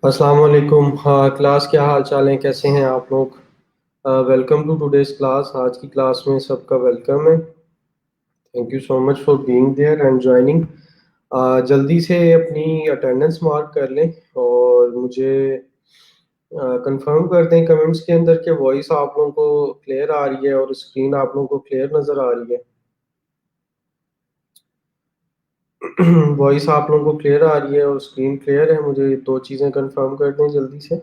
अस्सलाम वालेकुम। हाँ, क्लास क्या हाल चाल है, कैसे हैं आप लोग? Welcome to today's class. आज की क्लास में सबका वेलकम है। Thank you so much for being there and joining. जल्दी से अपनी अटेंडेंस मार्क कर लें और मुझे कंफर्म कर दें कमेंट्स के अंदर कि वॉइस आप लोगों को क्लियर आ रही है और स्क्रीन आप लोगों को क्लियर नज़र आ रही है। वॉइस आप लोगों को क्लियर आ रही है और स्क्रीन क्लियर है, मुझे दो चीज़ें कंफर्म कर दें जल्दी से।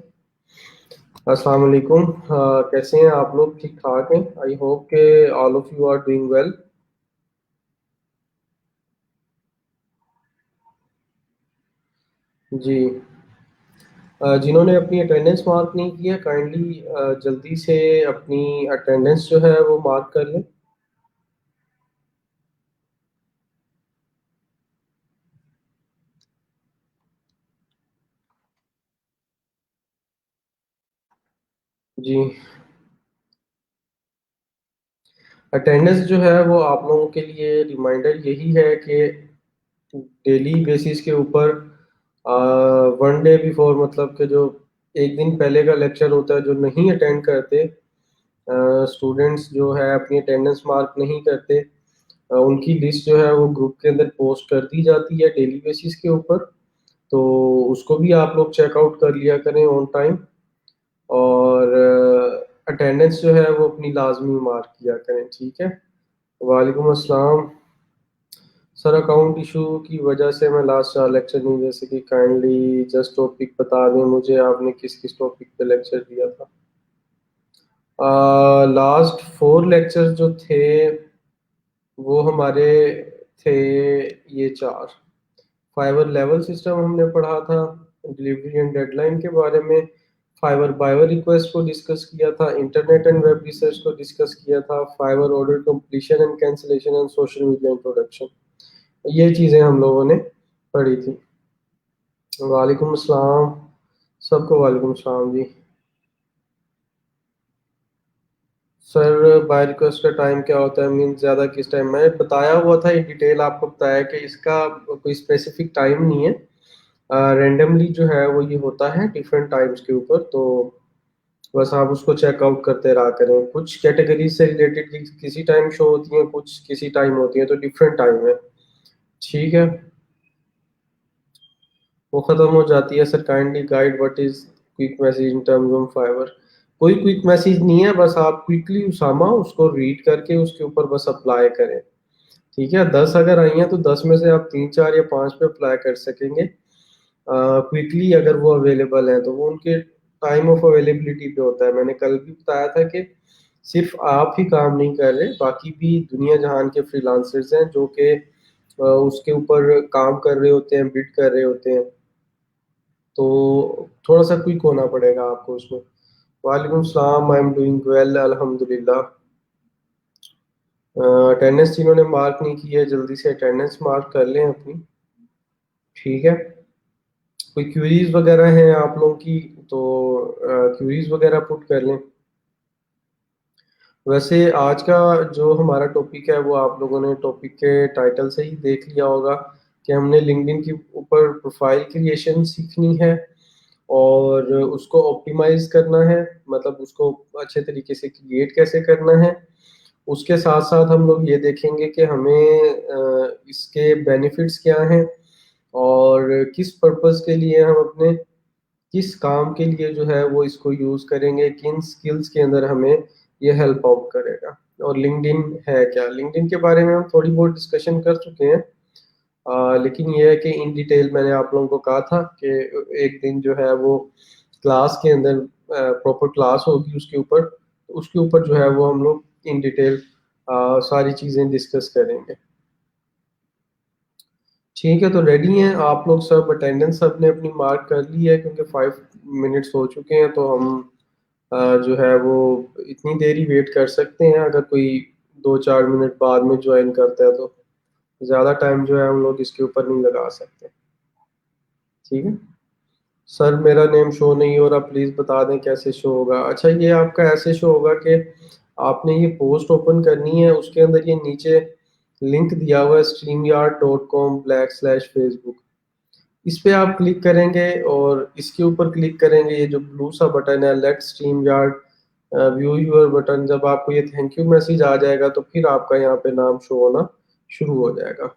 अस्सलाम वालेकुम। कैसे हैं आप लोग? ठीक ठाक हैं? आई होप के all of you are doing well. जी। जिन्होंने अपनी अटेंडेंस मार्क नहीं की है, काइंडली जल्दी से अपनी अटेंडेंस जो है वो मार्क कर लें। जी। अटेंडेंस जो है वो आप लोगों के लिए रिमाइंडर यही है कि डेली बेसिस के ऊपर वन डे बिफोर, मतलब कि जो एक दिन पहले का लेक्चर होता है, जो नहीं अटेंड करते स्टूडेंट्स जो है, अपनी अटेंडेंस मार्क नहीं करते, उनकी लिस्ट जो है वो ग्रुप के अंदर पोस्ट कर दी जाती है डेली बेसिस के ऊपर। तो उसको भी आप लोग चेकआउट कर लिया करें ऑन टाइम। और अटेंडेंस जो है वो अपनी लाजमी मार्क किया करें, ठीक है? वालेकुम अस्सलाम। सर, अकाउंट इशू की वजह से मैं लास्ट 4 लेक्चर नहीं दे सकी। काइंडली जस्ट टॉपिक बता दें मुझे, आपने किस किस टॉपिक पे लेक्चर दिया था? लास्ट 4 लेक्चर जो थे वो हमारे थे ये चार। फाइबर लेवल सिस्टम हमने पढ़ा था, डिलीवरी एंड डेडलाइन के बारे में। फाइबर बाइवर रिक्वेस्ट को डिस्कस किया था, इंटरनेट एंड वेब रिसर्च को डिस्कस किया था, fibre order completion and cancellation and social media introduction. ये चीज़ें हम लोगों ने पढ़ी थी। वालेकुम अस्सलाम। सबको वालेकुम अस्सलाम जी। सर, बाय रिक्वेस्ट का टाइम क्या होता है? मीन ज़्यादा किस टाइम? मैंने बताया हुआ था, इन डिटेल आपको बताया कि इसका कोई स्पेसिफिक टाइम नहीं है। रैंडमली जो है वो ये होता है डिफरेंट टाइम्स के ऊपर। तो बस आप उसको चेकआउट करते रहा करें। कुछ कैटेगरी से रिलेटेड किसी टाइम शो होती हैं, कुछ किसी टाइम होती हैं, तो डिफरेंट टाइम है। ठीक है, वो ख़त्म हो जाती है। Sir, kindly guide what is quick message in terms of Fiverr. कोई क्विक मैसेज नहीं है, बस आप क्विकली उसामा उसको रीड करके उसके ऊपर बस अप्लाई करें। ठीक है, 10 अगर आई हैं तो 10 में से आप 3 4 या 5 पे अप्लाई कर सकेंगे। क्विकली अगर वो अवेलेबल है तो वो उनके टाइम ऑफ अवेलेबिलिटी पे होता है। मैंने कल भी बताया था कि सिर्फ आप ही काम नहीं कर रहे, बाकी भी दुनिया जहान के फ्रीलांसर्स हैं जो कि उसके ऊपर काम कर रहे होते हैं, बिड कर रहे होते हैं। तो थोड़ा सा क्विक होना पड़ेगा आपको उसमें। वालेकुम सलाम, आई एम डूइंग वेल अल्हम्दुलिल्लाह। अटेंडेंस जिन्होंने मार्क नहीं की है, जल्दी से अटेंडेंस मार्क कर लें अपनी। ठीक है। कोई क्वेरीज वगैरह हैं आप लोगों की तो क्वेरीज वगैरह पुट कर लें। वैसे आज का जो हमारा टॉपिक है वो आप लोगों ने टॉपिक के टाइटल से ही देख लिया होगा कि हमने लिंक्डइन के ऊपर प्रोफाइल क्रिएशन सीखनी है और उसको ऑप्टिमाइज करना है, मतलब उसको अच्छे तरीके से क्रिएट कैसे करना है। उसके साथ साथ हम लोग ये देखेंगे कि हमें इसके बेनिफिट्स क्या हैं और किस पर्पस के लिए हम अपने किस काम के लिए जो है वो इसको यूज़ करेंगे, किन स्किल्स के अंदर हमें ये हेल्प आउट करेगा। और लिंक्डइन है क्या? लिंक्डइन के बारे में हम थोड़ी बहुत डिस्कशन कर चुके हैं। लेकिन ये है कि इन डिटेल मैंने आप लोगों को कहा था कि एक दिन जो है वो क्लास के अंदर प्रॉपर क्लास होगी उसके ऊपर जो है वो हम लोग इन डिटेल सारी चीज़ें डिस्कस करेंगे। ठीक है, तो रेडी हैं आप लोग सब? अटेंडेंस सब ने अपनी मार्क कर ली है? क्योंकि 5 मिनट्स हो चुके हैं तो हम जो है वो इतनी देर ही वेट कर सकते हैं। अगर कोई 2 4 मिनट बाद में ज्वाइन करता है तो ज़्यादा टाइम जो है हम लोग इसके ऊपर नहीं लगा सकते। ठीक है। सर, मेरा नेम शो नहीं हो रहा, प्लीज़ बता दें कैसे शो होगा? अच्छा, ये आपका ऐसे शो होगा कि आपने ये पोस्ट ओपन करनी है, उसके अंदर ये नीचे लिंक दिया हुआ है streamyard.com/facebook। इस पे आप क्लिक करेंगे और इसके ऊपर क्लिक करेंगे, ये जो ब्लू सा बटन है let StreamYard view your button, जब आपको ये थैंक यू मैसेज आ जाएगा तो फिर आपका यहाँ पे नाम शो होना शुरू हो जाएगा।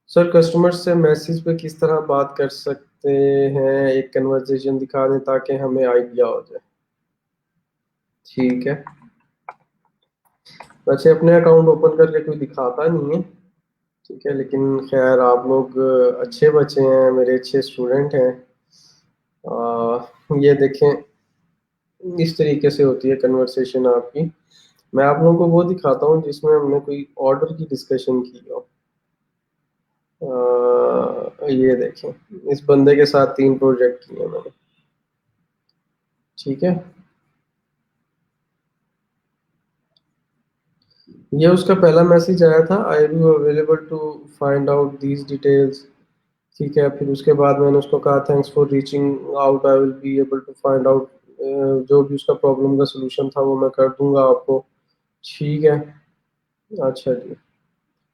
सर कस्टमर से मैसेज पे किस तरह बात कर सकते हैं, एक कन्वर्सेशन दिखा दें ताकि हमें आइडिया हो जाए। ठीक है, वैसे अपने अकाउंट ओपन करके कोई दिखाता नहीं है, ठीक है, लेकिन खैर आप लोग अच्छे बच्चे हैं, मेरे अच्छे स्टूडेंट हैं। ये देखें, इस तरीके से होती है कन्वर्सेशन आपकी। मैं आप लोगों को वो दिखाता हूँ जिसमें हमने कोई ऑर्डर की डिस्कशन की हो। ये देखें, इस बंदे के साथ 3 प्रोजेक्ट किए मैंने, ठीक है। ये उसका पहला मैसेज आया था, I you available to find out these details, ठीक है। फिर उसके बाद मैंने उसको कहा thanks for reaching out, I will be able to find out, जो भी उसका प्रॉब्लम का सलूशन था वो मैं कर दूंगा आपको, ठीक है। अच्छा जी,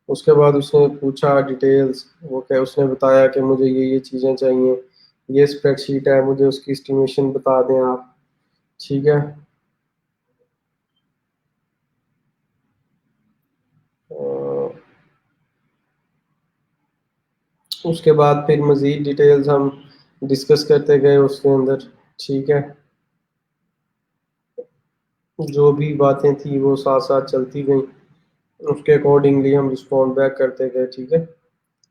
उसके बाद उसने पूछा डिटेल्स, वो क्या, उसने बताया कि मुझे ये चीज़ें चाहिए, ये स्प्रेडशीट है, मुझे उसकी एस्टिमेशन बता दें आप, ठीक है। अ, उसके बाद फिर मज़ीद डिटेल्स हम डिस्कस करते गए उसके अंदर, ठीक है। जो भी बातें थी वो साथ साथ चलती गई, उसके अकॉर्डिंगली हम रिस्पॉन्ड बैक करते गए, ठीक है।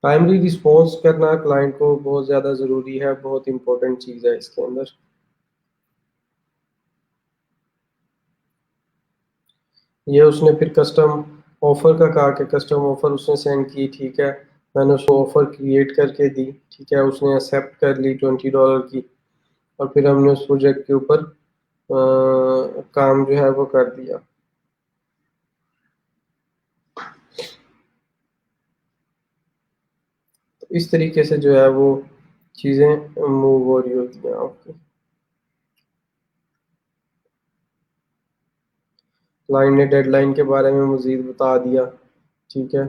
टाइमली रिस्पॉन्स करना क्लाइंट को बहुत ज़्यादा ज़रूरी है, बहुत इंपॉर्टेंट चीज़ है इसके अंदर। ये उसने फिर कस्टम ऑफ़र का कहा कि कस्टम ऑफ़र उसने सेंड की, ठीक है। मैंने उसको ऑफ़र क्रिएट करके दी, ठीक है, उसने एक्सेप्ट कर ली $20 की, और फिर हमने उस प्रोजेक्ट के ऊपर काम जो है वो कर दिया। तो इस तरीके से जो है वो चीज़ें मूव हो रही होती हैं आपकी। क्लाइंट ने डेडलाइन के बारे में मज़ीद बता दिया, ठीक है।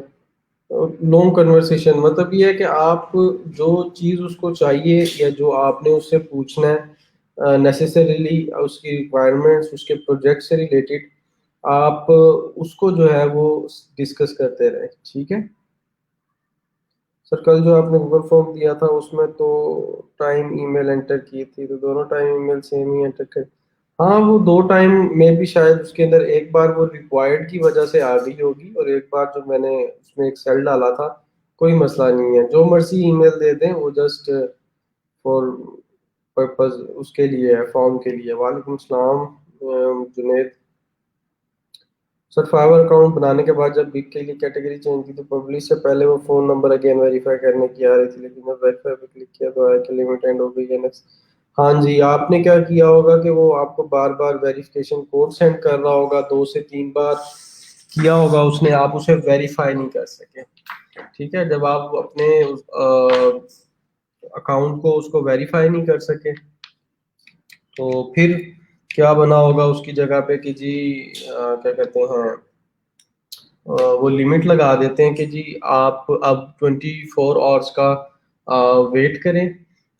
लॉन्ग कन्वर्सेशन मतलब ये है कि आप जो चीज़ उसको चाहिए या जो आपने उससे पूछना है, नेसेसरीली उसकी रिक्वायरमेंट्स उसके प्रोजेक्ट से रिलेटेड, आप उसको जो है वो डिस्कस करते रहे, ठीक है। सर कल जो आपने गूगल फॉर्म दिया था उसमें तो टाइम ईमेल एंटर की थी, तो दोनों टाइम ईमेल सेम ही एंटर कर। हाँ, वो 2 टाइम में भी शायद उसके अंदर एक बार वो रिक्वायर्ड की वजह से आ गई होगी, और एक बार जो मैंने उसमें एक सेल डाला था, कोई मसला नहीं है, जो मर्ज़ी ईमेल दे दें, वो जस्ट फॉर पर्पज़ उसके लिए है, फॉर्म के लिए। वालेकुम सलाम जुनैद। सर फाइवर अकाउंट बनाने के बाद जब बिग के लिए कैटेगरी चेंज की तो पब्लिश से पहले वो फ़ोन नंबर अगेन वेरीफाई करने की आ रही थी, लेकिन जब वेरीफाई पे क्लिक किया तो आया कि लिमिट एंड हो गई है नेक्स्ट। हाँ जी, आपने क्या किया होगा कि वो आपको बार-बार वेरिफिकेशन कोड सेंड कर रहा होगा, 2 से 3 बार किया होगा उसने, आप उसे वेरीफाई नहीं कर सके, ठीक है। जब आप अपने अकाउंट को उसको वेरीफाई नहीं कर सके, तो फिर क्या बना होगा उसकी जगह पे कि जी क्या कहते हैं, वो लिमिट लगा देते हैं कि जी आप अब 24 आवर्स का वेट करें,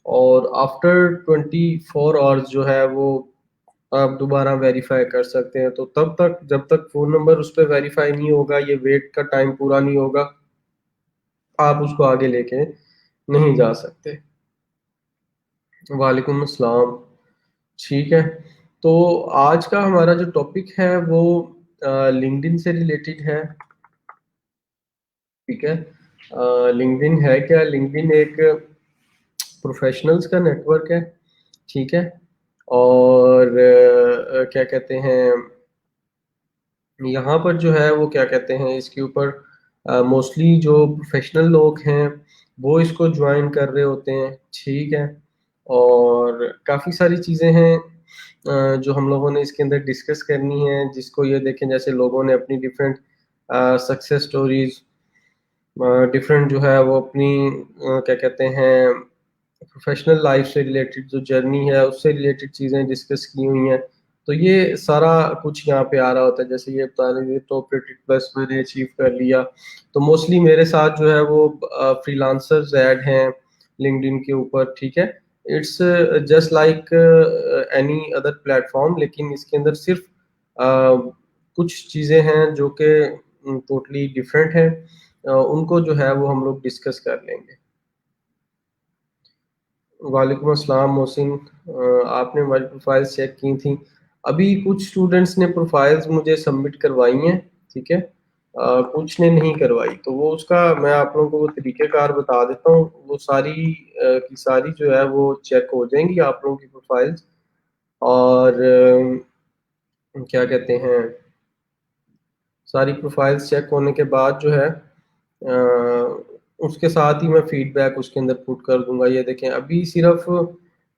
और आफ्टर 24 आवर्स जो है वो आप दोबारा वेरीफाई कर सकते हैं। तो तब तक जब तक फ़ोन नंबर उस पे वेरीफाई नहीं होगा, ये वेट का टाइम पूरा नहीं होगा, आप उसको आगे लेके नहीं जा सकते। वालेकुम अस्सलाम, ठीक है। तो आज का हमारा जो टॉपिक है वो लिंक्डइन से रिलेटेड है, ठीक है। लिंक्डइन है क्या, लिंक्डइन एक प्रोफेशनल्स का नेटवर्क है, ठीक है। और क्या कहते हैं, यहाँ पर जो है वो क्या कहते हैं, इसके ऊपर मोस्टली जो प्रोफेशनल लोग हैं वो इसको ज्वाइन कर रहे होते हैं, ठीक है। और काफ़ी सारी चीज़ें हैं जो हम लोगों ने इसके अंदर डिस्कस करनी है, जिसको ये देखें जैसे लोगों ने अपनी डिफरेंट सक्सेस स्टोरीज, डिफरेंट जो है वो अपनी क्या कहते हैं प्रोफेशनल लाइफ से रिलेटेड जो जर्नी है उससे रिलेटेड चीज़ें डिस्कस की हुई हैं। तो ये सारा कुछ यहाँ पे आ रहा होता है, जैसे ये बता रहे थे टॉप रेटेड प्लस मैंने अचीव कर लिया, तो मोस्टली मेरे साथ जो है वो फ्रीलांसर्स ऐड हैं, लिंक्डइन के ऊपर, ठीक है। It's just like any other platform, लेकिन इसके अंदर सिर्फ कुछ चीज़ें हैं जो कि टोटली डिफरेंट हैं। उनको जो है वो हम लोग डिस्कस कर लेंगे। वालेकुम अस्सलाम मोहसिन, आपने हमारी प्रोफाइल्स चेक की थी। अभी कुछ स्टूडेंट्स ने प्रोफाइल्स मुझे सबमिट करवाई हैं, ठीक है। कुछ ने नहीं करवाई, तो वो उसका मैं आप लोगों को वो तरीक़ेकार बता देता हूँ। वो सारी की सारी जो है वो चेक हो जाएंगी आप लोगों की प्रोफाइल्स। और क्या कहते हैं, सारी प्रोफाइल्स चेक होने के बाद जो है उसके साथ ही मैं फीडबैक उसके अंदर पुट कर दूंगा। ये देखें, अभी सिर्फ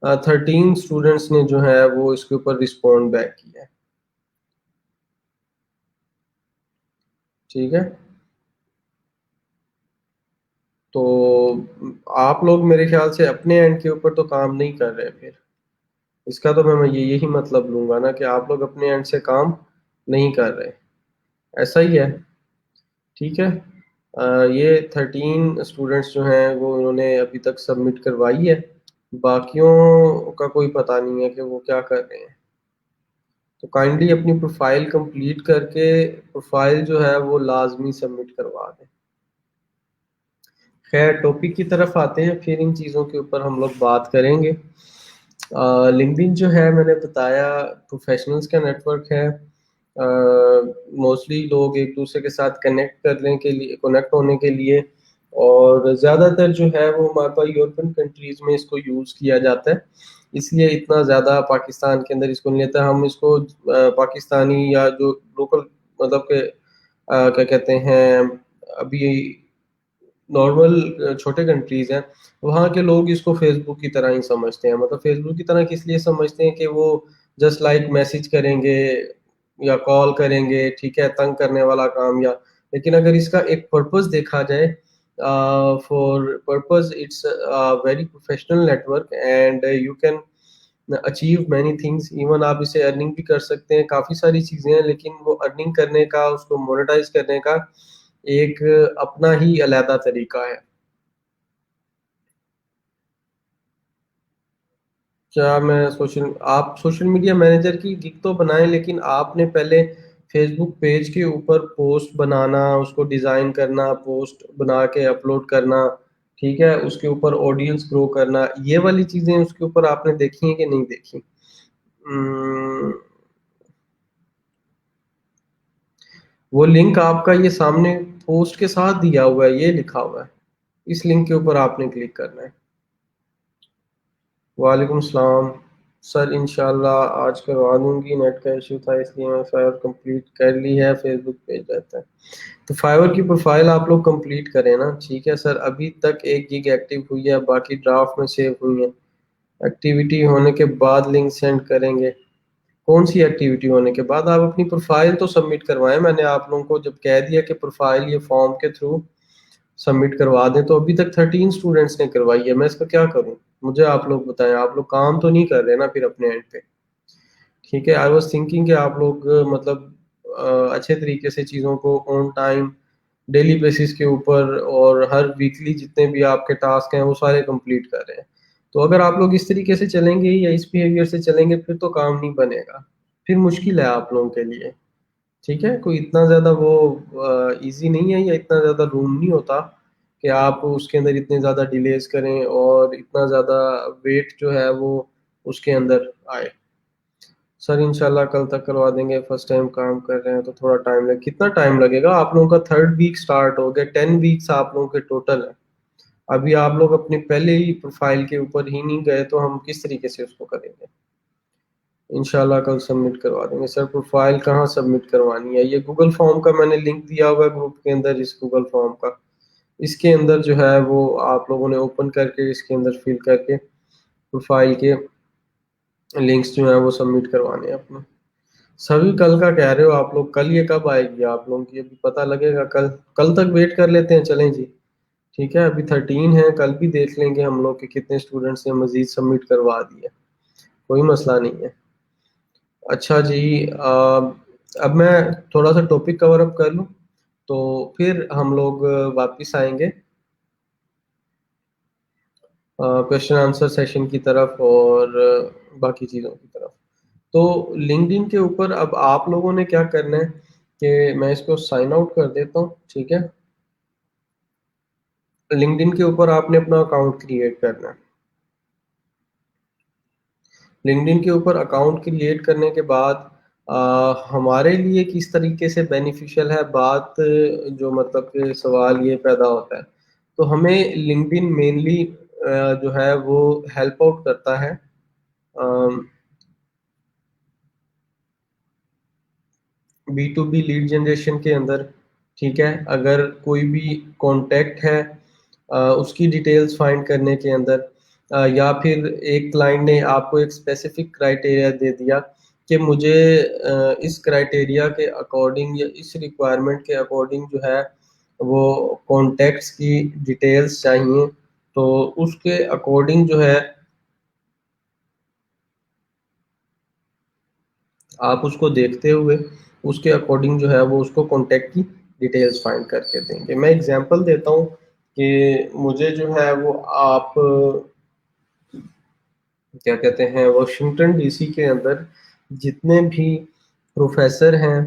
13 स्टूडेंट्स ने जो है वो इसके ऊपर रिस्पॉन्ड बैक किया है, ठीक है। तो आप लोग मेरे ख्याल से अपने एंड के ऊपर तो काम नहीं कर रहे, फिर इसका तो मैं यही मतलब लूंगा ना कि आप लोग अपने एंड से काम नहीं कर रहे। ऐसा ही है, ठीक है। ये 13 स्टूडेंट्स जो हैं वो इन्होंने अभी तक सबमिट करवाई है। बाकियों का कोई पता नहीं है कि वो क्या कर रहे हैं। तो काइंडली अपनी प्रोफाइल कंप्लीट करके प्रोफाइल जो है वो लाजमी सबमिट करवा दें। खैर, टॉपिक की तरफ आते हैं, फिर इन चीज़ों के ऊपर हम लोग बात करेंगे। लिंक्डइन जो है मैंने बताया प्रोफेशनल्स का नेटवर्क है। मोस्टली लोग एक दूसरे के साथ कनेक्ट होने के लिए, और ज़्यादातर जो है वो हमारे पास यूरोपियन कंट्रीज़ में इसको यूज़ किया जाता है। इसलिए इतना ज़्यादा पाकिस्तान के अंदर इसको नहीं लेता। हम इसको पाकिस्तानी या जो लोकल मतलब के क्या कहते हैं, अभी नॉर्मल छोटे कंट्रीज़ हैं, वहाँ के लोग इसको फ़ेसबुक की तरह ही समझते हैं। मतलब फ़ेसबुक की तरह किस लिए समझते हैं कि वो जस्ट लाइक मैसेज करेंगे या कॉल करेंगे, ठीक है, तंग करने वाला काम। या लेकिन अगर इसका एक पर्पज़ देखा जाए, for purpose it's very professional network and you can achieve many things. Even आप इसे अर्निंग भी कर सकते हैं, काफ़ी सारी चीज़ें हैं, लेकिन वो अर्निंग करने का, उसको मोनेटाइज़ करने का एक अपना ही अलग तरीका है। क्या मैं सोशल आप सोशल मीडिया मैनेजर की गिग तो बनाएँ, लेकिन आपने पहले फ़ेसबुक पेज के ऊपर पोस्ट बनाना, उसको डिज़ाइन करना, पोस्ट बना के अपलोड करना, ठीक है? उसके ऊपर ऑडियंस ग्रो करना, ये वाली चीज़ें उसके ऊपर आपने देखी हैं कि नहीं देखी? उम, वो लिंक आपका ये सामने पोस्ट के साथ दिया हुआ है, ये लिखा हुआ है। इस लिंक के ऊपर आपने क्लिक करना है। वालेकुम सलाम। सर इंशाल्लाह आज करवा दूँगी, नेट का इश्यू था इसलिए मैं फाइवर कंप्लीट कर ली है, फेसबुक पेज रहता है। तो फाइवर की प्रोफाइल आप लोग कंप्लीट करें ना, ठीक है सर। अभी तक 1 गिग एक्टिव हुई है, बाकी ड्राफ्ट में सेव हुई है। एक्टिविटी होने के बाद लिंक सेंड करेंगे। कौन-सी एक्टिविटी होने के बाद? आप अपनी प्रोफाइल तो सबमिट करवाएँ। मैंने आप लोगों को जब कह दिया कि प्रोफाइल ये फॉर्म के थ्रू सबमिट करवा दें, तो अभी तक 13 स्टूडेंट्स ने करवाई है। मैं इसका क्या करूँ? मुझे आप लोग बताएँ, आप लोग काम तो नहीं कर रहे ना फिर अपने एंड पे, ठीक है? आई वाज़ थिंकिंग कि आप लोग मतलब अच्छे तरीके से चीज़ों को ऑन टाइम, डेली बेसिस के ऊपर और हर वीकली जितने भी आपके टास्क हैं, वो सारे कंप्लीट कर रहे हैं। तो अगर आप लोग इस तरीके से चलेंगे या इस बिहेवियर से चलेंगे, फिर तो काम नहीं बनेगा। फिर मुश्किल है आप लोगों के लिए, ठीक है? कोई इतना ज़्यादा वो ईज़ी नहीं है, या इतना ज़्यादा रूम नहीं होता कि आप उसके अंदर इतने ज़्यादा डिलेज़ करें और इतना ज़्यादा वेट जो है वो उसके अंदर आए। सर इंशाल्लाह कल तक करवा देंगे, फर्स्ट टाइम काम कर रहे हैं तो थोड़ा टाइम लगे। कितना टाइम लगेगा? आप लोगों का 3rd वीक स्टार्ट हो गया, 10 वीक्स आप लोगों के टोटल हैं। अभी आप लोग अपनी पहले ही प्रोफ़ाइल के ऊपर ही नहीं गए, तो हम किस तरीके से उसको करेंगे? इंशाल्लाह कल सबमिट करवा देंगे। सर प्रोफ़ाइल कहाँ सबमिट करवानी है? ये गूगल फॉर्म का मैंने लिंक दिया हुआ है ग्रुप के अंदर, इस गूगल फॉर्म का। इसके अंदर जो है वो आप लोगों ने ओपन करके इसके अंदर फ़िल करके प्रोफ़ाइल के लिंक्स जो हैं वो सबमिट करवाने हैं अपने। सभी कल का कह रहे हो आप लोग, कल ये कब आएगी आप लोगों की? अभी पता लगेगा कल। कल तक वेट कर लेते हैं, चलें जी। ठीक है, अभी 13 है, कल भी देख लेंगे हम लोग कि कितने स्टूडेंट्स ने मज़ीद सबमिट करवा दिए। कोई मसला नहीं है। अच्छा जी, अब मैं थोड़ा-सा टॉपिक कवर अप कर लूँ, तो फिर हम लोग वापस आएँगे। क्वेश्चन आंसर सेशन की तरफ और बाकी चीज़ों की तरफ। तो लिंक्डइन के ऊपर अब आप लोगों ने क्या करना है कि मैं इसको साइन आउट कर देता हूँ, ठीक है। लिंक्डइन के ऊपर आपने अपना अकाउंट क्रिएट करना है। लिंक्डइन के ऊपर अकाउंट क्रिएट करने के बाद हमारे लिए किस तरीके से बेनिफिशियल है बात, जो मतलब कि सवाल ये पैदा होता है। तो हमें लिंक्डइन मेनली जो है वो हेल्प आउट करता है B to B lead generation के अंदर, ठीक है। अगर कोई भी कॉन्टैक्ट है उसकी डिटेल्स फाइंड करने के अंदर, या फिर एक क्लाइंट ने आपको एक स्पेसिफिक क्राइटेरिया दे दिया कि मुझे इस क्राइटेरिया के अकॉर्डिंग या इस रिक्वायरमेंट के अकॉर्डिंग जो है वो कॉन्टैक्ट्स की डिटेल्स चाहिए, तो उसके अकॉर्डिंग जो है आप उसको देखते हुए उसके अकॉर्डिंग जो है वो उसको कॉन्टैक्ट की डिटेल्स फाइंड करके देंगे। मैं एग्जांपल देता हूँ कि मुझे जो है वो आप क्या कहते हैं वाशिंगटन डीसी के अंदर जितने भी प्रोफेसर हैं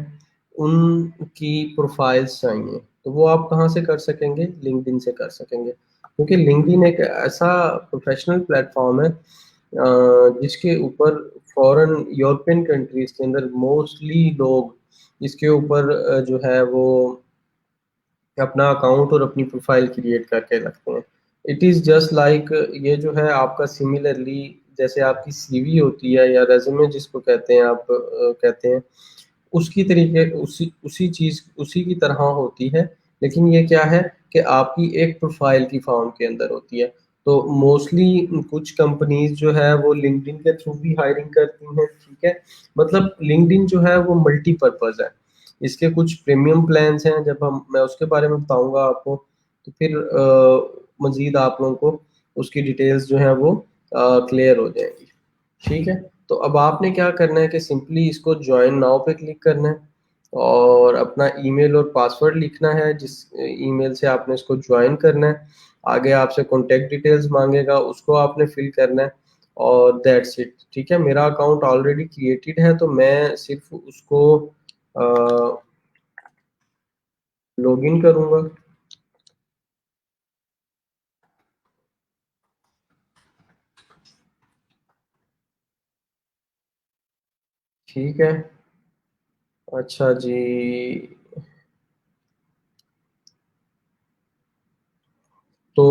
उनकी प्रोफाइल्स चाहिए, तो वो आप कहाँ से कर सकेंगे? लिंक्डइन से कर सकेंगे, क्योंकि लिंक्डइन एक ऐसा प्रोफेशनल प्लेटफॉर्म है जिसके ऊपर फॉरेन यूरोपियन कंट्रीज के अंदर मोस्टली लोग इसके ऊपर जो है वो अपना अकाउंट और अपनी प्रोफाइल क्रिएट करके रखते हैं। इट इज़ जस्ट लाइक ये जो है आपका सिमिलरली जैसे आपकी सीवी होती है या रेज्यूमे जिसको कहते हैं आप कहते हैं, उसकी तरीके उसी उसी चीज़ उसी की तरह होती है। लेकिन ये क्या है कि आपकी एक प्रोफाइल की फॉर्म के अंदर होती है। तो मोस्टली कुछ कंपनीज जो है वो लिंक्डइन के थ्रू भी हायरिंग करती हैं, ठीक है। मतलब लिंक्डइन जो है वो मल्टीपर्पज है। इसके कुछ प्रीमियम प्लान्स हैं, जब हम मैं उसके बारे में बताऊंगा आपको, तो फिर मजीद आप लोगों को उसकी डिटेल्स जो है वो क्लियर हो जाएंगी, ठीक है। तो अब आपने क्या करना है कि सिंपली इसको ज्वाइन नाउ पे क्लिक करना है और अपना ईमेल और पासवर्ड लिखना है जिस ईमेल से आपने इसको ज्वाइन करना है। आगे आपसे कॉन्टेक्ट डिटेल्स मांगेगा, उसको आपने फिल करना है और दैट्स इट, ठीक है। मेरा अकाउंट ऑलरेडी क्रिएटेड है तो मैं सिर्फ उसको लॉगिन करूंगा। ठीक है, अच्छा जी। तो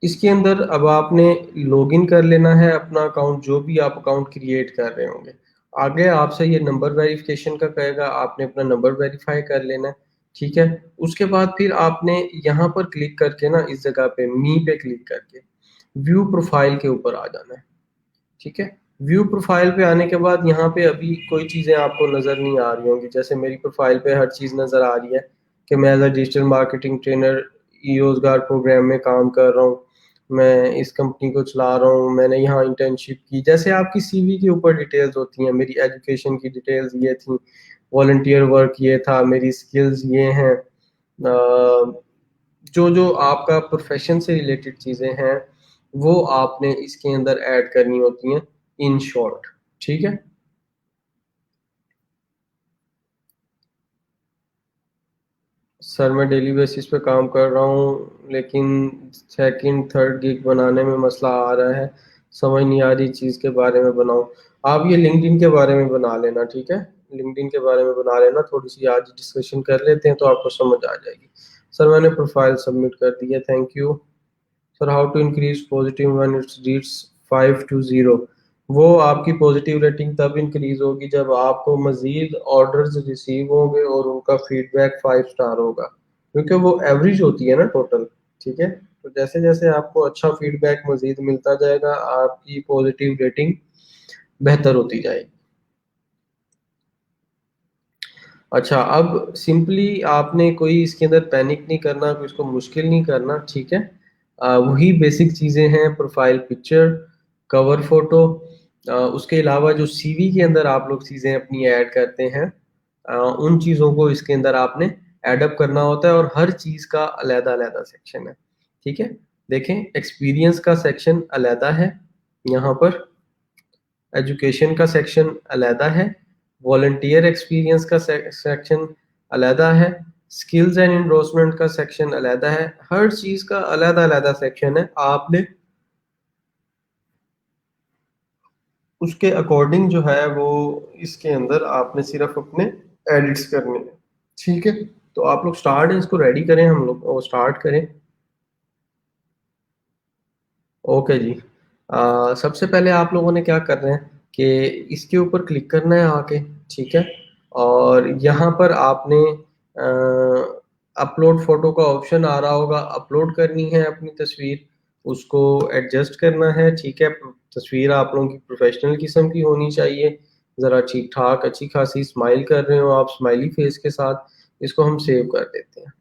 इसके अंदर अब आपने लॉगिन कर लेना है अपना अकाउंट, जो भी आप अकाउंट क्रिएट कर रहे होंगे। आगे आपसे ये नंबर वेरिफिकेशन का कहेगा, आपने अपना नंबर वेरीफाई कर लेना है, ठीक है। उसके बाद फिर आपने यहाँ पर क्लिक करके ना इस जगह पे मी पे क्लिक करके व्यू प्रोफाइल के ऊपर आ जाना है, ठीक है। व्यू प्रोफाइल पे आने के बाद यहाँ पे अभी कोई चीज़ें आपको नज़र नहीं आ रही होंगी, जैसे मेरी प्रोफाइल पे हर चीज़ नज़र आ रही है कि मैं as a digital marketing trainer e Rozgar program में काम कर रहा हूँ, मैं इस कंपनी को चला रहा हूँ, मैंने यहाँ इंटर्नशिप की। जैसे आपकी सीवी के ऊपर डिटेल्स होती हैं, मेरी एजुकेशन की डिटेल्स ये थी, वॉलंटियर वर्क ये था, मेरी स्किल्स ये हैं, जो जो आपका प्रोफेशन से रिलेटेड चीज़ें हैं वो आपने इसके अंदर ऐड करनी होती हैं इन शॉर्ट, ठीक है। सर मैं डेली बेसिस पे काम कर रहा हूँ, लेकिन सेकंड थर्ड गिग बनाने में मसला आ रहा है, समझ नहीं आ रही चीज़ के बारे में बनाऊँ। आप ये लिंक्डइन के बारे में बना लेना, ठीक है। लिंक्डइन के बारे में बना लेना, थोड़ी सी आज डिस्कशन कर लेते हैं तो आपको समझ आ जाएगी। सर मैंने प्रोफाइल सबमिट कर दी है, thank you. Sir how to increase positive when it's reads 5 to 0? वो आपकी पॉजिटिव रेटिंग तब इंक्रीज होगी जब आपको मजीद ऑर्डर्स रिसीव होंगे और उनका फीडबैक 5 स्टार होगा, क्योंकि वो एवरेज होती है ना टोटल, ठीक है। तो जैसे जैसे आपको अच्छा फीडबैक मजीद मिलता जाएगा आपकी पॉजिटिव रेटिंग बेहतर होती जाएगी। अच्छा, अब सिंपली आपने कोई इसके अंदर पैनिक नहीं करना, कोई इसको मुश्किल नहीं करना, ठीक है। वही बेसिक चीज़ें हैं, प्रोफाइल पिक्चर, कवर फोटो, उसके अलावा जो सीवी के अंदर आप लोग चीज़ें अपनी ऐड करते हैं, उन चीज़ों को इसके अंदर आपने एडअप करना होता है और हर चीज़ का अलहदा अलहदा सेक्शन है, ठीक है। देखें एक्सपीरियंस का सेक्शन अलहदा है, यहाँ पर एजुकेशन का सेक्शन अलहदा है, वॉलंटियर एक्सपीरियंस का सेक्शन अलहदा है, स्किल्स एंड एंडोर्समेंट का सेक्शन अलहदा है। हर चीज का अलहदा अलहदा सेक्शन है। आपने उसके अकॉर्डिंग जो है वो इसके अंदर आपने सिर्फ अपने एडिट्स करने हैं। ठीक है, तो आप लोग स्टार्ट इसको रेडी करें, हम लोग वो स्टार्ट करें। ओके जी। सबसे पहले आप लोगों ने क्या करना है कि इसके ऊपर क्लिक करना है आके। ठीक है, और यहाँ पर आपने अपलोड फोटो का ऑप्शन आ रहा होगा, अपलोड करनी है अपनी तस्वीर, उसको एडजस्ट करना है। ठीक है, तस्वीर आप लोगों की प्रोफेशनल किस्म की होनी चाहिए, ज़रा ठीक ठाक अच्छी खासी स्माइल कर रहे हो आप, स्माइली फेस के साथ। इसको हम सेव कर देते हैं।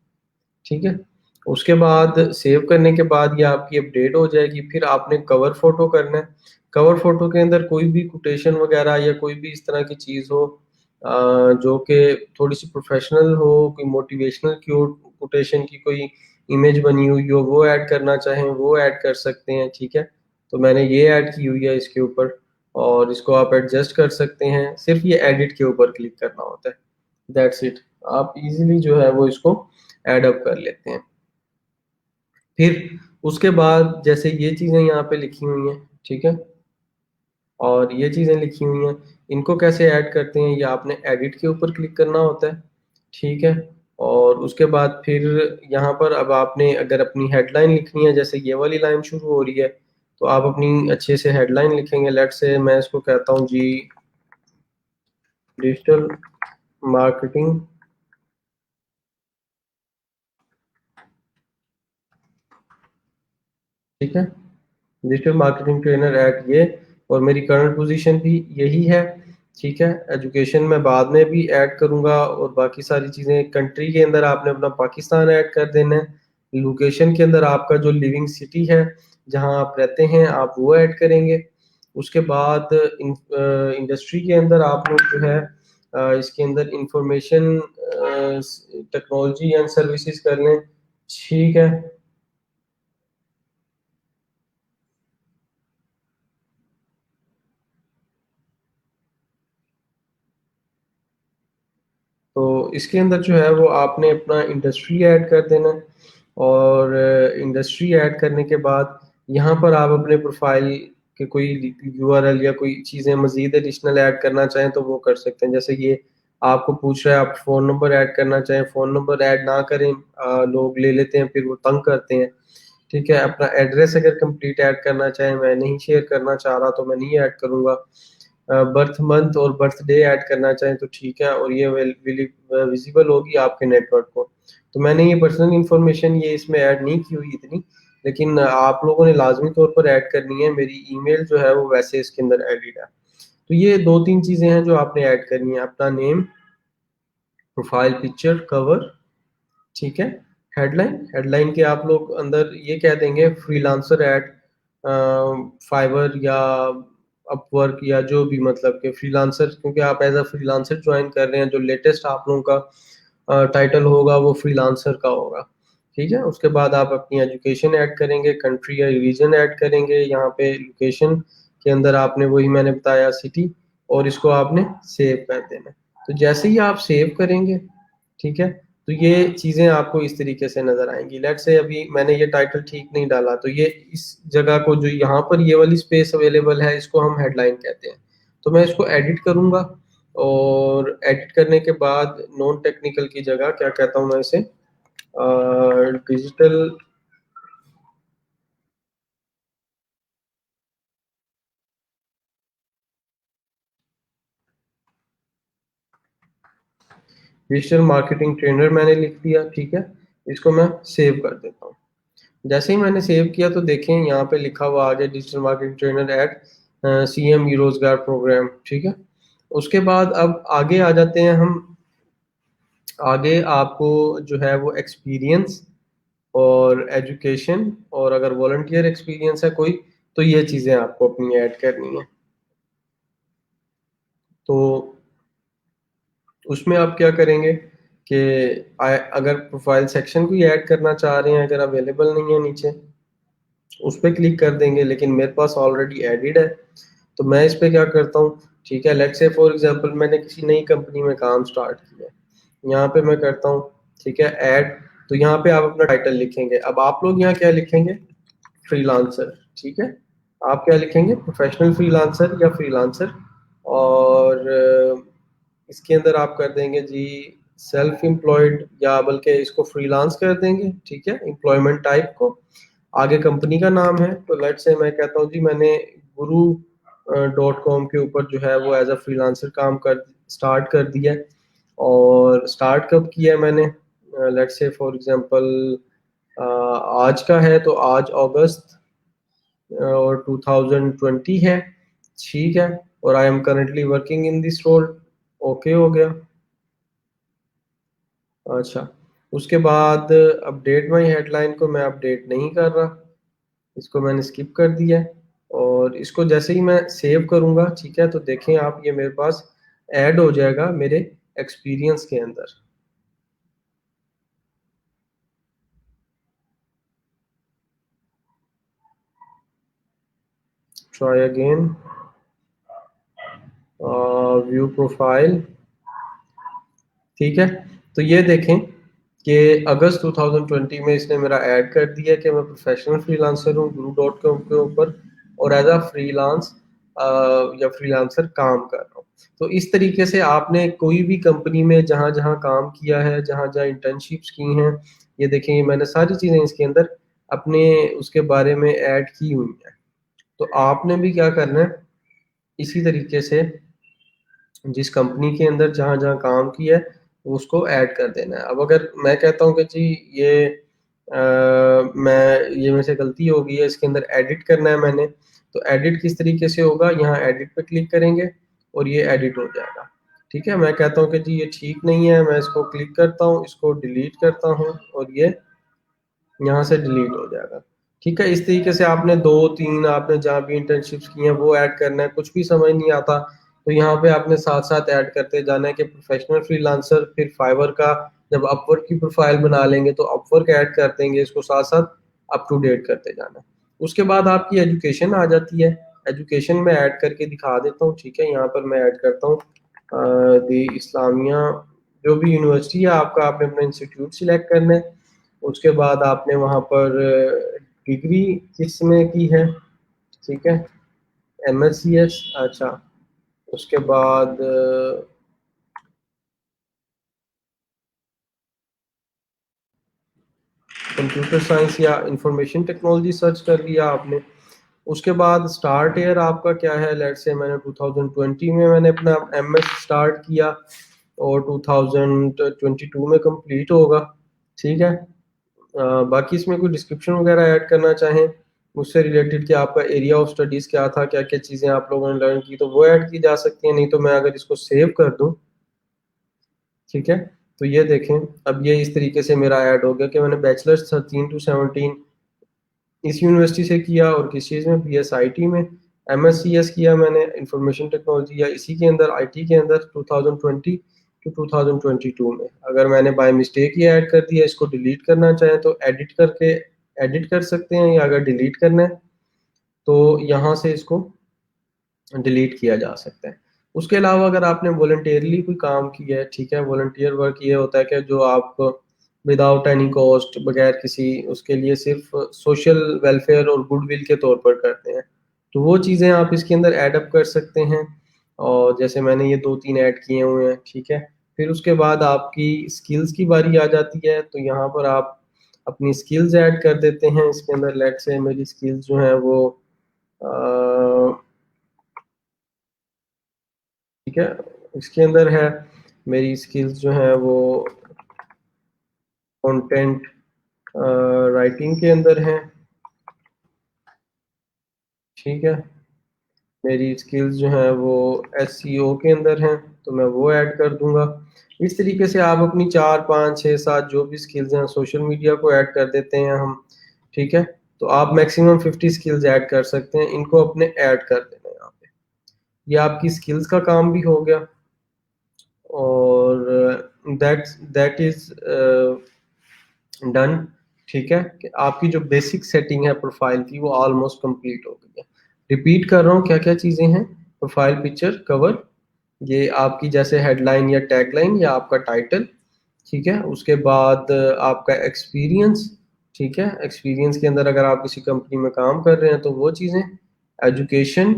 ठीक है, उसके बाद सेव करने के बाद ये आपकी अपडेट हो जाएगी। फिर आपने कवर फोटो करना है। कवर फोटो के अंदर कोई भी कोटेशन वगैरह या कोई भी इस तरह की चीज हो जो कि थोड़ी सी प्रोफेशनल हो, कोई मोटिवेशनल कोटेशन की कोई इमेज बनी हुई हो, वो ऐड करना चाहें वो ऐड कर सकते हैं। ठीक है, तो मैंने ये ऐड की हुई है इसके ऊपर, और इसको आप एडजस्ट कर सकते हैं। सिर्फ ये एडिट के ऊपर क्लिक करना होता है, दैट्स इट। आप इजीली जो है वो इसको ऐड अप कर लेते हैं। फिर उसके बाद जैसे ये चीज़ें यहाँ पे लिखी हुई हैं, ठीक है, और ये चीज़ें लिखी हुई हैं, इनको कैसे ऐड करते हैं, ये आपने एडिट के ऊपर क्लिक करना होता है। ठीक है, और उसके बाद फिर यहाँ पर अब आपने अगर अपनी हेडलाइन लिखनी है, जैसे ये वाली लाइन शुरू हो रही है, तो आप अपनी अच्छे से हेडलाइन लिखेंगे। लेट्स से मैं इसको कहता हूँ जी, डिजिटल मार्केटिंग, ठीक है, डिजिटल मार्केटिंग ट्रेनर एट ये, और मेरी करंट पोजीशन भी यही है। ठीक है, एजुकेशन में बाद में भी ऐड करूंगा, और बाकी सारी चीज़ें कंट्री के अंदर आपने अपना पाकिस्तान ऐड कर देना है। लोकेशन के अंदर आपका जो लिविंग सिटी है जहां आप रहते हैं आप वो ऐड करेंगे। उसके बाद इंडस्ट्री के अंदर आप लोग जो है इसके अंदर इंफॉर्मेशन टेक्नोलॉजी एंड सर्विसेज कर लें। ठीक है, तो इसके अंदर जो है वो आपने अपना इंडस्ट्री ऐड कर देना है, और इंडस्ट्री ऐड करने के बाद यहाँ पर आप अपने प्रोफाइल के कोई यूआरएल या कोई चीज़ें मजीद एडिशनल ऐड करना चाहें तो वो कर सकते हैं। जैसे ये आपको पूछ रहा है आप फ़ोन नंबर ऐड करना चाहें, फ़ोन नंबर ऐड ना करें, लोग ले लेते हैं फिर वो तंग करते हैं। ठीक है, अपना एड्रेस अगर कंप्लीट ऐड करना चाहें, मैं नहीं शेयर करना चाह रहा तो मैं नहीं ऐड करूँगा। बर्थ मंथ और बर्थ डे ऐड करना चाहें तो ठीक है, और ये विजिबल होगी आपके नेटवर्क को। तो मैंने ये पर्सनल इंफॉर्मेशन ये इसमें ऐड नहीं की हुई इतनी, लेकिन आप लोगों ने लाजमी तौर पर ऐड करनी है। मेरी ईमेल जो है वो वैसे इसके अंदर एडिड है। तो ये दो तीन चीज़ें हैं जो आपने ऐड करनी है, अपना नेम, प्रोफाइल पिक्चर, कवर, ठीक है, हेडलाइन। हेडलाइन के आप लोग अंदर ये कह देंगे फ्रीलांसर एट फाइवर या अपवर्क या जो भी, मतलब कि फ्रीलांसर, क्योंकि आप एज अ फ्रीलांसर ज्वाइन कर रहे हैं, जो लेटेस्ट आप लोगों का टाइटल होगा वो फ्रीलांसर का होगा। ठीक है, उसके बाद आप अपनी एजुकेशन ऐड करेंगे, कंट्री या रीजन ऐड करेंगे। यहाँ पे लोकेशन के अंदर आपने वही मैंने बताया सिटी, और इसको आपने सेव कर देना है। तो जैसे ही आप सेव करेंगे, ठीक है, तो ये चीजें आपको इस तरीके से नजर आएंगी। लेट से अभी मैंने ये टाइटल ठीक नहीं डाला, तो ये इस जगह को जो यहाँ पर ये वाली स्पेस अवेलेबल है इसको हम हेडलाइन कहते हैं। तो मैं इसको एडिट करूंगा, और एडिट करने के बाद नॉन टेक्निकल की जगह क्या कहता हूँ मैं इसे, डिजिटल डिजिटल मार्केटिंग ट्रेनर मैंने लिख दिया। ठीक है, इसको मैं सेव कर देता हूँ। जैसे ही मैंने सेव किया तो देखें यहाँ पे लिखा हुआ आ गया digital marketing trainer at CM e Rozgar program. ठीक है, उसके बाद अब आगे आ जाते हैं हम। आगे आपको जो है वो एक्सपीरियंस और एजुकेशन, और अगर वॉलंटियर एक्सपीरियंस है कोई, तो ये चीज़ें आपको अपनी ऐड करनी है। तो उसमें आप क्या करेंगे कि अगर प्रोफाइल सेक्शन को ही ऐड करना चाह रहे हैं, अगर अवेलेबल नहीं है नीचे, उस पर क्लिक कर देंगे, लेकिन मेरे पास ऑलरेडी एडिड है। तो मैं इस पे क्या करता हूँ, ठीक है, लेट्स से फॉर एग्जांपल मैंने किसी नई कंपनी में काम स्टार्ट किया है, यहाँ पे मैं करता हूँ, ठीक है, ऐड। तो यहाँ पे आप अपना टाइटल लिखेंगे। अब आप लोग यहाँ क्या लिखेंगे, फ्रीलांसर, ठीक है। आप क्या लिखेंगे, प्रोफेशनल फ्रीलांसर या फ्रीलांसर। और इसके अंदर आप कर देंगे जी सेल्फ एम्प्लॉयड, या बल्कि इसको फ्रीलांस कर देंगे, ठीक है, एम्प्लॉयमेंट टाइप को। आगे कंपनी का नाम है, तो लेट से मैं कहता हूँ जी मैंने गुरु .com के ऊपर जो है वो एज अ फ्रीलांसर काम कर स्टार्ट कर दिया है। और स्टार्ट कब किया है मैंने, लेट से फॉर एग्जांपल आज का है, तो आज अगस्त और 2020 है, ठीक है। और I am currently working in this role, okay हो गया। अच्छा, उसके बाद अपडेट माई हेडलाइन को मैं अपडेट नहीं कर रहा, इसको मैंने स्किप कर दिया है। और इसको जैसे ही मैं सेव करूंगा, ठीक है, तो देखें आप ये मेरे पास ऐड हो जाएगा मेरे एक्सपीरियंस के अंदर। ट्राई अगेन, व्यू प्रोफाइल, ठीक है। तो ये देखें कि अगस्त 2020 में इसने मेरा ऐड कर दिया कि मैं प्रोफेशनल फ्रीलांसर हूँ गुरु .com के ऊपर, और एज अ फ्रीलांस या फ्रीलांसर काम कर रहा हूँ। तो इस तरीके से आपने कोई भी कंपनी में जहाँ जहाँ काम किया है, जहाँ जहाँ इंटर्नशिप्स की हैं, ये देखें ये मैंने सारी चीज़ें इसके अंदर अपने उसके बारे में ऐड की हुई हैं। तो आपने भी क्या करना है, इसी तरीके से जिस कंपनी के अंदर जहाँ जहाँ काम किया है उसको ऐड कर देना है। अब अगर मैं कहता हूँ कि जी ये मैं ये मेरे से गलती हो गई है, इसके अंदर एडिट करना है मैंने, तो एडिट किस तरीके से होगा, यहाँ एडिट पे क्लिक करेंगे और ये एडिट हो जाएगा। ठीक है, मैं कहता हूँ कि जी ये ठीक नहीं है, मैं इसको क्लिक करता हूँ, इसको डिलीट करता हूँ और ये यहाँ से डिलीट हो जाएगा। ठीक है, इस तरीके से आपने दो तीन आपने जहाँ भी इंटर्नशिप्स की हैं वो ऐड करना है। कुछ भी समझ नहीं आता तो यहाँ पे आपने साथ साथ ऐड करते जाना है कि प्रोफेशनल फ्रीलांसर, फिर फाइवर का जब अपवर्क की प्रोफाइल बना लेंगे तो अपवर्क ऐड कर देंगे, इसको साथ साथ अप टू डेट करते जाना है। उसके बाद आपकी एजुकेशन आ जाती है। एजुकेशन में ऐड करके दिखा देता हूँ, ठीक है, यहाँ पर मैं ऐड करता हूँ दी इस्लामिया, जो भी यूनिवर्सिटी है आपका, आपने अपना इंस्टीट्यूट सिलेक्ट करना है। उसके बाद आपने वहाँ पर डिग्री किस में की है, ठीक है, MSCS, अच्छा। उसके बाद कंप्यूटर साइंस या इंफॉर्मेशन टेक्नोलॉजी सर्च कर लिया आपने। उसके बाद स्टार्ट ईयर आपका क्या है, लेट से मैंने 2020 में मैंने अपना MS स्टार्ट किया और 2022 में कंप्लीट होगा, ठीक है। बाकी इसमें कोई डिस्क्रिप्शन वगैरह ऐड करना चाहें उससे रिलेटेड कि आपका एरिया ऑफ स्टडीज़ क्या था, क्या क्या चीज़ें आप लोगों ने लर्न की, तो वो ऐड की जा सकती हैं। नहीं तो मैं अगर इसको सेव कर दूं, ठीक है, तो ये देखें अब ये इस तरीके से मेरा ऐड हो गया कि मैंने बैचलर्स 13 to 17 इस यूनिवर्सिटी से किया, और किस चीज़ में, PSIT में। MSCS किया मैंने इंफॉर्मेशन टेक्नोलॉजी या इसी के अंदर IT के अंदर 2020 टू 2022 में। अगर मैंने बाय मिस्टेक ये ऐड कर दिया, इसको डिलीट करना चाहें तो एडिट करके एडिट कर सकते हैं, या अगर डिलीट करना है तो यहाँ से इसको डिलीट किया जा सकता है। उसके अलावा अगर आपने वॉलंटियरली कोई काम किया है, ठीक है, वॉलंटियर वर्क ये होता है कि जो आप विदाउट एनी कॉस्ट, बगैर किसी उसके लिए, सिर्फ सोशल वेलफेयर और गुडविल के तौर पर करते हैं, तो वो चीज़ें आप इसके अंदर ऐड अप कर सकते हैं। और जैसे मैंने ये दो तीन ऐड किए हुए हैं, ठीक है। फिर उसके बाद आपकी स्किल्स की बारी आ जाती है, तो यहाँ पर आप अपनी स्किल्स ऐड कर देते हैं इसके अंदर। लेट से मेरी स्किल्स जो है वो ठीक है, इसके अंदर है मेरी स्किल्स जो है वो कंटेंट राइटिंग के अंदर है, ठीक है। मेरी स्किल्स जो है वो SEO के अंदर हैं, तो मैं वो ऐड कर दूंगा। इस तरीके से आप अपनी 4 5 6 7 जो भी स्किल्स हैं, सोशल मीडिया को ऐड कर देते हैं हम, ठीक है। तो आप मैक्सिमम 50 स्किल्स ऐड कर सकते हैं, इनको अपने ऐड कर देना है यहाँ पे। ये आपकी स्किल्स का काम भी हो गया। और दैट दैट इज डन। ठीक है, कि आपकी जो बेसिक सेटिंग है प्रोफाइल की वो ऑलमोस्ट कंप्लीट हो गई है। रिपीट कर रहा हूँ क्या क्या चीज़ें हैं। प्रोफाइल पिक्चर कवर, ये आपकी जैसे हेडलाइन या टैगलाइन या आपका टाइटल, ठीक है। उसके बाद आपका एक्सपीरियंस, ठीक है, एक्सपीरियंस के अंदर अगर आप किसी कंपनी में काम कर रहे हैं तो वो चीज़ें, एजुकेशन,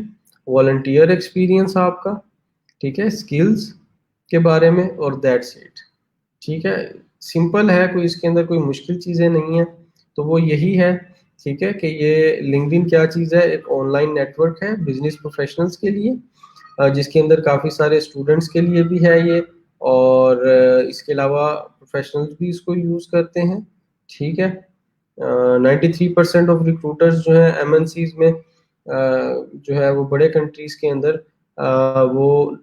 वॉलंटियर एक्सपीरियंस आपका, ठीक है, स्किल्स के बारे में, और दैट्स इट। ठीक है, सिंपल है, कोई इसके अंदर कोई मुश्किल चीज़ें नहीं है। तो वो यही है, ठीक है, कि ये लिंक्डइन क्या चीज़ है, एक ऑनलाइन नेटवर्क है बिजनेस प्रोफेशनल्स के लिए, जिसके अंदर काफ़ी सारे स्टूडेंट्स के लिए भी है ये, और इसके अलावा प्रोफेशनल्स भी इसको यूज़ करते हैं। ठीक है, 93% ऑफ रिक्रूटर्स जो है एमएनसीज में, जो है वो बड़े कंट्रीज के अंदर, वो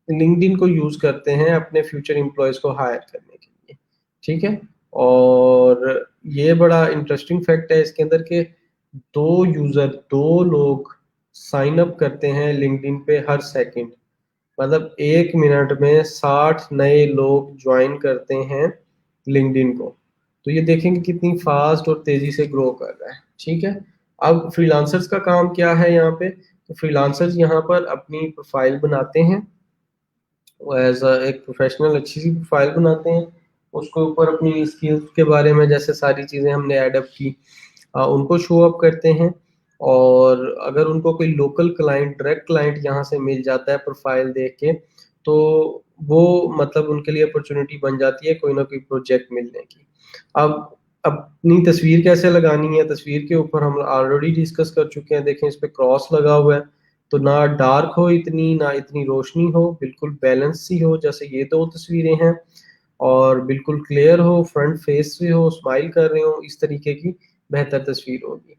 लिंक्डइन को यूज़ करते हैं अपने फ्यूचर एम्प्लॉयज़ को हायर करने के लिए। ठीक है, और ये बड़ा इंटरेस्टिंग फैक्ट है इसके अंदर के, दो लोग साइन अप करते हैं लिंक्डइन पे हर सेकंड। मतलब 1 मिनट में 60 नए लोग ज्वाइन करते हैं लिंक्डइन को। तो ये देखेंगे कितनी फास्ट और तेजी से ग्रो कर रहा है। ठीक है, अब फ्रीलांसर्स का काम क्या है यहाँ पे, तो फ्रीलांसर्स यहाँ पर अपनी प्रोफाइल बनाते हैं, वो एज एक प्रोफेशनल अच्छी सी प्रोफाइल बनाते हैं, उसके ऊपर अपनी स्किल्स के बारे में जैसे सारी चीज़ें हमने एडअप की, उनको शो अप करते हैं। और अगर उनको कोई लोकल क्लाइंट, डायरेक्ट क्लाइंट यहाँ से मिल जाता है प्रोफाइल देख के, तो वो मतलब उनके लिए अपॉर्चुनिटी बन जाती है कोई ना कोई प्रोजेक्ट मिलने की। अब अपनी तस्वीर कैसे लगानी है, तस्वीर के ऊपर हम ऑलरेडी डिस्कस कर चुके हैं। देखें इस पे क्रॉस लगा हुआ है, तो ना डार्क हो इतनी, ना इतनी रोशनी हो, बिल्कुल बैलेंस सी हो, जैसे ये दो तस्वीरें हैं। और बिल्कुल क्लियर हो, फ्रंट फेस से हो, स्माइल कर रहे हो, इस तरीके की बेहतर तस्वीर होगी।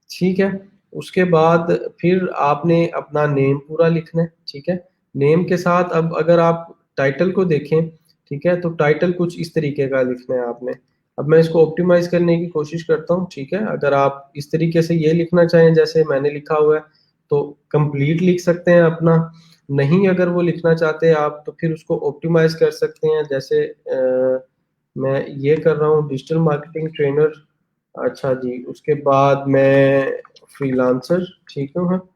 ठीक है, उसके बाद फिर आपने अपना नेम पूरा लिखना है। ठीक है, नेम के साथ अब अगर आप टाइटल को देखें, ठीक है, तो टाइटल कुछ इस तरीके का लिखना है आपने। अब मैं इसको ऑप्टिमाइज करने की कोशिश करता हूँ। ठीक है, अगर आप इस तरीके से ये लिखना चाहें जैसे मैंने लिखा हुआ है, तो कंप्लीट लिख सकते हैं अपना। नहीं अगर वो लिखना चाहते हैं आप, तो फिर उसको ऑप्टिमाइज कर सकते हैं, जैसे मैं ये कर रहा हूँ डिजिटल मार्केटिंग ट्रेनर। अच्छा जी, उसके बाद मैं फ्रीलांसर, ठीक हूँ हाँ।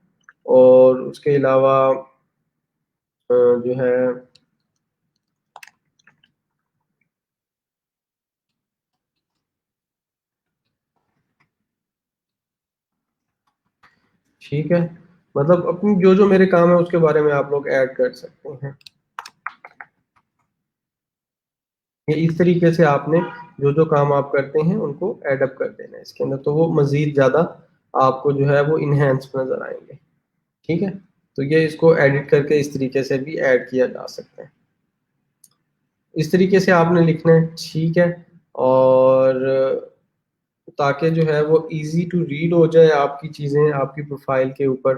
और उसके अलावा जो है, ठीक है, मतलब अपनी जो जो मेरे काम है उसके बारे में आप लोग ऐड कर सकते हैं। ये इस तरीके से आपने जो जो काम आप करते हैं उनको एडअप कर देना है इसके अंदर, तो वो मजीद ज़्यादा आपको जो है वो इनहेंस नज़र आएंगे। ठीक है, तो ये इसको एडिट करके इस तरीके से भी ऐड किया जा सकता है। इस तरीके से आपने लिखना है। ठीक है, और ताकि जो है वो इजी टू रीड हो जाए आपकी चीज़ें आपकी प्रोफाइल के ऊपर।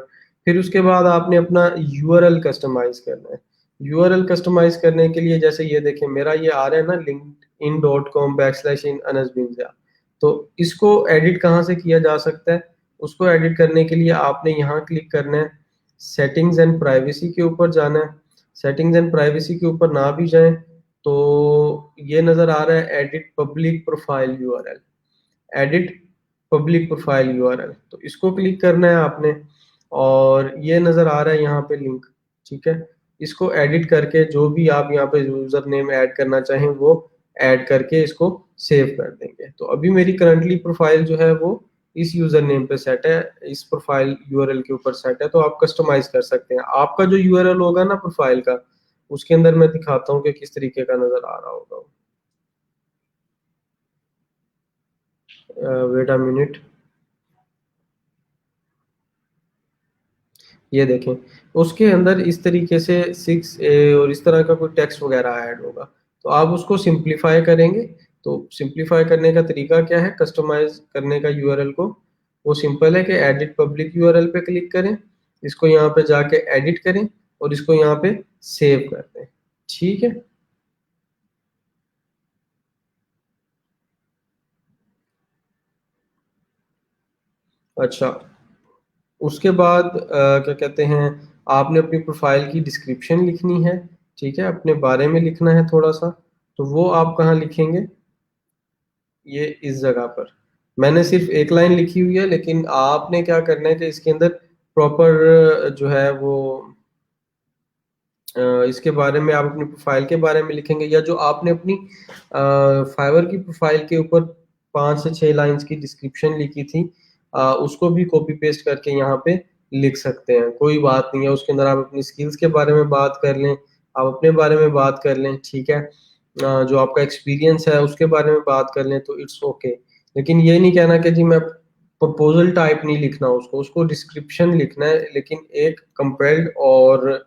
फिर उसके बाद आपने अपना यूआरएल कस्टमाइज करना है। यूआरएल कस्टमाइज करने के लिए जैसे ये देखें मेरा ये आ रहा है ना, linkedin.com/in अनस बिंजा। तो इसको एडिट कहाँ से किया जा सकता है, उसको एडिट करने के लिए आपने यहाँ क्लिक करना है, सेटिंग्स एंड प्राइवेसी के ऊपर जाना है। सेटिंग्स एंड प्राइवेसी के ऊपर ना भी जाएं तो ये नज़र आ रहा है edit public profile URL, edit public profile URL, तो इसको क्लिक करना है आपने। और ये नज़र आ रहा है यहाँ पे लिंक। ठीक है, इसको एडिट करके जो भी आप यहाँ पे यूज़र नेम ऐड करना चाहें वो ऐड करके इसको सेव कर देंगे। तो अभी मेरी करंटली प्रोफाइल जो है वो इस यूज़र नेम पे सेट है, इस प्रोफाइल यूआरएल के ऊपर सेट है। तो आप कस्टमाइज कर सकते हैं। आपका जो यूआरएल होगा ना प्रोफाइल का, उसके अंदर मैं दिखाता हूँ कि किस तरीके का नज़र आ रहा होगा। वेट अ मिनट, ये देखें उसके अंदर इस तरीके से 6A और इस तरह का कोई टेक्स्ट वगैरह ऐड होगा। तो आप उसको सिंप्लीफाई करेंगे। तो सिंप्लीफाई करने का तरीका क्या है, कस्टमाइज करने का यूआरएल को, वो सिंपल है कि एडिट पब्लिक यूआरएल पे क्लिक करें, इसको यहाँ पे जाके एडिट करें और इसको यहाँ पे सेव कर दें। ठीक है, अच्छा, उसके बाद क्या कहते हैं, आपने अपनी प्रोफाइल की डिस्क्रिप्शन लिखनी है। ठीक है, अपने बारे में लिखना है थोड़ा सा। तो वो आप कहाँ लिखेंगे, ये इस जगह पर मैंने सिर्फ एक लाइन लिखी हुई है, लेकिन आपने क्या करना है कि इसके अंदर प्रॉपर जो है वो इसके बारे में आप अपनी प्रोफाइल के बारे में लिखेंगे, या जो आपने अपनी फाइवर की प्रोफाइल के ऊपर 5 से 6 लाइंस की डिस्क्रिप्शन लिखी थी, उसको भी कॉपी पेस्ट करके यहाँ पे लिख सकते हैं, कोई बात नहीं है। उसके अंदर आप अपनी स्किल्स के बारे में बात कर लें, आप अपने बारे में बात कर लें, ठीक है। जो आपका एक्सपीरियंस है उसके बारे में बात कर लें तो इट्स ओके। लेकिन ये नहीं कहना कि जी मैं प्रपोजल टाइप नहीं लिखना, उसको उसको डिस्क्रिप्शन लिखना है, लेकिन एक कंपेल्ड और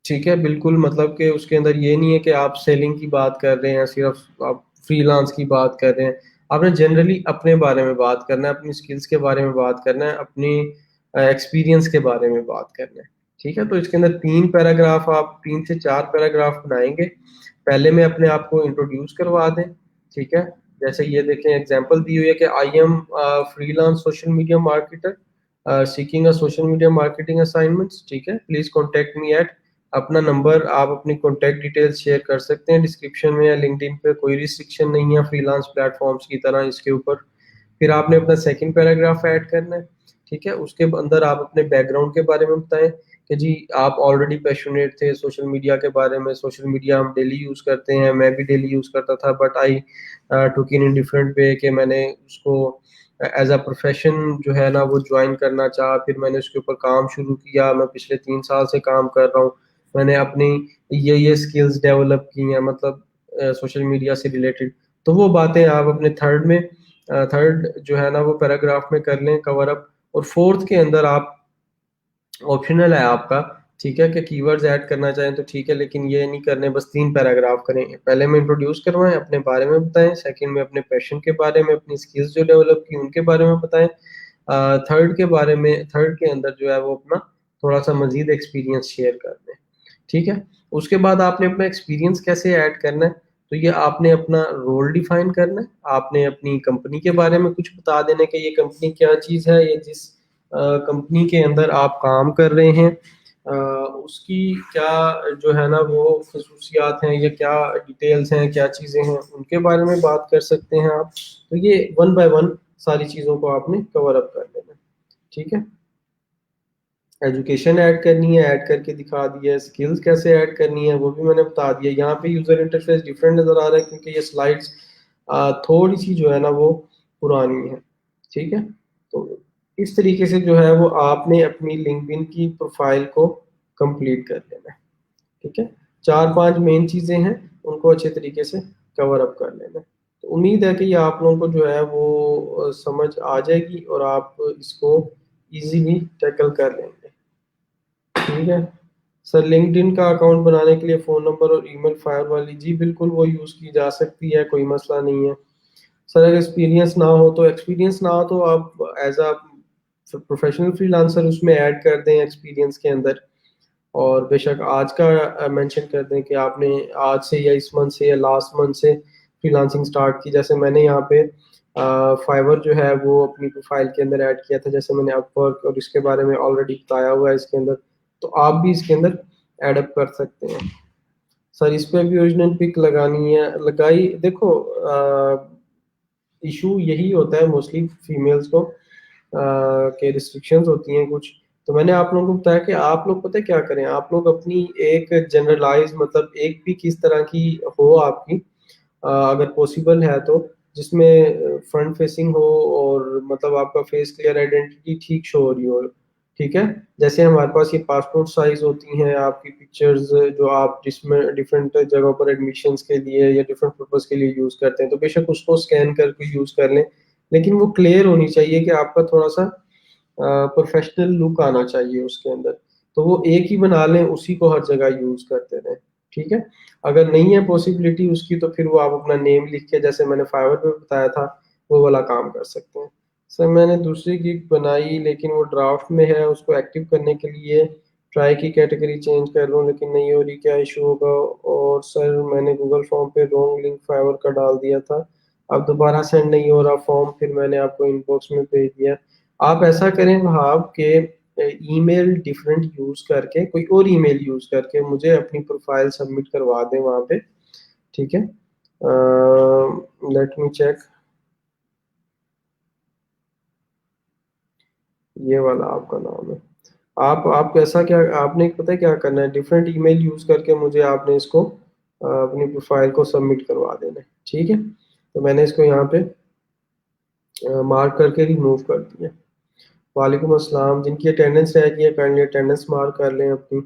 ठीक है, बिल्कुल, मतलब कि उसके अंदर ये नहीं है कि आप सेलिंग की बात कर रहे हैं, सिर्फ आप फ्रीलांस की बात कर रहे हैं। आपने जनरली अपने बारे में बात करना है, अपनी स्किल्स के बारे में बात करना है, अपनी एक्सपीरियंस के बारे में बात करना है, ठीक है। तो इसके अंदर 3 पैराग्राफ, आप 3 से 4 पैराग्राफ बनाएंगे। पहले में अपने आप को इंट्रोड्यूस करवा दें, ठीक है। जैसे ये देखें, एग्जांपल दी हुई है कि I am freelance social media marketer seeking a social media marketing assignments, ठीक है, प्लीज कॉन्टेक्ट मी एट। अपना नंबर, आप अपनी कॉन्टैक्ट डिटेल्स शेयर कर सकते हैं डिस्क्रिप्शन में या लिंक्डइन पे, कोई रिस्ट्रिक्शन नहीं है फ्रीलांस प्लेटफॉर्म्स की तरह इसके ऊपर। फिर आपने अपना सेकंड पैराग्राफ ऐड करना है, ठीक है। उसके अंदर आप अपने बैकग्राउंड के बारे में बताएं कि जी आप ऑलरेडी पैशनेट थे सोशल मीडिया के बारे में, सोशल मीडिया हम डेली यूज़ करते हैं, मैं भी डेली यूज़ करता था, but I took in different way, कि मैंने उसको एज अ प्रोफेशन जो है ना वो ज्वाइन करना चाहा, फिर मैंने उसके ऊपर काम शुरू किया, मैं पिछले 3 साल से काम कर रहा हूँ, मैंने अपनी ये स्किल्स डेवलप की हैं, मतलब सोशल मीडिया से रिलेटेड। तो वो बातें आप अपने थर्ड जो है ना वो पैराग्राफ में कर लें कवर अप। और फोर्थ के अंदर आप, ऑप्शनल है आपका, ठीक है, कि कीवर्ड्स ऐड करना चाहें तो ठीक है, लेकिन ये नहीं करने, बस 3 पैराग्राफ करें। पहले में इंट्रोड्यूस करवाएं, अपने बारे में बताएं, सेकंड में अपने पैशन के बारे में, अपनी स्किल्स जो डेवलप की उनके बारे में बताएं, थर्ड के अंदर जो है वो अपना थोड़ा सा मजीद एक्सपीरियंस शेयर कर दें, ठीक है। उसके बाद आपने अपना एक्सपीरियंस कैसे ऐड करना है, तो ये आपने अपना रोल डिफाइन करना है, आपने अपनी कंपनी के बारे में कुछ बता देना कि ये कंपनी क्या चीज़ है, ये जिस कंपनी के अंदर आप काम कर रहे हैं उसकी क्या जो है ना वो खसूसियात हैं, या क्या डिटेल्स हैं, क्या चीज़ें हैं, उनके बारे में बात कर सकते हैं आप। तो ये वन बाय वन सारी चीज़ों को आपने कवर अप कर लेना है, ठीक है। एजुकेशन ऐड करनी है, ऐड करके दिखा दिया, स्किल्स कैसे ऐड करनी है वो भी मैंने बता दिया। यहाँ पे यूजर इंटरफेस डिफरेंट नजर आ रहा है क्योंकि ये स्लाइड्स थोड़ी सी जो है ना वो पुरानी है, ठीक है। तो इस तरीके से जो है वो आपने अपनी लिंक्डइन की प्रोफाइल को कंप्लीट कर लेना है, ठीक है। 4-5 मेन चीजें हैं, उनको अच्छे तरीके से कवर अप कर लेना है। तो उम्मीद है कि ये आप लोगों को जो है वो समझ आ जाएगी और आप इसको इजीली टैकल कर लेंगे, ठीक है। सर लिंक्डइन का अकाउंट बनाने के लिए फ़ोन नंबर और ईमेल फायर वाली, जी बिल्कुल वो यूज़ की जा सकती है, कोई मसला नहीं है। सर अगर एक्सपीरियंस ना हो तो आप एज अ प्रोफेशनल फ्रीलांसर उसमें ऐड कर दें एक्सपीरियंस के अंदर, और बेशक आज का मेंशन कर दें कि आपने आज से या इस मंथ से या लास्ट मंथ से फ्रीलांसिंग स्टार्ट की। जैसे मैंने यहाँ पे फाइवर जो है वो अपनी प्रोफाइल के अंदर ऐड किया था, जैसे मैंने अपवर्क और इसके बारे में ऑलरेडी बताया हुआ है इसके अंदर, तो आप भी इसके अंदर ऐड अप कर सकते हैं। सर इस पे भी ओरिजिनल पिक लगानी है, लगाई, देखो इशू यही होता है मोस्टली फीमेल्स को के रिस्ट्रिक्शंस होती हैं कुछ। तो मैंने आप लोगों को बताया कि आप लोग पता है क्या करें, आप लोग अपनी एक जनरलाइज, मतलब एक पिक किस तरह की हो आपकी, अगर पॉसिबल है तो, जिसमें फ्रंट फेसिंग हो और मतलब आपका फेस क्लियर, आइडेंटिटी ठीक शो हो रही हो, ठीक है। जैसे हमारे पास ये पासपोर्ट साइज होती हैं आपकी पिक्चर्स, जो आप जिसमें डिफरेंट जगहों पर एडमिशन्स के लिए या डिफरेंट पर्पज के लिए यूज करते हैं, तो बेशक उसको स्कैन करके यूज कर लें, लेकिन वो क्लियर होनी चाहिए कि आपका थोड़ा सा प्रोफेशनल लुक आना चाहिए उसके अंदर। तो वो एक ही बना लें, उसी को हर जगह यूज करते रहें, ठीक है। अगर नहीं है पॉसिबिलिटी उसकी, तो फिर वो आप अपना नेम लिख के, जैसे मैंने फाइवर पे बताया था, वो वाला काम कर सकते हैं। सर मैंने दूसरी गिग बनाई लेकिन वो ड्राफ्ट में है, उसको एक्टिव करने के लिए ट्राई की कैटेगरी चेंज कर लूँ लेकिन नहीं हो रही, क्या इशू होगा? और सर मैंने गूगल फॉर्म पे रॉन्ग लिंक फाइवर का डाल दिया था, अब दोबारा सेंड नहीं हो रहा फॉर्म, फिर मैंने आपको इनबॉक्स में भेज दिया। आप ऐसा करें वहाब के ईमेल डिफरेंट यूज करके, कोई और ईमेल यूज करके मुझे अपनी प्रोफाइल सबमिट करवा दें वहाँ पे, ठीक है। लेट मी चेक, ये वाला आपका नाम है। आप कैसा, क्या आपने पता है क्या करना है, डिफरेंट ईमेल यूज करके मुझे आपने इसको अपनी प्रोफाइल को सबमिट करवा देना है, ठीक है। तो मैंने इसको यहाँ पे मार्क करके रिमूव कर दिया। वालेकुम अस्सलाम, जिनकी अटेंडेंस रह गई है काइंडली अटेंडेंस मार्क कर लें अपनी।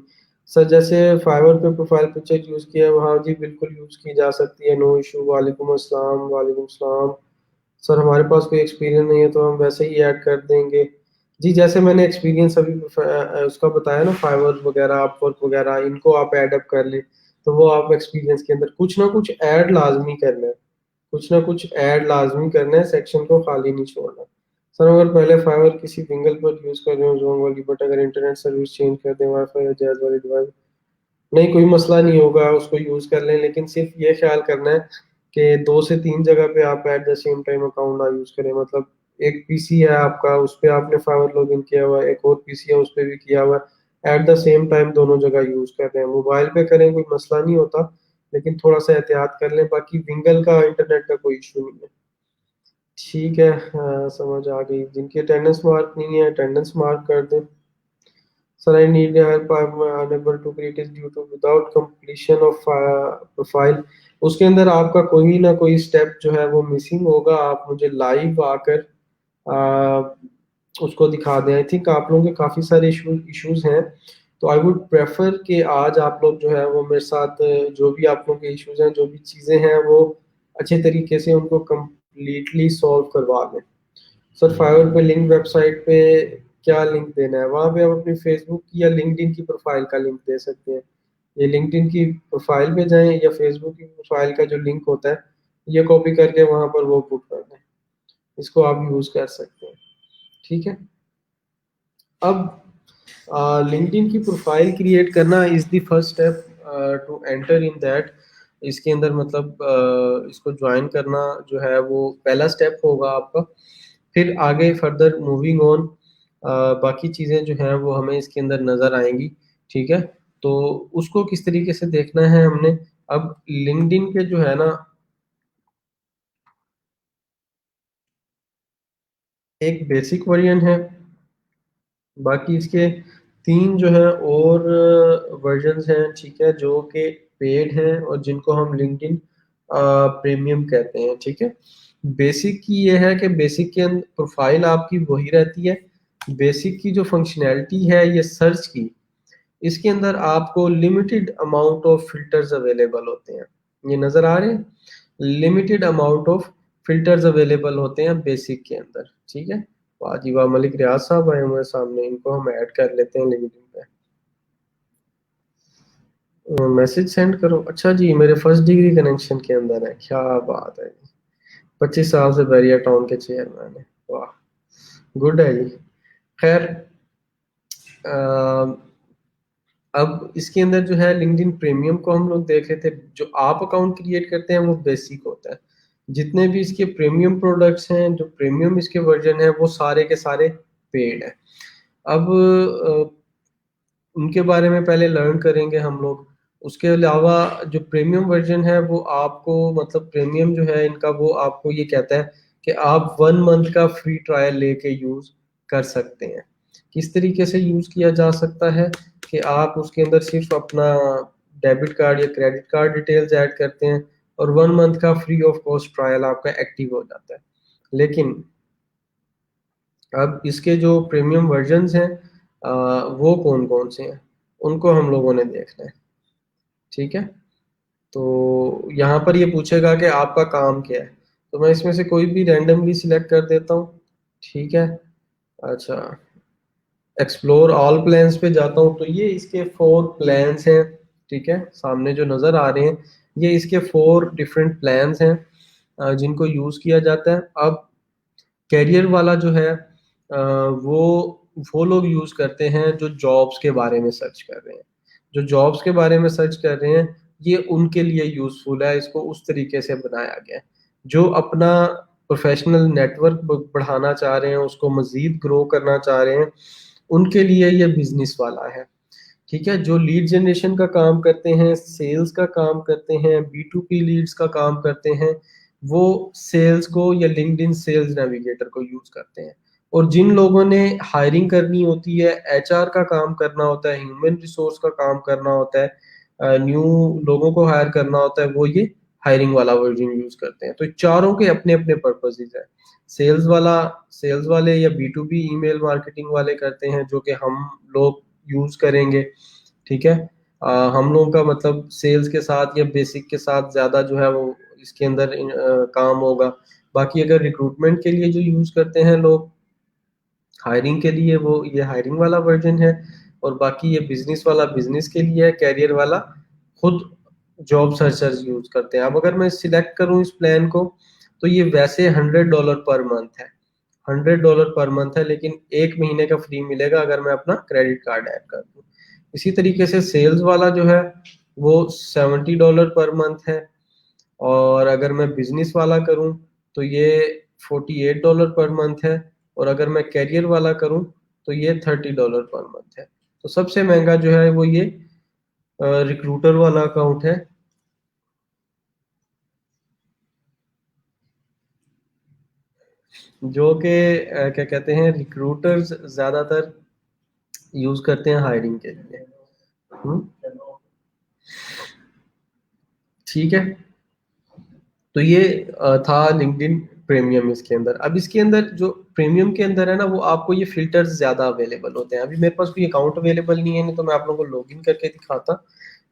सर जैसे फाइवर पे प्रोफाइल पिक्चर यूज़ किया है वहाँ, जी बिल्कुल यूज़ की जा सकती है, नो इशू। वालेकुम अस्सलाम, वालेकुम अस्सलाम। सर हमारे पास कोई एक्सपीरियंस नहीं है तो हम वैसे ही ऐड कर देंगे। जी जैसे मैंने एक्सपीरियंस अभी उसका बताया ना, फाइवर वगैरह अपवर्क वगैरह, इनको आप ऐड अप कर लें, तो वो आप एक्सपीरियंस के अंदर कुछ ना कुछ ऐड लाजमी करना है, कुछ ना कुछ ऐड लाजमी करना है, सेक्शन को खाली नहीं छोड़ना। सर अगर पहले फाइवर किसी विंगल पर यूज कर रहे हो जोंग वाली, बट अगर इंटरनेट सर्विस चेंज कर दें वाईफाई या जैज वाली डिवाइस, नहीं कोई मसला नहीं होगा, उसको यूज कर लें, लेकिन सिर्फ ये ख्याल करना है कि 2 से 3 जगह पे आप at the same time account ना यूज करें। मतलब एक पीसी है आपका, उस पर आपने फाइवर लॉग इन किया हुआ है, एक और पीसी है उस पर भी किया हुआ है, एट द सेम टाइम दोनों जगह यूज कर रहे हैं। मोबाइल पे करें कोई मसला नहीं होता, लेकिन थोड़ा सा एहतियात कर लें। बाकी विंगल का इंटरनेट का कोई इशू नहीं है, ठीक है। हाँ, समझ आ गई। जिनकी अटेंडेंस मार्क नहीं है अटेंडेंस मार्क कर दें। Sir I need help, I am unable to create it due to without completion of profile. उसके अंदर आपका कोई ना कोई स्टेप जो है वो मिसिंग होगा, आप मुझे लाइव आकर उसको दिखा दें। आई थिंक आप लोगों के काफ़ी सारे इश्यूज हैं, तो आई वुड प्रेफर कि आज आप लोग जो है वो मेरे साथ जो भी आप लोगों के इश्यूज हैं, जो भी चीज़ें हैं, वो अच्छे तरीके से उनको कम्प्लीटली सॉल्व करवा लें। सर फाइवर पे लिंक, वेबसाइट पे क्या लिंक देना है? वहाँ पे आप अपनी फेसबुक की या लिंक्डइन की प्रोफाइल का लिंक दे सकते हैं। ये लिंक्डइन की प्रोफाइल पे जाएं या फेसबुक की प्रोफाइल का जो लिंक होता है, ये कॉपी करके वहाँ पर वो पुट कर दें, इसको आप यूज कर सकते हैं, ठीक है। अब लिंक्डइन की प्रोफाइल क्रिएट करना is the first step to enter in that. इसके अंदर मतलब इसको ज्वाइन करना जो है वो पहला स्टेप होगा आपका। फिर आगे फर्दर मूविंग ऑन बाकी चीज़ें जो हैं वो हमें इसके अंदर नज़र आएंगी, ठीक है। तो उसको किस तरीके से देखना है हमने, अब लिंक्डइन के जो है ना, एक बेसिक वर्जन है, बाकी इसके 3 जो है और वर्जन्स हैं, ठीक है, जो कि पेड हैं और जिनको हम लिंक्डइन प्रीमियम कहते हैं, ठीक है। बेसिक की ये है कि बेसिक के अंदर प्रोफाइल आपकी वही रहती है। बेसिक की जो फंक्शनैलिटी है ये सर्च की, इसके अंदर आपको limited amount of filters available होते हैं, ये नज़र आ रहे हैं, limited amount of filters available होते हैं बेसिक के अंदर, ठीक है। वाह जी वाह, मलिक रियाज साहब आए हुए हैं सामने, इनको हम ऐड कर लेते हैं लिंक्डइन पे। मैसेज सेंड करो, अच्छा जी, मेरे फर्स्ट डिग्री कनेक्शन के अंदर है, क्या बात है। 25 साल से बैरिया टाउन के चेयरमैन है, वाह, गुड है जी। खैर अब इसके अंदर जो है लिंक्डइन प्रीमियम को हम लोग देख लेते हैं। जो आप अकाउंट क्रिएट करते हैं वो बेसिक होता है, जितने भी इसके प्रीमियम प्रोडक्ट्स हैं, जो प्रीमियम इसके वर्जन है, वो सारे के सारे पेड है। अब उनके बारे में पहले लर्न करेंगे हम लोग। उसके अलावा जो प्रीमियम वर्जन है वो आपको, मतलब प्रीमियम जो है इनका, वो आपको ये कहता है कि आप 1 मंथ का फ्री ट्रायल लेके यूज कर सकते हैं। किस तरीके से यूज किया जा सकता है कि आप उसके अंदर सिर्फ अपना डेबिट कार्ड या क्रेडिट कार्ड डिटेल्स ऐड करते हैं और 1 मंथ का फ्री ऑफ कॉस्ट ट्रायल आपका एक्टिव हो जाता है। लेकिन अब इसके जो प्रीमियम वर्जन्स हैं वो कौन कौन से हैं, उनको हम लोगों ने देखना है, ठीक है। तो यहाँ पर ये पूछेगा कि आपका काम क्या है, तो मैं इसमें से कोई भी रैंडमली सिलेक्ट कर देता हूँ, ठीक है। अच्छा, एक्सप्लोर ऑल प्लान्स पे जाता हूँ, तो ये इसके 4 प्लान्स हैं, ठीक है, सामने जो नज़र आ रहे हैं, ये इसके 4 डिफरेंट प्लान्स हैं जिनको यूज़ किया जाता है। अब कैरियर वाला जो है वो लोग यूज करते हैं जो जॉब्स के बारे में सर्च कर रहे हैं, जो जॉब्स के बारे में सर्च कर रहे हैं, ये उनके लिए यूजफुल है, इसको उस तरीके से बनाया गया है। जो अपना प्रोफेशनल नेटवर्क बढ़ाना चाह रहे हैं, उसको मजीद ग्रो करना चाह रहे हैं, उनके लिए ये बिजनेस वाला है, ठीक है, जो लीड जनरेशन का काम करते हैं, सेल्स का काम करते हैं, B2B लीड्स का काम करते हैं, वो सेल्स को या लिंक्डइन सेल्स नेविगेटर को यूज करते हैं। और जिन लोगों ने हायरिंग करनी होती है, HR का काम करना होता है, ह्यूमन रिसोर्स का काम करना होता है, न्यू लोगों को हायर करना होता है, वो ये हायरिंग वाला वर्जन यूज करते हैं। तो चारों के अपने अपने पर्पसेस है। सेल्स वाला सेल्स वाले या B2B ईमेल मार्केटिंग वाले करते हैं, जो कि हम लोग यूज करेंगे। ठीक है, हम लोगों का मतलब सेल्स के साथ या बेसिक के साथ ज्यादा जो है वो इसके अंदर काम होगा। बाकी अगर रिक्रूटमेंट के लिए जो यूज करते हैं लोग हायरिंग के लिए, वो ये हायरिंग वाला वर्जन है। और बाकी ये बिजनेस वाला बिजनेस के लिए है, कैरियर वाला खुद जॉब सर्चर्स यूज करते हैं। अब अगर मैं सिलेक्ट करूं इस प्लान को, तो ये वैसे $100 पर मंथ है, $100 पर मंथ है, लेकिन 1 महीने का फ्री मिलेगा अगर मैं अपना क्रेडिट कार्ड ऐड कर दूं। इसी तरीके से सेल्स वाला जो है वो $70 पर मंथ है। और अगर मैं बिजनेस वाला करूं तो ये $48 पर मंथ है। और अगर मैं कैरियर वाला करूं तो ये $30 पर मंथ है। तो सबसे महंगा जो है वो ये रिक्रूटर वाला अकाउंट है, जो कि क्या कहते हैं, रिक्रूटर्स ज्यादातर यूज करते हैं हायरिंग के लिए। हम्म, ठीक है। तो ये था लिंक्डइन प्रीमियम। इसके अंदर, अब इसके अंदर जो प्रीमियम के अंदर है ना, वो आपको ये फिल्टर्स ज्यादा अवेलेबल होते हैं। अभी मेरे पास कोई अकाउंट अवेलेबल नहीं है, नहीं तो मैं आप लोगों को लॉगिन करके दिखाता।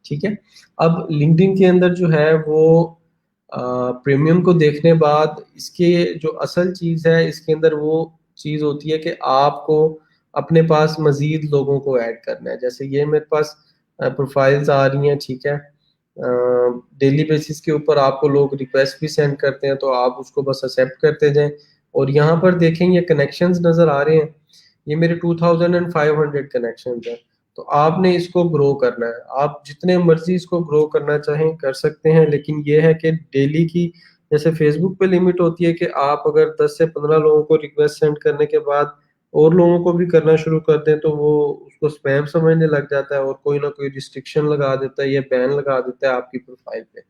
ठीक है, अब लिंक्डइन के अंदर जो है वो प्रीमियम को देखने बाद इसके जो असल चीज है, इसके अंदर वो चीज होती है कि आपको अपने पास मजीद लोगों को ऐड करना है। जैसे ये मेरे पास प्रोफाइल्स आ रही हैं, ठीक है, डेली बेसिस के ऊपर आपको लोग रिक्वेस्ट भी सेंड करते हैं, तो आप उसको बस एक्सेप्ट करते जाएं। और यहाँ पर देखें, ये कनेक्शंस नजर आ रहे हैं, ये मेरे 2500 कनेक्शंस हैं। तो आपने इसको ग्रो करना है, आप जितने मर्जी इसको ग्रो करना चाहें कर सकते हैं, लेकिन ये है कि डेली की, जैसे फेसबुक पे लिमिट होती है कि आप अगर 10 से 15 लोगों को रिक्वेस्ट सेंड करने के बाद और लोगों को भी करना शुरू कर दें, तो वो उसको स्पैम समझने लग जाता है और कोई ना कोई रिस्ट्रिक्शन लगा देता है या बैन लगा देता है आपकी प्रोफाइल पे।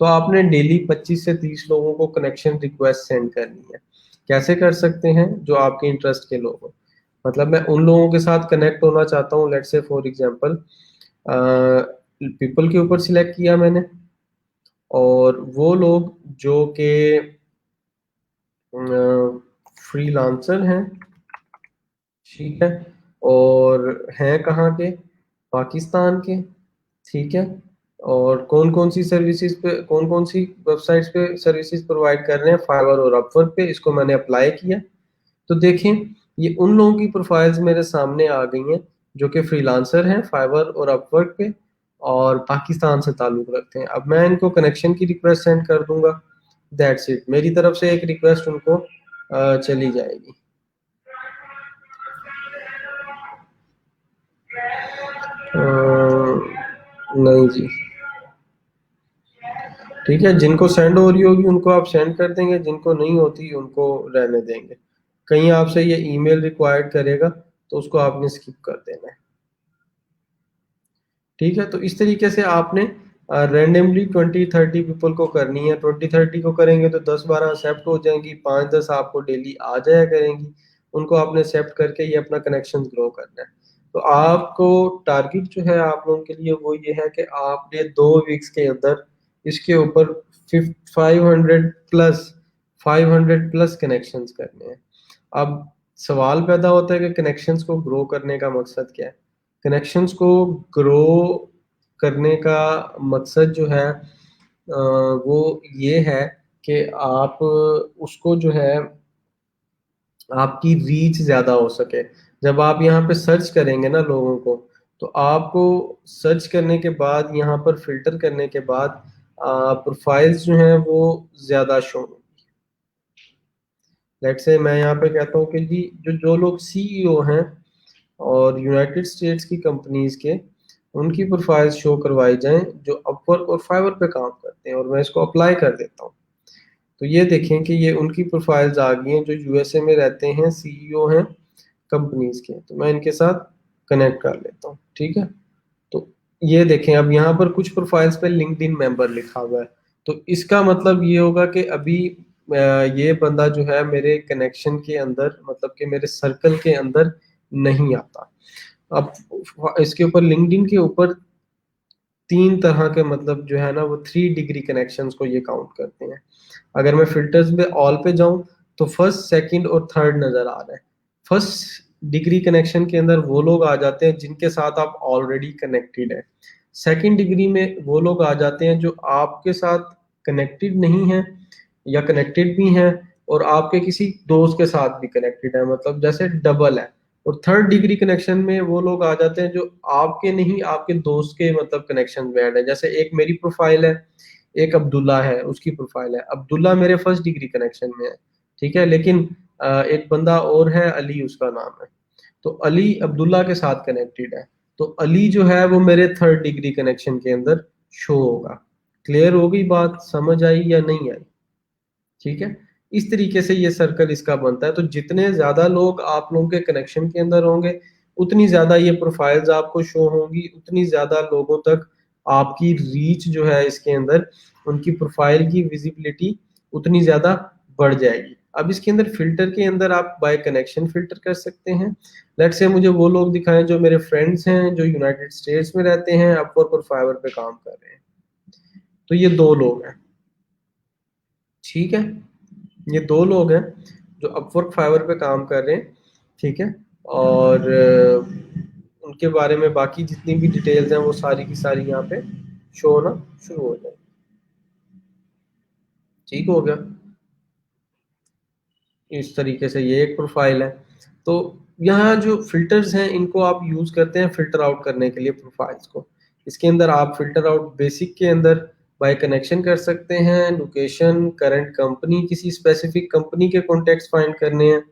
तो आपने डेली 25 से 30 लोगों को कनेक्शन रिक्वेस्ट सेंड करनी है। कैसे कर सकते हैं? जो आपके इंटरेस्ट के लोग हो, मतलब मैं उन लोगों के साथ कनेक्ट होना चाहता हूँ, let's say for example people के ऊपर सिलेक्ट किया मैंने, और वो लोग जो कि फ्रीलांसर हैं, ठीक है, और हैं कहाँ के, पाकिस्तान के, ठीक है, और कौन कौन सी सर्विसेज पे, कौन कौन सी वेबसाइट्स पे सर्विसेज प्रोवाइड कर रहे हैं, फाइवर और अपवर्क पे, इसको मैंने अप्लाई किया। तो देखें, ये उन लोगों की प्रोफाइल्स मेरे सामने आ गई हैं जो कि फ्रीलांसर हैं फाइवर और अपवर्क पे, और पाकिस्तान से ताल्लुक रखते हैं। अब मैं इनको कनेक्शन की रिक्वेस्ट सेंड कर दूंगा, दैट्स इट, मेरी तरफ से एक रिक्वेस्ट उनको चली जाएगी। नहीं जी, ठीक है, जिनको सेंड हो रही होगी उनको आप सेंड कर देंगे, जिनको नहीं होती उनको रहने देंगे। कहीं आपसे ये ईमेल रिक्वायर्ड करेगा तो उसको आपने स्किप कर देना है। ठीक है, तो इस तरीके से आपने रैंडमली 20-30 पीपल को करनी है। 20-30 को करेंगे तो 10-12 एक्सेप्ट हो जाएंगी, 5-10 आपको डेली आ जाया करेंगी। उनको आपने एक्सेप्ट करके ये अपना कनेक्शन ग्रो करना है। तो आपको टारगेट जो है आप लोगों के लिए वो ये है कि आपने 2 वीक्स के अंदर इसके ऊपर 500 प्लस 500 प्लस कनेक्शंस करने हैं। अब सवाल पैदा होता है कि कनेक्शंस को ग्रो करने का मकसद क्या है? कनेक्शंस को ग्रो करने का मकसद जो है वो ये है कि आप उसको जो है आपकी रीच ज्यादा हो सके। जब आप यहाँ पे सर्च करेंगे ना लोगों को, तो आपको सर्च करने के बाद, यहाँ पर फिल्टर करने के बाद प्रोफाइल्स जो हैं वो ज्यादा शो। लेट्स से मैं यहाँ पे कहता हूँ कि जी जो जो लोग CEO हैं और यूनाइटेड स्टेट्स की कंपनीज के, उनकी प्रोफाइल्स शो करवाई जाएं जो अपवर्क और फाइवर पे काम करते हैं, और मैं इसको अप्लाई कर देता हूँ। तो ये देखें कि ये उनकी प्रोफाइल्स आ गई हैं जो USA में रहते हैं, CEO हैं कंपनीज के। तो मैं इनके साथ कनेक्ट कर लेता हूँ, ठीक है। ये देखें, अब यहाँ पर कुछ प्रोफाइल्स पे लिंक्डइन मेंबर लिखा हुआ है, तो इसका मतलब ये होगा कि अभी ये बंदा जो है मेरे कनेक्शन के अंदर, मतलब कि मेरे सर्कल के अंदर नहीं आता। अब इसके ऊपर, लिंक्डइन के ऊपर तीन तरह के, मतलब जो है ना वो 3 डिग्री कनेक्शंस को ये काउंट करते हैं। अगर मैं फिल्टर्स में ऑल पे जाऊं तो फर्स्ट, सेकंड और थर्ड नजर आ रहा है। फर्स्ट डिग्री कनेक्शन के अंदर वो लोग आ जाते हैं जिनके साथ आप ऑलरेडी कनेक्टेड है। सेकंड डिग्री में वो लोग आ जाते हैं जो आपके साथ कनेक्टेड नहीं है या कनेक्टेड भी हैं और आपके किसी दोस्त के साथ भी कनेक्टेड है, मतलब जैसे डबल है। और थर्ड डिग्री कनेक्शन में वो लोग आ जाते हैं जो आपके नहीं, आपके दोस्त के मतलब कनेक्शन में ऐड है। जैसे एक मेरी प्रोफाइल है, एक अब्दुल्ला है उसकी प्रोफाइल है। अब्दुल्ला मेरे फर्स्ट डिग्री कनेक्शन में है, ठीक है, लेकिन एक बंदा और है, अली उसका नाम है, तो अली अब्दुल्ला के साथ कनेक्टेड है, तो अली जो है वो मेरे थर्ड डिग्री कनेक्शन के अंदर शो होगा। क्लियर हो गई बात, समझ आई या नहीं आई? ठीक है, इस तरीके से ये सर्कल इसका बनता है। तो जितने ज्यादा लोग आप लोगों के कनेक्शन के अंदर होंगे, उतनी ज्यादा ये प्रोफाइल्स आपको शो होंगी, उतनी ज्यादा लोगों तक आपकी रीच जो है इसके अंदर, उनकी प्रोफाइल की विजिबिलिटी उतनी ज्यादा बढ़ जाएगी। अब इसके अंदर फिल्टर के अंदर आप बाय कनेक्शन फिल्टर कर सकते हैं। लेट्स से मुझे वो लोग दिखाएं जो मेरे फ्रेंड्स हैं, जो यूनाइटेड स्टेट्स में रहते हैं, अपवर्क और फाइवर पे काम कर रहे हैं। तो ये दो लोग हैं, ठीक है, ये दो लोग हैं जो अपवर्क फाइवर पे काम कर रहे हैं, ठीक है। और उनके बारे में बाकी जितनी भी डिटेल्स हैं वो सारी की सारी यहाँ पे शो होना शुरू हो जाए। ठीक हो गया, इस तरीके से ये एक प्रोफाइल है। तो यहाँ जो फिल्टर्स हैं इनको आप यूज करते हैं फिल्टर आउट करने के लिए प्रोफाइल्स को। इसके अंदर आप फिल्टर आउट बेसिक के अंदर बाय कनेक्शन कर सकते हैं, लोकेशन, करंट कंपनी, किसी स्पेसिफिक कंपनी के कॉन्टेक्ट्स फाइंड करने हैं।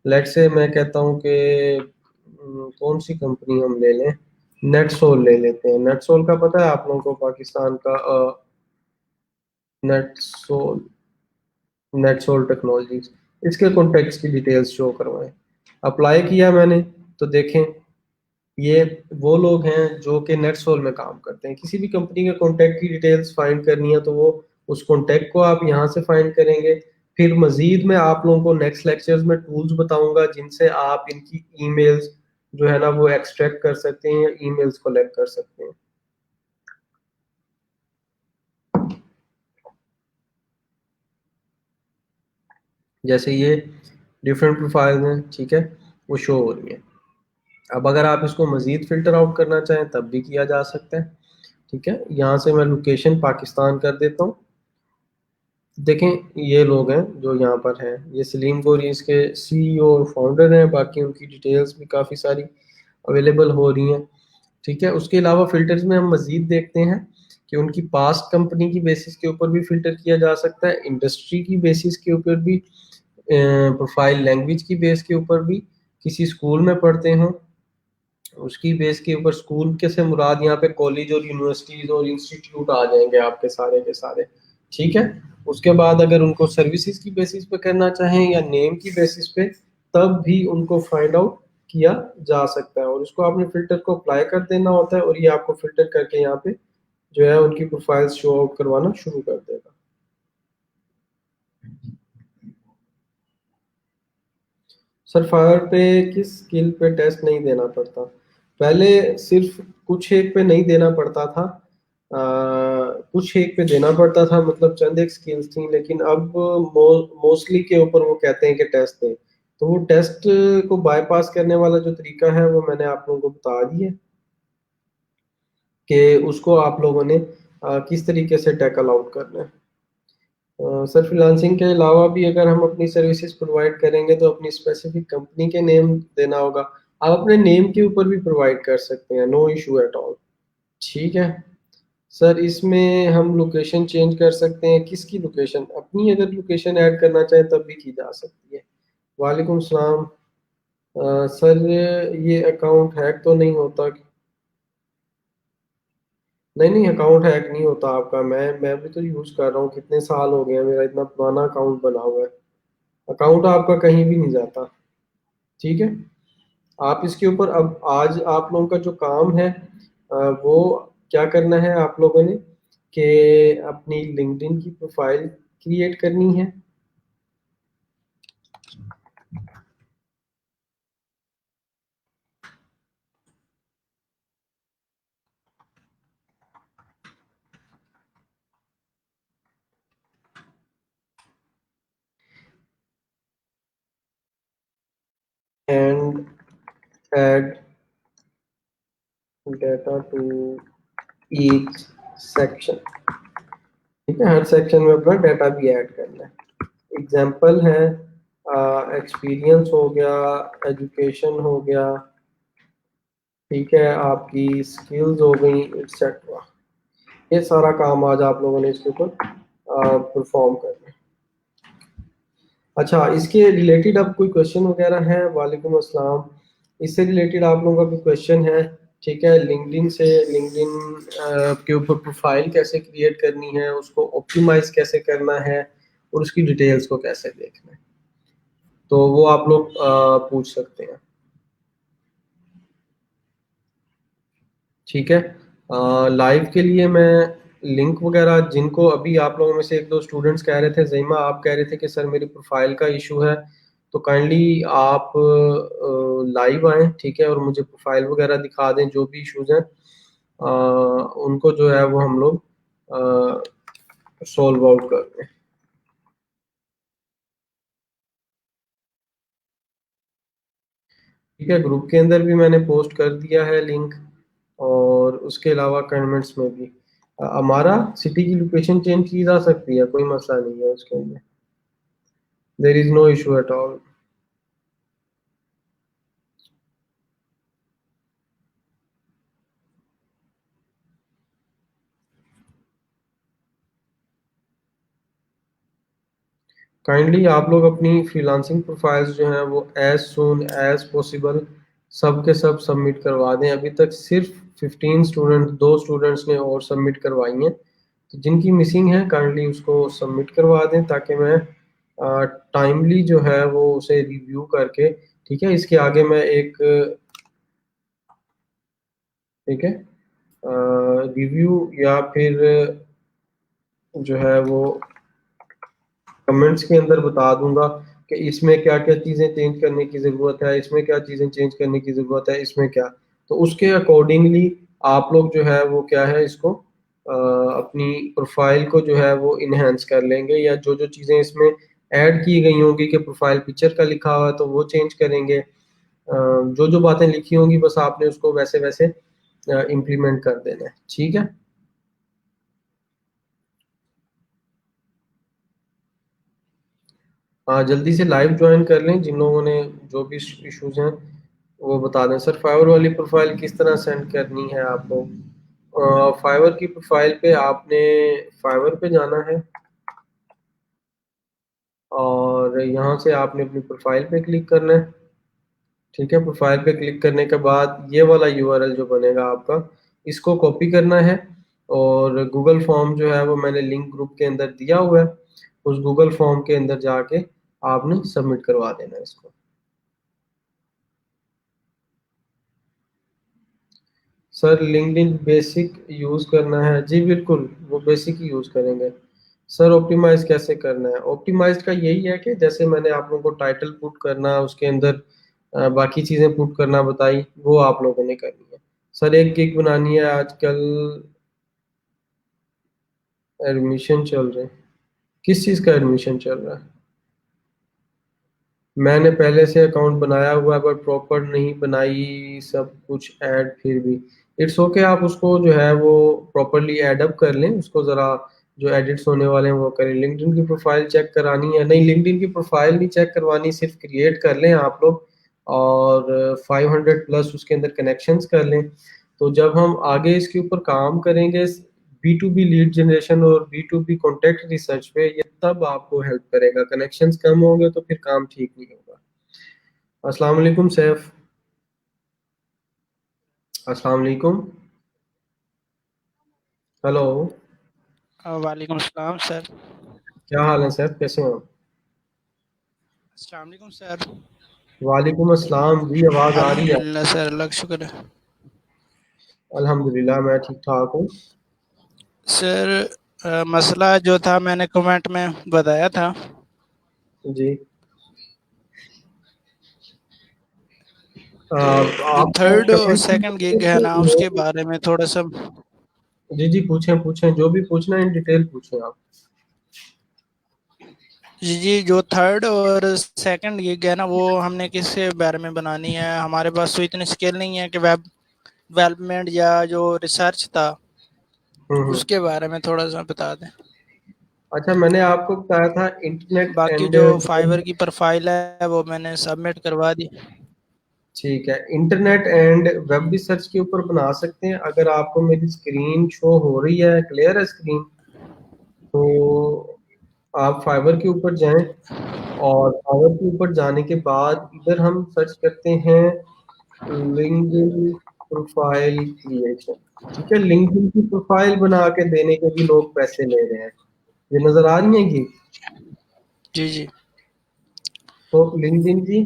लेट से मैं कहता हूँ कि कौन सी कंपनी हम ले लें, नेटसोल ले लेते हैं। नेटसोल का पता है आप लोगों को, पाकिस्तान का नेटसोल, नेटसोल टेक्नोलॉजीज, इसके कॉन्टेक्ट्स की डिटेल्स शो करवाएं। अप्लाई किया मैंने, तो देखें ये वो लोग हैं जो कि नेटसोल में काम करते हैं। किसी भी कंपनी के कॉन्टैक्ट की डिटेल्स फाइंड करनी है तो वो उस कॉन्टैक्ट को आप यहाँ से फाइंड करेंगे। फिर मजीद मैं आप लोगों को नेक्स्ट लेक्चर्स में टूल्स बताऊंगा जिनसे आप इनकी ईमेल्स जो है ना वो एक्सट्रैक्ट कर सकते हैं या ईमेल्स कलेक्ट कर सकते हैं। जैसे ये डिफरेंट प्रोफाइल्स हैं, ठीक है, वो शो हो रही है। अब अगर आप इसको मजीद फिल्टर आउट करना चाहें तब भी किया जा सकता है, ठीक है। यहाँ से मैं लोकेशन पाकिस्तान कर देता हूँ। देखें ये लोग हैं जो यहाँ पर हैं, ये सलीम गोरी इसके सीईओ और फाउंडर हैं, बाकी उनकी डिटेल्स भी काफ़ी सारी अवेलेबल हो रही हैं, ठीक है। उसके अलावा फिल्टर्स में हम मजीद देखते हैं कि उनकी पास्ट कंपनी की बेसिस के ऊपर भी फिल्टर किया जा सकता है, इंडस्ट्री की बेसिस के ऊपर भी, प्रोफाइल लैंग्वेज की बेस के ऊपर भी, किसी स्कूल में पढ़ते हों उसकी बेस के ऊपर। स्कूल के से मुराद यहाँ पे कॉलेज और यूनिवर्सिटीज और इंस्टीट्यूट आ जाएंगे आपके सारे के सारे, ठीक है। उसके बाद अगर उनको सर्विसेज की बेसिस पे करना चाहें या नेम की बेसिस पे, तब भी उनको फाइंड आउट किया जा सकता है। और उसको आपने फिल्टर को अप्लाई कर देना होता है और ये आपको फिल्टर करके यहाँ पे जो है उनकी प्रोफाइल शो आउट करवाना शुरू कर देगा। सर फायर पे किस स्किल पे टेस्ट नहीं देना पड़ता? पहले सिर्फ कुछ एक पे नहीं देना पड़ता था, कुछ एक पे देना पड़ता था, मतलब चंद एक स्किल्स थी, लेकिन अब मोस्टली के ऊपर वो कहते हैं कि टेस्ट दें। तो वो टेस्ट को बाईपास करने वाला जो तरीका है वो मैंने आप लोगों को बता दिया कि उसको आप लोगों ने किस तरीके से टैकल आउट करना है। सर फ्रीलांसिंग के अलावा भी अगर हम अपनी सर्विसेज प्रोवाइड करेंगे तो अपनी स्पेसिफिक कंपनी के नेम देना होगा। आप अपने नेम के ऊपर भी प्रोवाइड कर सकते हैं, नो इशू एट ऑल, ठीक है। सर इसमें हम लोकेशन चेंज कर सकते हैं, किसकी लोकेशन? अपनी अगर लोकेशन ऐड करना चाहे तब भी की जा सकती है। वालेकुम सलाम। सर ये अकाउंट हैक तो नहीं होता? नहीं नहीं, अकाउंट हैक नहीं होता आपका, मैं भी तो यूज कर रहा हूँ, कितने साल हो गए हैं, मेरा इतना पुराना अकाउंट बना हुआ है। अकाउंट आपका कहीं भी नहीं जाता, ठीक है। आप इसके ऊपर अब आज आप लोगों का जो काम है वो क्या करना है आप लोगों ने कि अपनी लिंक्डइन की प्रोफाइल क्रिएट करनी है। And add data to each section. ठीक है, हर सेक्शन में अपना डाटा भी ऐड करना है। एग्जाम्पल है एक्सपीरियंस हो गया, एजुकेशन हो गया, ठीक है, आपकी स्किल्स हो गई, एक्सेट्रा। ये सारा काम आज आप लोगों ने इसके ऊपर परफॉर्म करना है। अच्छा, इसके रिलेटेड अब कोई क्वेश्चन वगैरह है? वालेकुम अस्सलाम। इससे रिलेटेड आप लोगों का कोई क्वेश्चन है? ठीक है, लिंक्डइन से लिंक्डइन के ऊपर प्रोफाइल कैसे क्रिएट करनी है, उसको ऑप्टिमाइज कैसे करना है, और उसकी डिटेल्स को कैसे देखना है, तो वो आप लोग पूछ सकते हैं। ठीक है, लाइव के लिए मैं लिंक वगैरह, जिनको अभी आप लोगों में से एक दो स्टूडेंट्स कह रहे थे, जईमा आप कह रहे थे कि सर मेरी प्रोफाइल का इशू है, तो काइंडली आप लाइव आएँ, ठीक है, और मुझे प्रोफाइल वगैरह दिखा दें, जो भी इश्यूज हैं उनको जो है वो हम लोग सॉल्व आउट कर दें। ठीक है, ग्रुप के अंदर भी मैंने पोस्ट कर दिया है लिंक, और उसके अलावा कमेंट्स में भी। हमारा सिटी की लोकेशन चेंज की जा सकती है, कोई मसला नहीं है उसके अंदर, there is no issue at all. Kindly आप लोग अपनी फ्रीलांसिंग प्रोफाइल्स जो हैं वो एज सून एज पॉसिबल सब के सब सबमिट करवा दें। अभी तक सिर्फ 15 स्टूडेंट, दो स्टूडेंट्स ने और सबमिट करवाई हैं, तो जिनकी मिसिंग है काइंडली उसको सबमिट करवा दें, ताकि मैं टाइमली जो है वो उसे रिव्यू करके, ठीक है, इसके आगे मैं एक, ठीक है, रिव्यू या फिर जो है वो कमेंट्स के अंदर बता दूंगा कि इसमें क्या क्या चीज़ें चेंज करने की ज़रूरत है, इसमें क्या चीज़ें चेंज करने की ज़रूरत है, इसमें क्या, तो उसके अकॉर्डिंगली आप लोग जो है वो क्या है इसको अपनी प्रोफाइल को जो है वो इन्हेंस कर लेंगे, या जो जो चीज़ें इसमें ऐड की गई होंगी कि प्रोफाइल पिक्चर का लिखा हुआ है तो वो चेंज करेंगे। जो जो बातें लिखी होंगी बस आपने उसको वैसे वैसे इम्प्लीमेंट कर देना है। ठीक है, हाँ, जल्दी से लाइव ज्वाइन कर लें जिन लोगों ने, जो भी इश्यूज हैं वो बता दें। सर फाइवर वाली प्रोफाइल किस तरह सेंड करनी है आपको? फाइवर की प्रोफाइल पे आपने फाइवर पे जाना है, और यहाँ से आपने अपनी प्रोफाइल पे क्लिक करना है। ठीक है, प्रोफाइल पे क्लिक करने के बाद ये वाला यूआरएल जो बनेगा आपका, इसको कॉपी करना है, और गूगल फॉर्म जो है वो मैंने लिंक ग्रुप के अंदर दिया हुआ है, उस गूगल फॉर्म के अंदर जाके आपने सबमिट करवा देना है इसको। सर लिंक्डइन बेसिक यूज़ करना है, जी बिल्कुल, वो बेसिक ही यूज़ करेंगे। सर ऑप्टिमाइज़ कैसे करना है? ऑप्टिमाइज़ का यही है कि जैसे मैंने आप लोगों को टाइटल पुट करना, उसके अंदर बाकी चीज़ें पुट करना बताई, वो आप लोगों ने करनी है। सर एक गिग बनानी है, आजकल एडमिशन चल रहे हैं। किस चीज़ का एडमिशन चल रहा है? मैंने पहले से अकाउंट बनाया हुआ है, पर प्रॉपर नहीं बनाई सब कुछ ऐड, फिर भी इट्स ओके, आप उसको जो है वो प्रॉपरली ऐड अप कर लें, उसको ज़रा जो एडिट्स होने वाले हैं वो करें। लिंक्डइन की प्रोफाइल चेक करानी है? नहीं, लिंक्डइन की प्रोफाइल नहीं चेक करवानी, सिर्फ क्रिएट कर लें आप लोग, और 500 प्लस उसके अंदर कनेक्शंस कर लें। तो जब हम आगे इसके ऊपर काम करेंगे B to B lead generation और B to B contact research पे, ये तब आपको हेल्प करेगा। कनेक्शंस कम होंगे तो फिर काम ठीक नहीं होगा। अस्सलाम वालेकुम सैफ। अस्सलाम वालेकुम। हेलो। वालेकुम अस्सलाम सर। क्या हाल है सैफ, कैसे हो? अस्सलाम वालेकुम सर। वालेकुम अस्सलाम जी, आवाज़ आ रही है? अल्हम्दुलिल्लाह सर, अल्लाह का शुक्र है। अल्हम्दुलिल्लाह मैं ठीक-ठाक हूँ। सर मसला जो था मैंने कमेंट में बताया था। जी। जो आपको थर्ड और कमेंट सेकंड गिग है ना उसके बारे में थोड़ा-सा जी, जी, पूछें, जो भी पूछना है इन डिटेल पूछें आप। जी, जो थर्ड और सेकंड गिग है ना वो हमने किसके बारे में बनानी है? हमारे पास तो इतनी स्किल नहीं है कि वेब डेवलपमेंट या जो रिसर्च था हुँ, हुँ। उसके बारे में थोड़ा-सा बता दें। अच्छा मैंने आपको बताया था इंटरनेट बाकी एंड जो फाइवर की प्रोफाइल है वो मैंने सबमिट करवा दी। ठीक है, इंटरनेट एंड वेब रिसर्च के ऊपर बना सकते हैं। अगर आपको मेरी स्क्रीन शो हो रही है, क्लियर है स्क्रीन? तो आप फाइवर के ऊपर जाएँ और फाइवर के ऊपर जाने के बाद इधर हम सर्च करते हैं लिंक्डइन प्रोफाइल क्रिएशन। ठीक है, लिंक्डइन की प्रोफाइल बना के देने के भी लोग पैसे ले रहे हैं। ये नज़र आ रही है कि जी, जी। तो लिंक्डइन की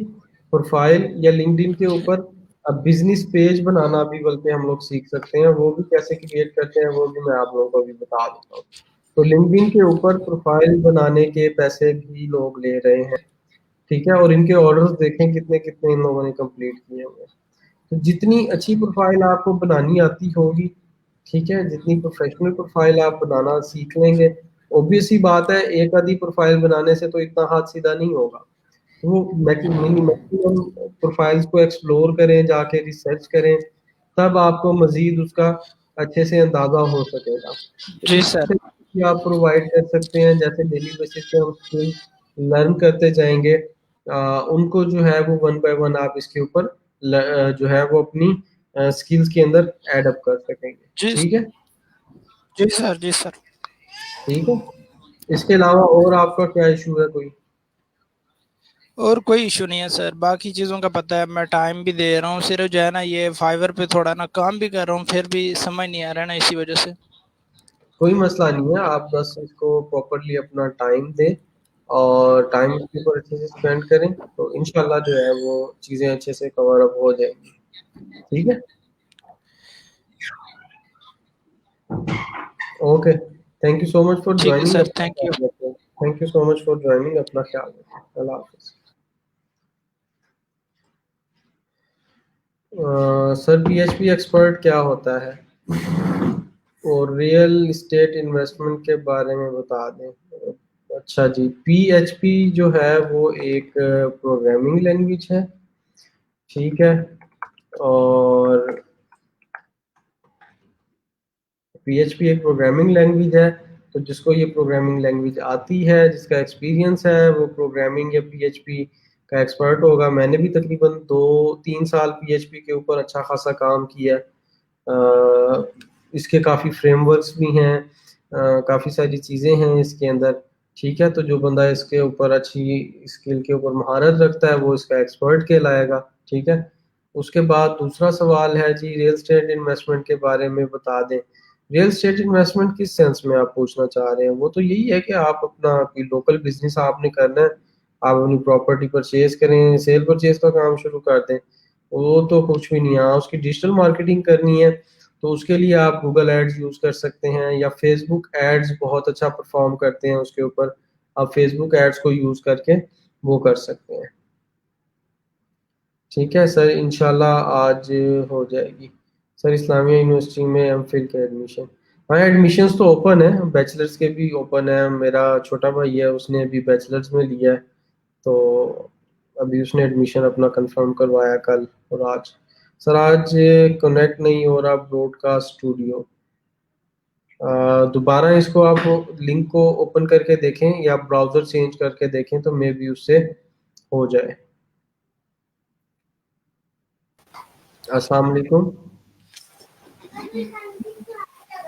प्रोफाइल या लिंक्डइन के ऊपर अब बिजनेस पेज बनाना भी बल्कि हम लोग सीख सकते हैं। वो भी कैसे क्रिएट करते हैं वो भी मैं आप लोगों को अभी बता देता हूँ। तो लिंक्डइन के ऊपर प्रोफाइल बनाने के पैसे भी लोग ले रहे हैं। ठीक है, और इनके ऑर्डर्स देखें कितने कितने इन लोगों ने कंप्लीट किए हुए हैं। तो जितनी अच्छी प्रोफाइल आपको बनानी आती होगी, ठीक है, जितनी प्रोफेशनल प्रोफाइल आप बनाना सीख लेंगे, ऑब्वियस सी बात है एक आधी प्रोफाइल बनाने से तो इतना हाथ सीधा नहीं होगा। वो मैक्सिमम प्रोफाइल्स को एक्सप्लोर करें, जाके रिसर्च करें, तब आपको मज़ीद उसका अच्छे से अंदाज़ा हो सकेगा। तो जी, इसी सर। तरीके की आप प्रोवाइड कर सकते हैं, जैसे डेली बेसिस पे हम स्किल लर्न करते जाएँगे उनको जो है वो वन बाय वन आप इसके ऊपर जो है वो अपनी स्किल्स के अंदर ऐड अप कर सकेंगे। जी, ठीक है? जी सर, जी सर। ठीक है? इसके अलावा और आपका क्या इश्यू है कोई? और कोई इश्यू नहीं है सर, बाकी चीज़ों का पता है, मैं टाइम भी दे रहा हूँ, सिर्फ जो है ना ये फाइवर पे थोड़ा ना काम भी कर रहा हूँ, फिर भी समझ नहीं आ रहा है ना इसी वजह से। कोई मसला नहीं है, आप बस इसको प्रॉपर्ली अपना टाइम दें और टाइम इसके ऊपर अच्छे से स्पेंड करें, तो इंशाल्लाह जो है वो चीज़ें अच्छे से कवर अप हो जाएँगी। ठीक है? Okay, thank you so much for ठीक है जॉइनिंग सर, अपना थैंक यू। ख्याल रखें। Thank you so much for joining अपना ख्याल रखें। अल्लाह हाफ़िज़। सर पीएचपी एक्सपर्ट क्या होता है? और रियल एस्टेट इन्वेस्टमेंट के बारे में बता दें। अच्छा जी, पीएचपी जो है वो एक प्रोग्रामिंग लैंग्वेज है, ठीक है? और पीएचपी एक प्रोग्रामिंग लैंग्वेज है, तो जिसको ये प्रोग्रामिंग लैंग्वेज आती है, जिसका एक्सपीरियंस है, वो प्रोग्रामिंग या पीएचपी का एक्सपर्ट होगा। मैंने भी तकरीबन 2-3 साल पीएचपी के ऊपर अच्छा खासा काम किया है। इसके काफ़ी फ्रेमवर्क्स भी हैं, काफ़ी सारी चीज़ें हैं इसके अंदर, ठीक है? तो जो बंदा इसके ऊपर अच्छी स्किल के ऊपर महारत रखता है, वो इसका एक्सपर्ट कहलाएगा, ठीक है? उसके बाद दूसरा सवाल है जी रियल एस्टेट इन्वेस्टमेंट के बारे में बता दें। रियल एस्टेट इन्वेस्टमेंट किस सेंस में आप पूछना चाह रहे हैं? वो तो यही है कि आप अपना कोई लोकल बिज़नेस आपने करना है, आप अपनी प्रॉपर्टी परचेज़ करें, सेल परचेज़ का काम शुरू कर दें। वो तो कुछ भी नहीं है। हाँ, उसकी डिजिटल मार्केटिंग करनी है, तो उसके लिए आप गूगल एड्स यूज़ कर सकते हैं या फेसबुक एड्स बहुत अच्छा परफ़ॉर्म करते हैं उसके ऊपर। आप फेसबुक एड्स को यूज़ करके वो कर सकते हैं। ठीक है सर, इंशाल्लाह आज हो जाएगी। सर इस्लामिया यूनिवर्सिटी में एमफ़िल के एडमिशन, हाँ, एडमिशन्स तो ओपन है, बैचलर्स के भी ओपन है। मेरा छोटा भाई है, उसने अभी बैचलर्स में लिया है, तो अभी उसने एडमिशन अपना कन्फर्म करवाया कल और आज। सर आज कनेक्ट नहीं हो रहा ब्रॉडकास्ट स्टूडियो। दोबारा इसको आप लिंक को ओपन करके देखें या ब्राउज़र चेंज करके देखें तो मे बी उससे हो जाए। अस्सलाम वालेकुम।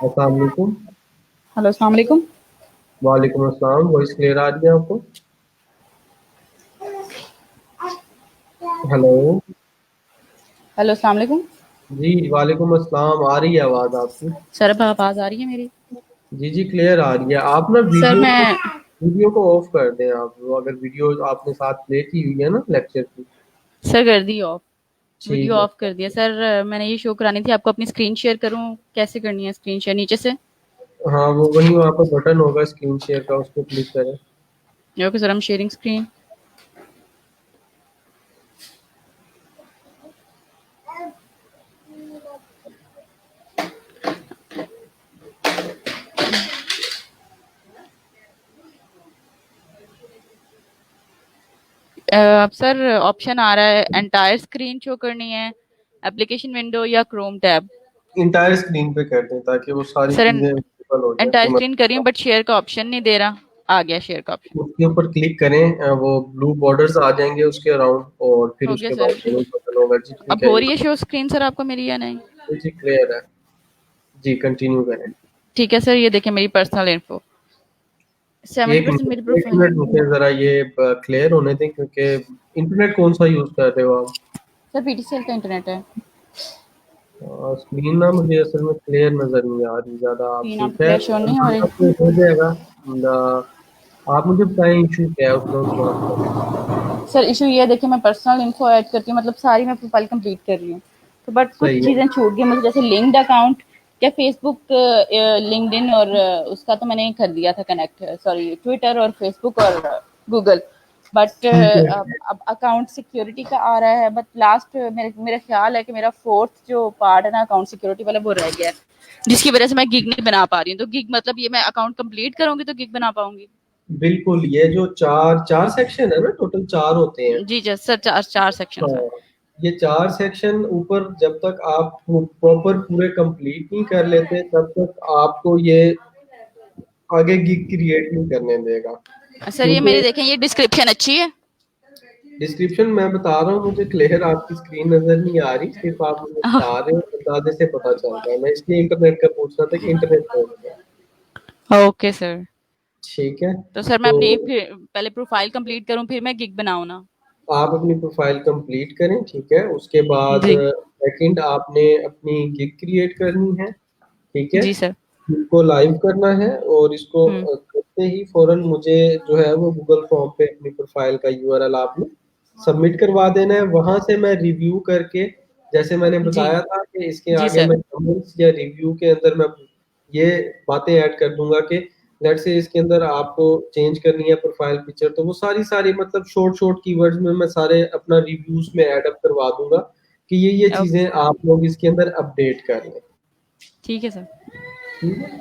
अस्सलाम वालेकुम। हेलो, अस्सलाम वालेकुम। वालेकुम अस्सलाम, वॉइस क्लियर आ रही है आपको? हेलो। हेलो, अस्सलाम वालेकुम। जी, वालेकुम अस्सलाम, आ रही है आवाज़ आपकी। सर अब आवाज़ आ रही है मेरी? जी, जी, क्लियर आ रही है। आप ना सर मैं वीडियो को ऑफ कर दें आप, वो अगर वीडियो आपने साथ प्ले की हुई है ना लेक्चर की। सर कर दी ऑफ। ठीक वीडियो है। ऑफ कर दिया सर। मैंने ये शो करानी थी आपको। अपनी स्क्रीन शेयर करूं? कैसे करनी है स्क्रीन शेयर? नीचे से? हाँ, वो वहीं वहाँ पर बटन होगा स्क्रीन शेयर का, उसको क्लिक करें। Okay sir, I am sharing screen. अब सर ऑप्शन आ रहा है एंटायर स्क्रीन शो करनी है, एप्लीकेशन विंडो या क्रोम टैब। इंटायर स्क्रीन पे कर दें ताकि वो सारी सर चीजें विजिबल हो जाए एंटायर तो स्क्रीन करी हूँ मतलब बट शेयर का ऑप्शन नहीं दे रहा। आ गया शेयर का ऑप्शन। उसके ऊपर क्लिक करें, वो ब्लू बॉर्डर्स आ जाएंगे उसके अराउंड, और फिर हो गया उसके सर। बाद डबल बटन होगा। जी ठीक अब है, हो ये रही है शो स्क्रीन सर आपको मेरी या नहीं? जी क्लियर है। जी कंटिन्यू करें। ठीक है सर, ये देखें मेरी पर्सनल इन्फो। एक 70% मेरी मिनट, एक प्रोफाइल। मिनट रुके जरा, ये क्लियर होने दें, क्योंकि इंटरनेट कौन सा यूज कर रहे हो आप? सर पीटीसीएल का इंटरनेट है। स्क्रीन ना मुझे असल में क्लियर नजर नहीं आ रही ज्यादा। आप स्क्रीन ठीक आपको है, क्या शो नहीं हो रही? आपको हो जाएगा। आप मुझे बताएं इशू क्या है, उसमें सॉल्व करें। सर इशू ये है, देखिए मैं पर्सनल इन्फो ऐड करती हूँ, मतलब सारी मैं प्रोफाइल कंप्लीट कर रही हूँ, तो बट कुछ सही है। चीज़ें छूट गई मुझे, जैसे लिंक्ड अकाउंट या फेसबुक, लिंक्डइन और उसका तो मैंने कर दिया था कनेक्ट, सॉरी ट्विटर और फेसबुक और गूगल। बट ठीक है। अब अकाउंट सिक्योरिटी का आ रहा है, बट लास्ट मेरा ख्याल है कि मेरा फोर्थ जो पार्ट है ना अकाउंट सिक्योरिटी वाला, वो रह गया है, जिसकी वजह से मैं गिग नहीं बना पा रही हूँ। तो गिग मतलब ये मैं अकाउंट कंप्लीट करूंगी तो गिग बना पाऊंगी? बिल्कुल, ये जो चार चार सेक्शन है ना, टोटल चार होते हैं। जी जी सर, चार चार सेक्शन है। हाँ, ये चार सेक्शन ऊपर जब तक आप प्रॉपर पूरे कंप्लीट नहीं कर लेते तब तक आपको ये आगे गिग क्रिएट नहीं करने देगा। सर ये मेरी क्योंकि देखें, ये डिस्क्रिप्शन अच्छी है। डिस्क्रिप्शन मैं बता रहा हूँ, मुझे क्लियर आपकी स्क्रीन नजर नहीं आ रही, सिर्फ आप मुझे बता रहे हो, अंदाजे से पता चल रहा है। मैं इसलिए इंटरनेट का पूछ रहा था कि इंटरनेट कौन है। Okay sir. ठीक है। तो सर मैं तो अपनी फिर पहले प्रोफाइल कंप्लीट करूं फिर मैं गिग बनाऊं ना? आप अपनी प्रोफाइल कंप्लीट करें, ठीक है। उसके बाद जी। सेकंड आपने अपनी गिग क्रिएट करनी है, ठीक है। जी सर। इसको लाइव करना है, और इसको हम्म। करते ही फौरन मुझे जो है वो गूगल फॉर्म पे अपनी प्रोफाइल का यूआरएल आपने सबमिट करवा देना है। वहां से मैं रिव्यू करके, जैसे मैंने जी। बताया था कि इसके जी आगे सर। मैं कमेंट्स या रिव्यू के अंदर मैं ये बातें ऐड कर दूंगा कि लेट से इसके अंदर आपको चेंज करनी है प्रोफाइल पिक्चर, तो वो सारी सारी मतलब शॉर्ट शॉर्ट कीवर्ड्स में मैं सारे अपना रिव्यूज में ऐड अप करवा दूंगा कि ये चीजें आप लोग इसके अंदर अपडेट कर लें। ठीक है सर। ठीक है।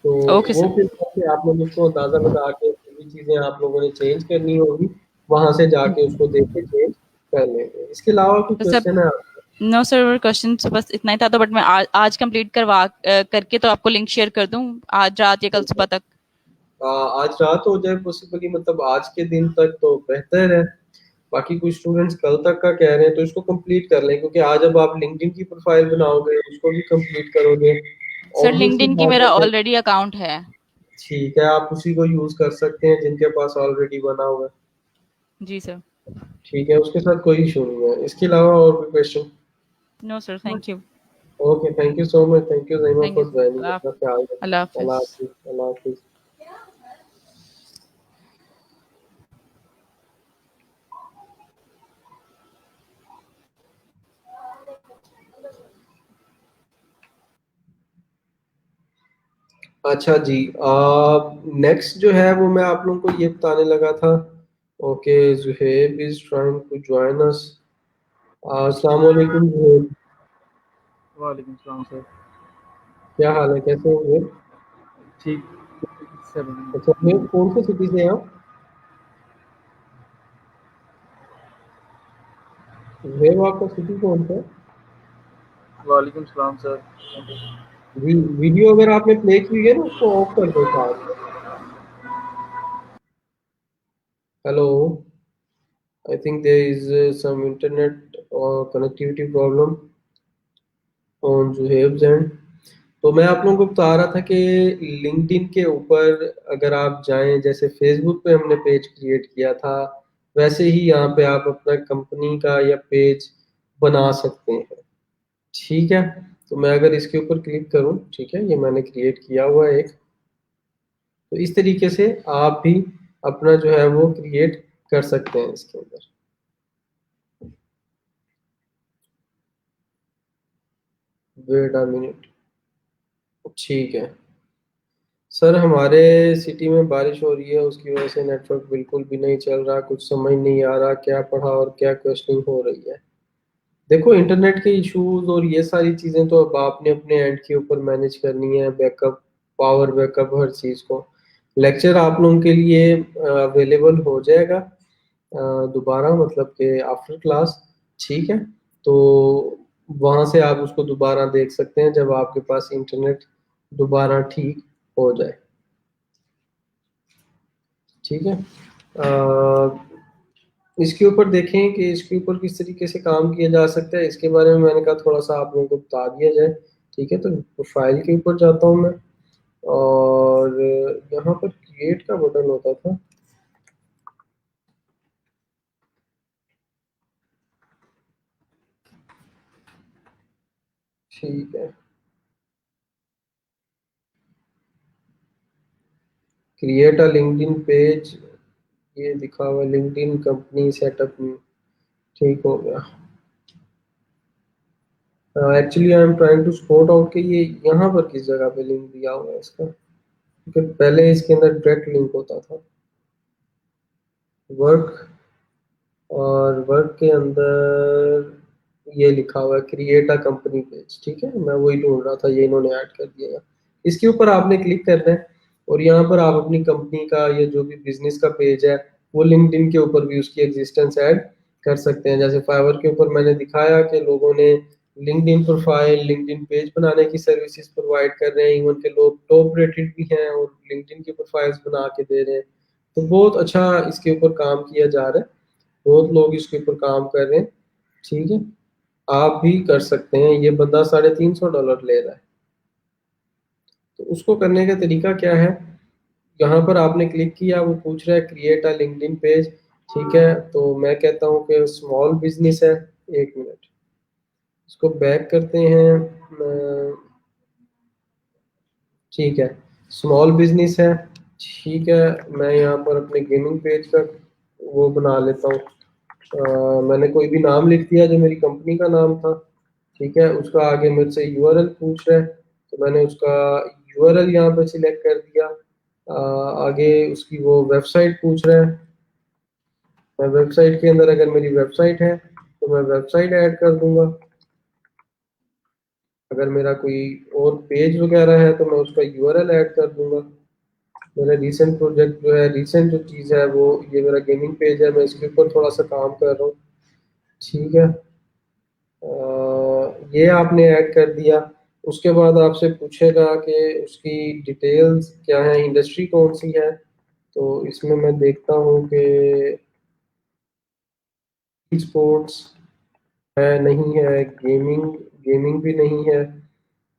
तो ओके वो सर। फिर करके आप लोग उसको अंदाजा लगा के जो भी चीजें आप लोगों ने चेंज करनी होगी वहां से जाके उसको देख के चेंज कर लेंगे। इसके अलावा कोई तो सर क्वेश्चन है आपका? नो सर, क्वेश्चन तो बस इतना ही था, तो बट मैं आज कंप्लीट करके तो आपको लिंक शेयर कर दूं आज रात या कल सुबह तक? आज रात हो जाए पॉसिबली, मतलब आज के दिन तक तो बेहतर है। बाकी कुछ स्टूडेंट्स कल तक का कह रहे हैं, तो इसको कंप्लीट कर लें, क्योंकि आज अब आप लिंक्डइन की प्रोफाइल बनाओगे उसको भी कंप्लीट करोगे। सर ऑब्वियस सी लिंक्डइन की बात मेरा है। ऑलरेडी अकाउंट है। ठीक है, आप उसी को यूज कर सकते हैं जिनके पास ऑलरेडी बना हुआ है। जी सर। ठीक है, उसके साथ कोई इशू नहीं है। इसके अलावा और कोई question? No sir, thank you. Okay, thank you so much, thank you Zaima thank you for sir. Joining. अपना ख्याल अल्लाह रखिए। अल्लाह हाफिज। हाफिज़, अल्लाह हाफिज़। अच्छा जी, नेक्स्ट जो है वो मैं आप लोगों को ये बताने लगा था। Okay, Zuhaib is trying to join us. अस्सलाम वालेकुम जुहेब। वालेकुम सलाम सर। क्या हाल है, कैसे हैं जुहेब? ठीक से बने। अच्छा, जुहेब कौन से सिटी से हैं आप? जुहेब आपका सिटी कौन सा है? वालेकुम सलाम सर। वीडियो अगर आपने प्ले की है ना उसको ऑफ कर दो साथ। Hello, I think there is some internet or connectivity problem on Zuhaib's end. तो मैं आप लोगों को बता रहा था कि लिंक्डइन के ऊपर अगर आप जाएं, जैसे फेसबुक पे हमने पेज क्रिएट किया था, वैसे ही यहाँ पे आप अपना कंपनी का या पेज बना सकते हैं। ठीक है। तो मैं अगर इसके ऊपर क्लिक करूं, ठीक है, ये मैंने क्रिएट किया हुआ है एक। तो इस तरीके से आप भी अपना जो है वो क्रिएट कर सकते हैं इसके अंदर। Wait a minute. ठीक है सर, हमारे सिटी में बारिश हो रही है, उसकी वजह से नेटवर्क बिल्कुल भी नहीं चल रहा, कुछ समझ नहीं आ रहा क्या पढ़ा और क्या क्वेश्चनिंग हो रही है। देखो, इंटरनेट के इश्यूज और ये सारी चीज़ें तो अब आपने अपने एंड के ऊपर मैनेज करनी है, बैकअप, पावर बैकअप, हर चीज़ को। लेक्चर आप लोगों के लिए अवेलेबल हो जाएगा दोबारा, मतलब कि आफ्टर क्लास। ठीक है, तो वहाँ से आप उसको दोबारा देख सकते हैं जब आपके पास इंटरनेट दोबारा ठीक हो जाए। ठीक है, इसके ऊपर देखें कि इसके ऊपर किस तरीके से काम किया जा सकता है, इसके बारे में मैंने कहा थोड़ा सा आप लोगों को बता दिया जाए। ठीक है, तो प्रोफाइल के ऊपर जाता हूँ मैं, और यहाँ पर क्रिएट का बटन होता था। ठीक है, क्रिएट अ लिंक्डइन पेज, ये दिखा हुआ लिंक्डइन कंपनी सेटअप में। ठीक हो गया। Actually I am trying to spot out कि ये यहाँ पर किस जगह पे लिंक दिया हुआ है इसका, क्योंकि पहले इसके अंदर डायरेक्ट लिंक होता था। वर्क, और वर्क के अंदर ये लिखा हुआ है क्रिएट अ कंपनी पेज। ठीक है, मैं वही ढूंढ रहा था, ये इन्होंने ऐड कर दिया। इसके ऊपर आपने क्लिक करना है और यहाँ पर आप अपनी कंपनी का या जो भी बिजनेस का पेज है वो लिंक्डइन के ऊपर भी उसकी एग्जिस्टेंस ऐड कर सकते हैं। जैसे फाइवर के ऊपर मैंने दिखाया कि लोगों ने लिंक्डइन प्रोफाइल, लिंक्डइन पेज बनाने की सर्विसेज प्रोवाइड कर रहे हैं, इवन के लोग टॉप रेटेड भी हैं और लिंक्डइन की प्रोफाइल्स बना के दे रहे हैं। तो बहुत अच्छा इसके ऊपर काम किया जा रहा है, बहुत लोग इसके ऊपर काम कर रहे हैं। ठीक है, आप भी कर सकते हैं। ये बंदा $350 ले रहा है, तो उसको करने का तरीका क्या है, यहाँ पर आपने क्लिक किया, वो पूछ रहा है क्रिएट अ लिंक्डइन पेज। ठीक है, तो मैं कहता हूँ कि स्मॉल बिजनेस है। एक मिनट, इसको बैक करते हैं। ठीक है, स्मॉल बिजनेस है। ठीक है, मैं यहाँ पर अपने गेमिंग पेज का वो बना लेता हूँ। मैंने कोई भी नाम लिख दिया जो मेरी कंपनी का नाम था। ठीक है, उसका आगे मेरे से यूआरएल पूछ रहा है, तो मैंने उसका यूआरएल यहाँ पे सिलेक्ट कर दिया। आगे उसकी वो वेबसाइट पूछ रहा है, मैं वेबसाइट के अंदर अगर मेरी वेबसाइट है तो मैं वेबसाइट ऐड कर दूंगा। अगर मेरा कोई और पेज वगैरह है तो मैं उसका यूआरएल ऐड कर दूंगा। मेरा रीसेंट प्रोजेक्ट जो है, रीसेंट जो चीज़ है वो ये मेरा गेमिंग पेज है, मैं इसके ऊपर थोड़ा सा काम कर रहा हूँ। ठीक है, ये आपने ऐड कर दिया। उसके बाद आपसे पूछेगा कि उसकी डिटेल्स क्या है, इंडस्ट्री कौन सी है। तो इसमें मैं देखता हूँ कि स्पोर्ट्स है, नहीं है, गेमिंग, गेमिंग भी नहीं है।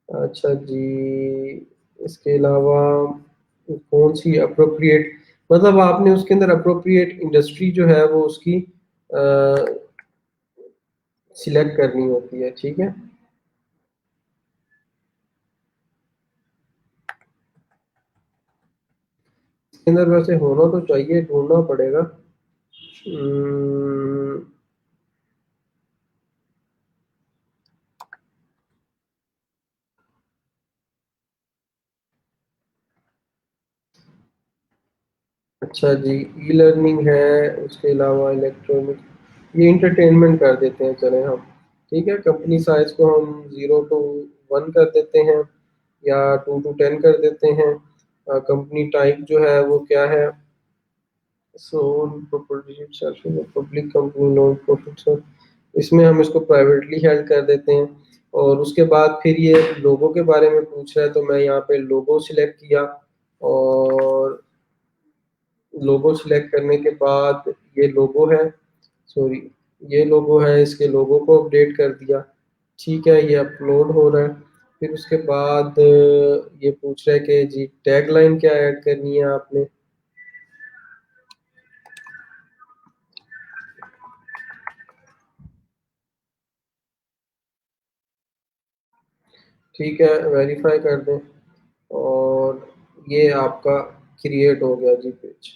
अच्छा जी, इसके अलावा कौन सी अप्रोप्रिएट, मतलब आपने उसके अंदर अप्रोप्रिएट इंडस्ट्री जो है वो उसकी सिलेक्ट करनी होती है। ठीक है, इसके अंदर वैसे होना तो चाहिए, ढूंढना पड़ेगा। हम्म, अच्छा जी, ई लर्निंग है, उसके अलावा इलेक्ट्रॉनिक, ये इंटरटेनमेंट कर देते हैं चले हम। ठीक है, कंपनी साइज को हम 0 to 1 कर देते हैं या 2 to 10 कर देते हैं। कंपनी टाइप जो है वो क्या है, sole proprietorship, public company, non profit, इसमें हम इसको प्राइवेटली हेल्ड कर देते हैं। और उसके बाद फिर ये लोगों के बारे में पूछ रहा है, तो मैं यहाँ पे लोगो सिलेक्ट किया, और लोगो सिलेक्ट करने के बाद ये लोगो है, सॉरी, ये लोगो है, इसके लोगो को अपडेट कर दिया। ठीक है, ये अपलोड हो रहा है। फिर उसके बाद ये पूछ रहा है कि जी टैग लाइन क्या ऐड करनी है आपने। ठीक है, वेरीफाई कर दें, और ये आपका क्रिएट हो गया जी पेज।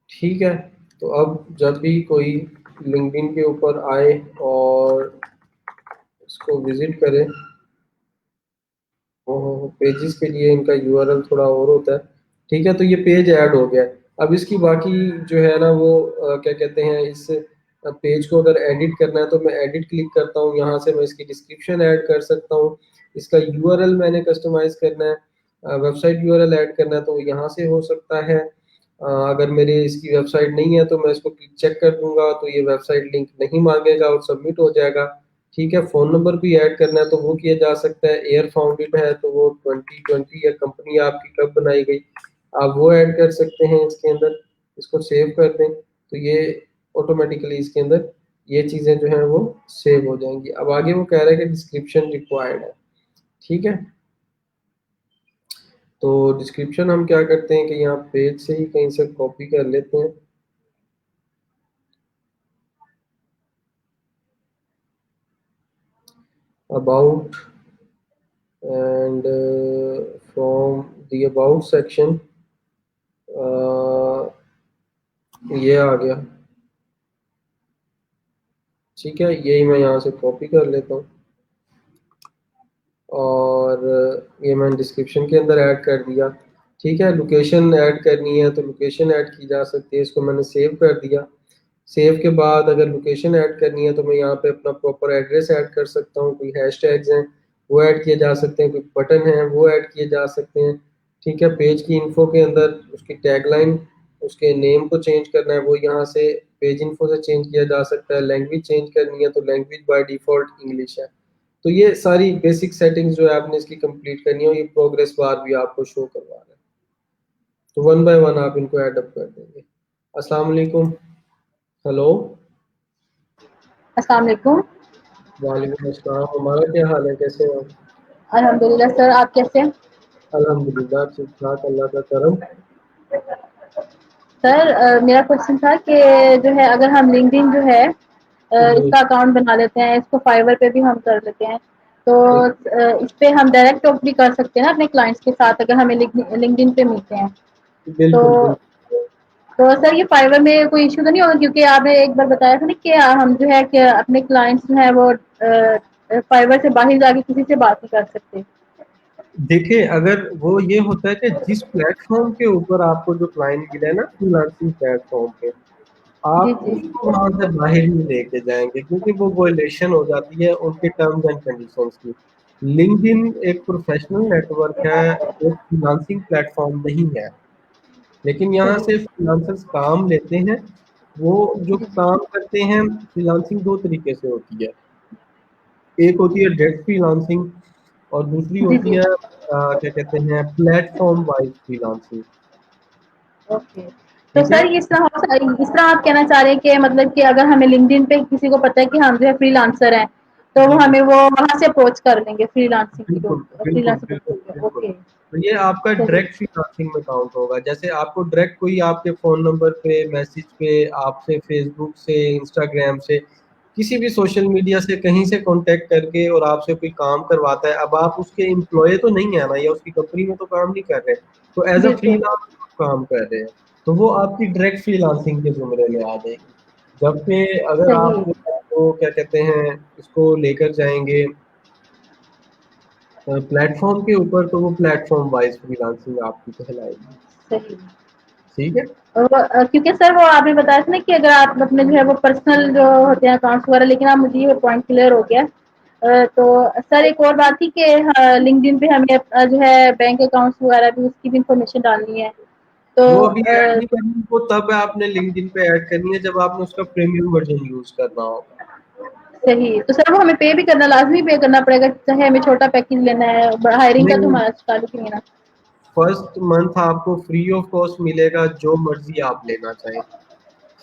ठीक है, तो अब जब भी कोई लिंक्डइन के ऊपर आए और इसको विजिट करे, पेजेस के लिए इनका यूआरएल थोड़ा और होता है। ठीक है, तो ये पेज ऐड हो गया। अब इसकी बाकी जो है ना वो क्या कहते हैं, इस पेज को अगर एडिट करना है तो मैं एडिट क्लिक करता हूँ, यहाँ से मैं इसकी डिस्क्रिप्शन ऐड कर सकता हूँ, इसका यूआरएल मैंने कस्टमाइज करना है, वेबसाइट यूआरएल ऐड करना है तो यहाँ से हो सकता है। अगर मेरे इसकी वेबसाइट नहीं है तो मैं इसको चेक कर दूंगा तो ये वेबसाइट लिंक नहीं मांगेगा और सबमिट हो जाएगा। ठीक है, फोन नंबर भी ऐड करना है तो वो किया जा सकता है। एयर फाउंडेड है तो वो 2020 या कंपनी आपकी कब बनाई गई आप वो ऐड कर सकते हैं इसके अंदर। इसको सेव कर दें तो ये ऑटोमेटिकली इसके अंदर ये चीजें जो है वो सेव हो जाएंगी। अब आगे वो कह रहा है कि डिस्क्रिप्शन रिक्वायर्ड है। ठीक है, तो डिस्क्रिप्शन हम क्या करते हैं कि यहाँ पेज से ही कहीं से कॉपी कर लेते हैं। About and from the about section ये आ गया। ठीक है, यही मैं यहाँ से कॉपी कर लेता हूँ और ये मैंने डिस्क्रिप्शन के अंदर ऐड कर दिया। ठीक है, लोकेशन ऐड करनी है तो लोकेशन ऐड की जा सकती है, इसको मैंने सेव कर दिया। सेव के बाद अगर लोकेशन ऐड करनी है तो मैं यहाँ पे अपना प्रॉपर एड्रेस ऐड कर सकता हूँ, कोई हैशटैग्स हैं वो ऐड किए जा सकते हैं, कोई बटन है वो ऐड किए जा सकते हैं। ठीक है, पेज की इन्फो के अंदर उसकी टैगलाइन उसके नेम को चेंज करना है वो यहाँ से पेज इन्फो से चेंज किया जा सकता है। लैंग्वेज चेंज करनी है तो लैंग्वेज बाय डिफॉल्ट इंग्लिश है। तो ये सारी बेसिक सेटिंग्स जो है आपने इसकी कंप्लीट करनी है, ये प्रोग्रेस बार भी आपको शो करवा रहा है। तो वन बाय वन आप इनको ऐड अप कर देंगे। अस्सलाम वालेकुम। हेलो, अस्सलाम वालेकुम। वालेकुम अस्सलाम। हमारा क्या हाल है, कैसे हैं आप? अल्हम्दुलिल्लाह सर, आप कैसे हैं? अल्हम्दुलिल्लाह ठीक ठाक, अल्लाह का करम। सर मेरा क्वेश्चन था कि जो है अगर हम लिंक्डइन जो है जी इसका अकाउंट बना लेते हैं, इसको फाइवर पे भी हम कर लेते हैं, तो ठीक, इस पे हम डायरेक्ट टॉक भी कर सकते हैं ना अपने क्लाइंट्स के साथ अगर हमें लिंक्डइन पे मिलते हैं तो। बिल्कुल बिल्कुल। तो सर ये फाइवर में कोई इश्यू तो नहीं होगा, क्योंकि आपने एक बार बताया था ना कि हम जो है कि अपने क्लाइंट्स जो है वो फाइवर से बाहर जाके किसी से बात नहीं कर सकते। देखिए, अगर वो ये होता है कि जिस प्लेटफॉर्म के ऊपर आपको जो क्लाइंट मिला है ना, फ्रीलांसिंग प्लेटफॉर्म पे, जी आप जी उसको वहां से बाहर नहीं लेके जाएंगे क्योंकि वो वायलेशन हो जाती है उनके टर्म्स एंड कंडीशंस की। लिंक्डइन एक प्रोफेशनल नेटवर्क है, एक फ्रीलांसिंग प्लेटफॉर्म नहीं है। लेकिन यहाँ सही। से फ्रीलांसर्स काम लेते हैं। वो जो जी काम करते हैं, फ्रीलांसिंग दो तरीके से होती है। एक होती है डायरेक्ट फ्रीलांसिंग और दूसरी जी होती जी। है क्या कहते हैं, प्लेटफॉर्म वाइज फ्रीलांसिंग। ओके। तो ठीक है, सर इस तरह आप कहना चाह रहे हैं कि मतलब कि अगर हमें लिंक्डइन पे किसी को पता है कि हम जो है फ्रीलांसर हैं, तो वो जी हमें वो वहां से अप्रोच कर लेंगे बिल्कुल बिल्कुल फ्रीलांसिंग बिल्कुल के। बिल्कुल। ओके। तो ये आपका सही। डायरेक्ट फ्रीलांसिंग में काउंट होगा। जैसे आपको डायरेक्ट कोई आपके फोन नंबर पे मैसेज पे आपसे फेसबुक से इंस्टाग्राम से किसी भी सोशल मीडिया से कहीं से कांटेक्ट करके और आपसे कोई काम करवाता है, अब आप उसके एम्प्लॉय तो नहीं है ना, या उसकी कंपनी में तो काम नहीं कर रहे, तो एज अ बिल्कुल। फ्रीलांसर काम कर रहे हैं, तो वो आपकी डायरेक्ट फ्रीलांसिंग के जुमरे में आ जाएगी। जबकि अगर सही। आप जो है वो क्या कहते हैं इसको लेकर जाएंगे प्लेटफॉर्म के ऊपर, तो वो प्लेटफॉर्म वाइज फ्रीलांसिंग आपकी कहलाएगी। सही। ठीक है, क्योंकि सर वो आपने बताया था ना कि अगर आप अपने जो है वो पर्सनल जो होते हैं अकाउंट्स वगैरह, लेकिन आप मुझे ये पॉइंट क्लियर हो गया। तो सर एक और बात थी कि लिंक्डइन पे हमें जो है बैंक अकाउंट्स वगैरह भी उसकी भी इंफॉर्मेशन डालनी है, तो वो अभी ऐड नहीं करनी, वो तब आपने लिंक्डइन पे ऐड करनी है जब आपने उसका प्रीमियम वर्जन यूज करना होगा। सही। तो सर वो हमें पे भी करना लाजमी पे करना पड़ेगा, चाहे हमें छोटा पैकेज लेना है, हायरिंग का तो नहीं, हमारा चालू ही लेना। फर्स्ट मंथ आपको फ्री ऑफ कॉस्ट मिलेगा, जो मर्जी आप लेना चाहें।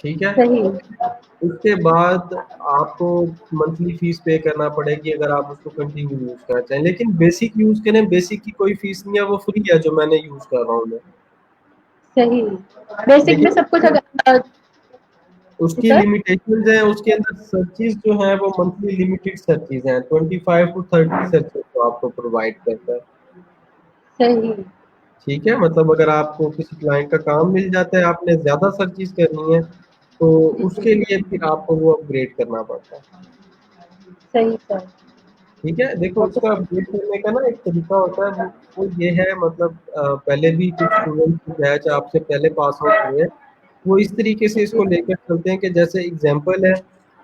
ठीक है, सही। उसके बाद आपको मंथली फीस पे करना पड़ेगी अगर आप उसको कंटिन्यू यूज करना चाहें। लेकिन बेसिक यूज करें, बेसिक की कोई फीस नहीं है, वो फ्री है जो मैंने यूज कर रहा हूँ मैं। सही। बेसिक में सब कुछ लेकिन अगर उसकी सर। लिमिटेशंस हैं, उसके अंदर सर्चेज जो हैं वो मंथली लिमिटेड सर्चेज हैं, 25 to 30 सर्चेज को आपको प्रोवाइड करता है। सही। ठीक है, मतलब अगर आपको किसी क्लाइंट का काम मिल जाता है, आपने ज्यादा सर्चेज करनी है तो जी जी। उसके लिए फिर आपको वो अपग्रेड करना पड़ता है। सही सर। ठीक है, देखो ओके उसका सर। अपडेट करने का ना एक तरीका होता है, वो ये है, मतलब पहले भी कुछ स्टूडेंट बैच आपसे पहले पास आउट हुए हैं, वो इस तरीके से जी इसको लेकर चलते हैं कि जैसे एग्जांपल है,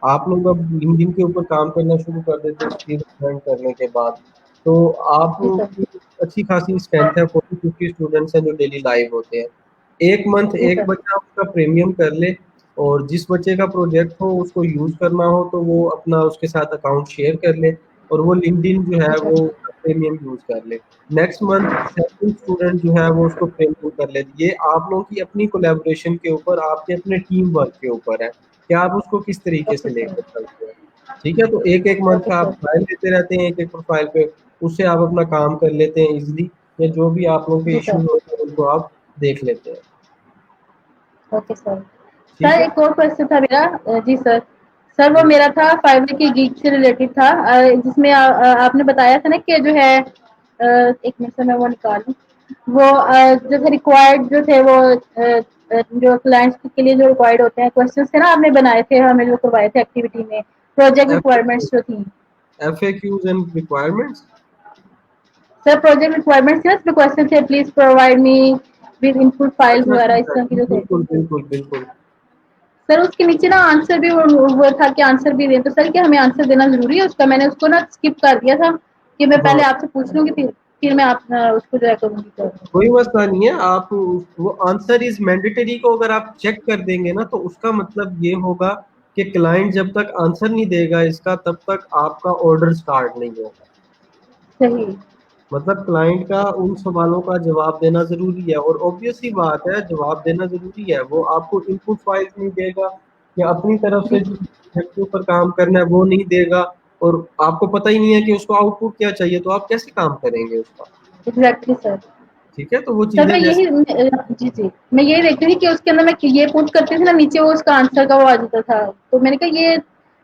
आप लोग अब लिंक्डइन के ऊपर काम करना शुरू कर देते हो स्किल लर्न करने के बाद, तो जी सर। आपकी अच्छी खासी स्ट्रेंथ है, 40-50 स्टूडेंट्स हैं जो डेली लाइव होते हैं। एक मंथ जी एक सर। बच्चा उसका प्रीमियम कर ले, और जिस बच्चे का प्रोजेक्ट हो उसको यूज करना हो तो वो अपना उसके साथ अकाउंट शेयर कर ले, और वो लिंक्डइन जो जी है सर। वो प्रीमियम यूज कर ले। नेक्स्ट मंथ सेकंड स्टूडेंट जो है वो उसको प्रीमियम कर ले। ये आप लोगों की अपनी कोलैबोरेशन के ऊपर, आपके अपने टीम वर्क के ऊपर है कि आप उसको किस तरीके ओके से सर। लेकर चलते हैं। ठीक है, तो एक एक मंथ ओके का आप सर। ट्रायल लेते रहते हैं एक एक प्रोफाइल पे, उससे आप अपना काम कर लेते हैं इजिली, या जो भी आप लोगों के जी इश्यूज सर। होते हैं उनको आप देख लेते हैं। Okay sir. ठीक सर है। एक और क्वेश्चन था मेरा। जी सर। सर वो जी। मेरा था फाइवर की गीग से रिलेटेड था, जिसमें आपने बताया था ना कि जो है, एक मिनट से मैं वो निकालूं। वो जो थे रिक्वायर्ड जो थे वो जो क्लाइंट्स के लिए जो रिक्वायर्ड होते हैं क्वेश्चंस थे ना, आपने बनाए थे हमें जो करवाए थे एक्टिविटी में, प्रोजेक्ट रिक्वायरमेंट्स जो थी। FAQs and requirements. Sir project requirements थे, उसमें क्वेश्चन थे, please provide me with input files अच्छा अच्छा वगैरह इस अच्छा, तरह के जी जो थे। बिल्कुल बिल्कुल बिल्कुल। सर उसके नीचे ना आंसर भी वो था कि आंसर भी दें, तो सर क्या हमें आंसर देना जरूरी है उसका? मैंने उसको ना स्किप कर दिया था कि मैं हाँ, पहले आपसे पूछ लूंगी, फिर मैं आप उसको जो है करूंगी तो। कोई मसला नहीं है, आप वो आंसर इज मैंडेटरी को अगर आप चेक कर देंगे ना, तो उसका मतलब ये होगा कि क्लाइंट जब तक आंसर नहीं देगा इसका, तब तक आपका ऑर्डर स्टार्ट नहीं होगा। सही। मतलब क्लाइंट का उन सवालों का जवाब देना ज़रूरी है, और ऑब्वियस सी बात है जवाब देना ज़रूरी है। वो आपको इनपुट फाइल्स नहीं देगा, या अपनी तरफ जी से जिस प्रोजेक्ट के ऊपर काम करना है वो नहीं देगा, और आपको पता ही नहीं है कि उसको आउटपुट क्या चाहिए, तो आप कैसे काम करेंगे उसका। Exactly sir. ठीक है, तो वो सर मैं चीज़ें यही जैसे। जी जी, मैं यही देखती थी कि उसके अंदर मैं ये पुट करती थी ना, नीचे वो उसका आंसर का वो आ जाता था, तो मैंने कहा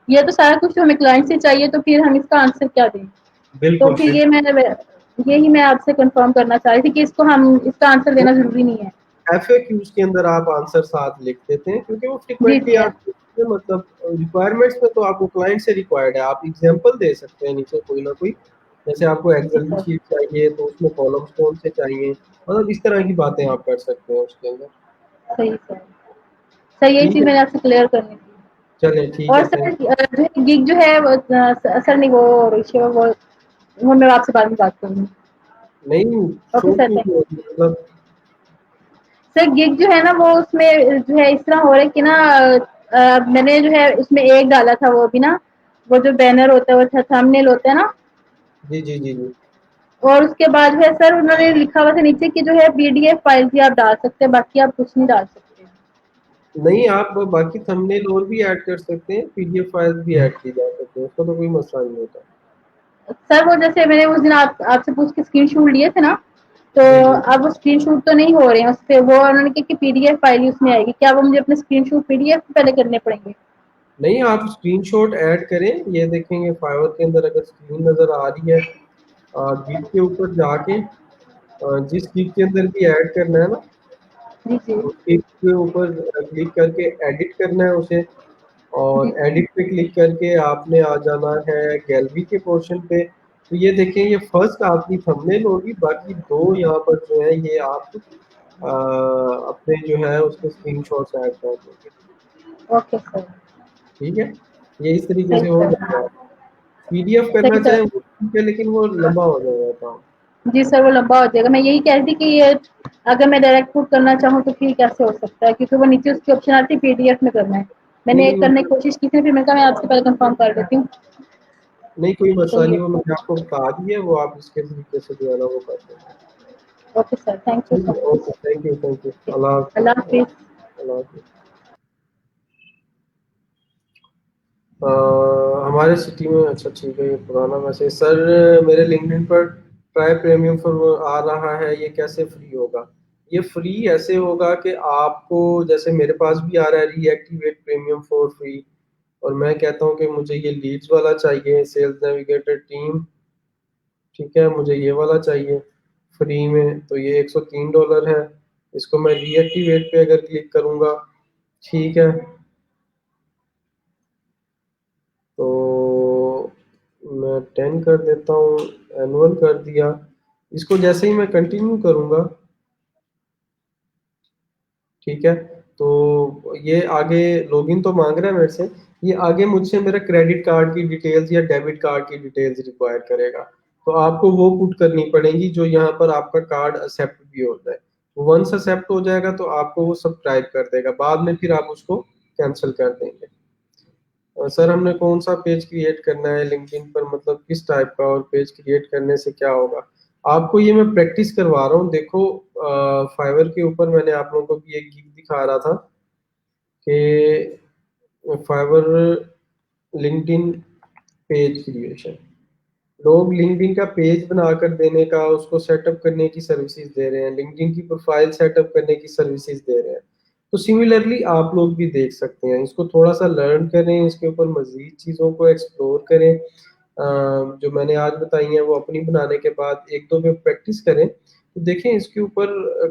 ये तो सारा कुछ हमें क्लाइंट से चाहिए, तो फिर हम इसका आंसर क्या दें? तो बिल्कुल फिर बिल्कुल। यही मैं आपसे कंफर्म करना चाह रही थी कि इसको हम इसका आंसर देना जरूरी नहीं है। FAQs के अंदर आप आंसर साथ लिख देते हैं, क्योंकि वो जी फ्रिक्वेंटली जी आप देखते हैं, मतलब रिक्वायरमेंट्स में तो आपको क्लाइंट से रिक्वायर्ड है, आप एग्जांपल दे सकते हैं नीचे कोई ना कोई। जैसे आपको जी एक्सेल की सर। शीट चाहिए तो उसमें कॉलम्स कौन से चाहिए, मतलब इस तरह की बातें आप कर सकते हैं उसके अंदर। सही सर। सर यही ठीक चीज है, मैंने आपसे क्लियर करनी थी। चलें ठीक और है, सर थैंक। जो है गिग जो है सर नहीं वो रेशियो वो मैं आपसे बाद में बात करूंगी। नहीं, ओके शो सर, क्यों थैंक नहीं यू। होगी, मतलब। सर गिग जो है ना वो उसमें जो है इस तरह हो रहा है कि ना, मैंने जो है उसमें एक डाला था वो भी ना, वो जो बैनर होता है वो थंबनेल होता है ना, जी जी जी जी। और उसके बाद जो है सर उन्होंने लिखा हुआ था नीचे कि जो है पीडीएफ फाइल भी आप डाल सकते हैं, बाकी आप कुछ नहीं डाल सकते। नहीं, आप बाकी थंबनेल और भी ऐड कर सकते हैं, PDF फाइल्स भी ऐड की जा सकते हैं, उसका तो कोई मसला नहीं होता। सर वो जैसे मैंने उस दिन आपसे पूछ के स्क्रीनशॉट लिए थे ना, तो जी जी। अब वो स्क्रीनशॉट तो नहीं हो रहे हैं उस पे, वो उन्होंने कहा कि पीडीएफ फाइल ही उसमें आएगी, क्या वो मुझे अपने स्क्रीनशॉट पीडीएफ पहले करने पड़ेंगे? नहीं, आप स्क्रीनशॉट ऐड करें, ये देखेंगे फाइवर के अंदर अगर स्क्रीन नज़र आ रही है, गिग के ऊपर जाके, जिस गिग के अंदर भी ऐड करना है ना, जी जी। उस गिग के ऊपर क्लिक करके एडिट करना है उसे, जी और जी। एडिट पे क्लिक करके आपने आ जाना है गैलरी के पोर्शन पे। तो ये देखें, ये फर्स्ट आपकी थंबनेल होगी, बाकी दो यहाँ पर जो है ये आप अपने जो है उसके स्क्रीनशॉट्स ऐड कर देंगे। Okay sir. ठीक है, ये इस तरीके सही से हो सर। जाएगा। PDF करना सही चाहें सर। वो ठीक है, लेकिन वो लंबा हो जाएगा काम। जी सर वो लंबा हो जाएगा, मैं यही कह रही थी कि ये अगर मैं डायरेक्ट पुट करना चाहूँ तो फिर कैसे हो सकता है, क्योंकि वो नीचे उसकी ऑप्शन आती है पीडीएफ में करना है। नहीं मैंने एक नहीं, करने की कोशिश की थी, फिर मैंने कहा मैं आपसे पहले कंफर्म कर लेती हूँ। नहीं कोई मसला सही नहीं, है। वो मैंने आपको बता दी है, वो आप इसके तरीके से जो है ना वो कर देंगे। ओके सर, थैंक यू ठीक सो है, मच। ओके, थैंक यू, अल्लाह हाफिज़। अल्लाह हाफिज। अल्लाह हाफिज़। अ, हमारे सिटी में, अच्छा ठीक है, ये पुराना मैसेज सर, मेरे लिंक्डइन पर ट्राई प्रीमियम फॉर आ रहा है, ये कैसे फ्री होगा? ये फ्री ऐसे होगा कि आपको, जैसे मेरे पास भी आ रहा है रीएक्टिवेट प्रीमियम फॉर फ्री, और मैं कहता हूँ कि मुझे ये लीड्स वाला चाहिए, सेल्स नेविगेटर टीम। ठीक है, मुझे ये वाला चाहिए फ्री में, तो ये $103 है। इसको मैं रीएक्टिवेट पे अगर क्लिक करूँगा, ठीक है, तो मैं मैं 10 कर देता हूँ, एनुअल कर दिया। इसको जैसे ही मैं कंटिन्यू करूँगा, ठीक है, तो ये आगे लॉगिन तो मांग रहा है मेरे से, ये आगे मुझसे मेरा क्रेडिट कार्ड की डिटेल्स या डेबिट कार्ड की डिटेल्स रिक्वायर करेगा, तो आपको वो पुट करनी पड़ेगी जो यहाँ पर आपका कार्ड एक्सेप्ट भी हो जाए। वंस एक्सेप्ट हो जाएगा तो आपको वो सब्सक्राइब कर देगा, बाद में फिर आप उसको कैंसिल कर देंगे। सर हमने कौन सा पेज क्रिएट करना है लिंक्डइन पर, मतलब किस टाइप का, और पेज क्रिएट करने से क्या होगा? आपको ये मैं प्रैक्टिस करवा रहा हूँ। देखो फाइवर के ऊपर मैंने आप लोगों को भी एक गिग दिखा रहा था कि फाइवर लिंक्डइन पेज क्रिएशन, लोग लिंक्डइन का पेज बनाकर देने का, उसको सेटअप करने की सर्विसेज दे रहे हैं, लिंक्डइन की प्रोफाइल सेटअप करने की सर्विसेज दे रहे हैं। तो सिमिलरली आप लोग भी देख सकते हैं, इसको थोड़ा सा लर्न करें, इसके ऊपर मजीद चीज़ों को एक्सप्लोर करें। जो मैंने आज बताई हैं वो अपनी बनाने के बाद एक दो पे प्रैक्टिस करें, तो देखें इसके ऊपर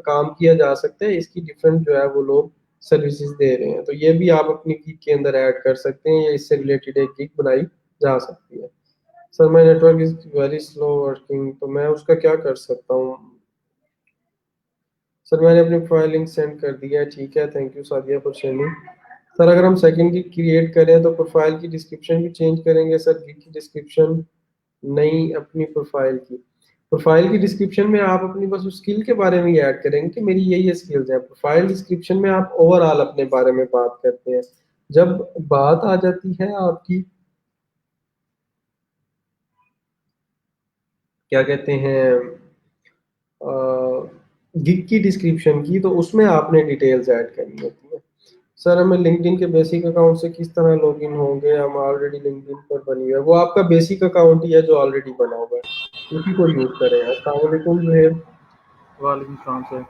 काम किया जा सकता है। इसकी डिफरेंट जो है वो लोग सर्विसेज दे रहे हैं, तो ये भी आप अपनी गिग के अंदर ऐड कर सकते हैं, या इससे रिलेटेड एक गिग बनाई जा सकती है। Sir my network is very slow working, तो मैं उसका क्या कर सकता हूँ? सर मैंने अपनी प्रोफाइल लिंक सेंड कर दिया है, ठीक है, thank you Sadia for sending. Sir अगर हम सेकंड की क्रिएट करें तो प्रोफाइल की डिस्क्रिप्शन भी चेंज करेंगे? सर गिग की डिस्क्रिप्शन नहीं, अपनी प्रोफाइल की डिस्क्रिप्शन में आप अपनी बस उस स्किल के बारे में ही ऐड करेंगे कि मेरी ये स्किल्स हैं। प्रोफाइल डिस्क्रिप्शन में आप ओवरऑल अपने बारे में बात करते हैं। जब बात आ जाती है आपकी क्या कहते हैं गिग की डिस्क्रिप्शन की, तो उसमें आपने डिटेल्स ऐड करनी होती है। सर हमें लिंक्डइन के बेसिक अकाउंट से किस तरह लॉगिन होंगे? हम ऑलरेडी लिंक्डइन पर बनी हुई है, वो आपका बेसिक अकाउंट ही है जो ऑलरेडी बना हुआ है, उसी को यूज करें। अस्सलाम वालेकुम जुहेब। वालेकुम सलाम सर।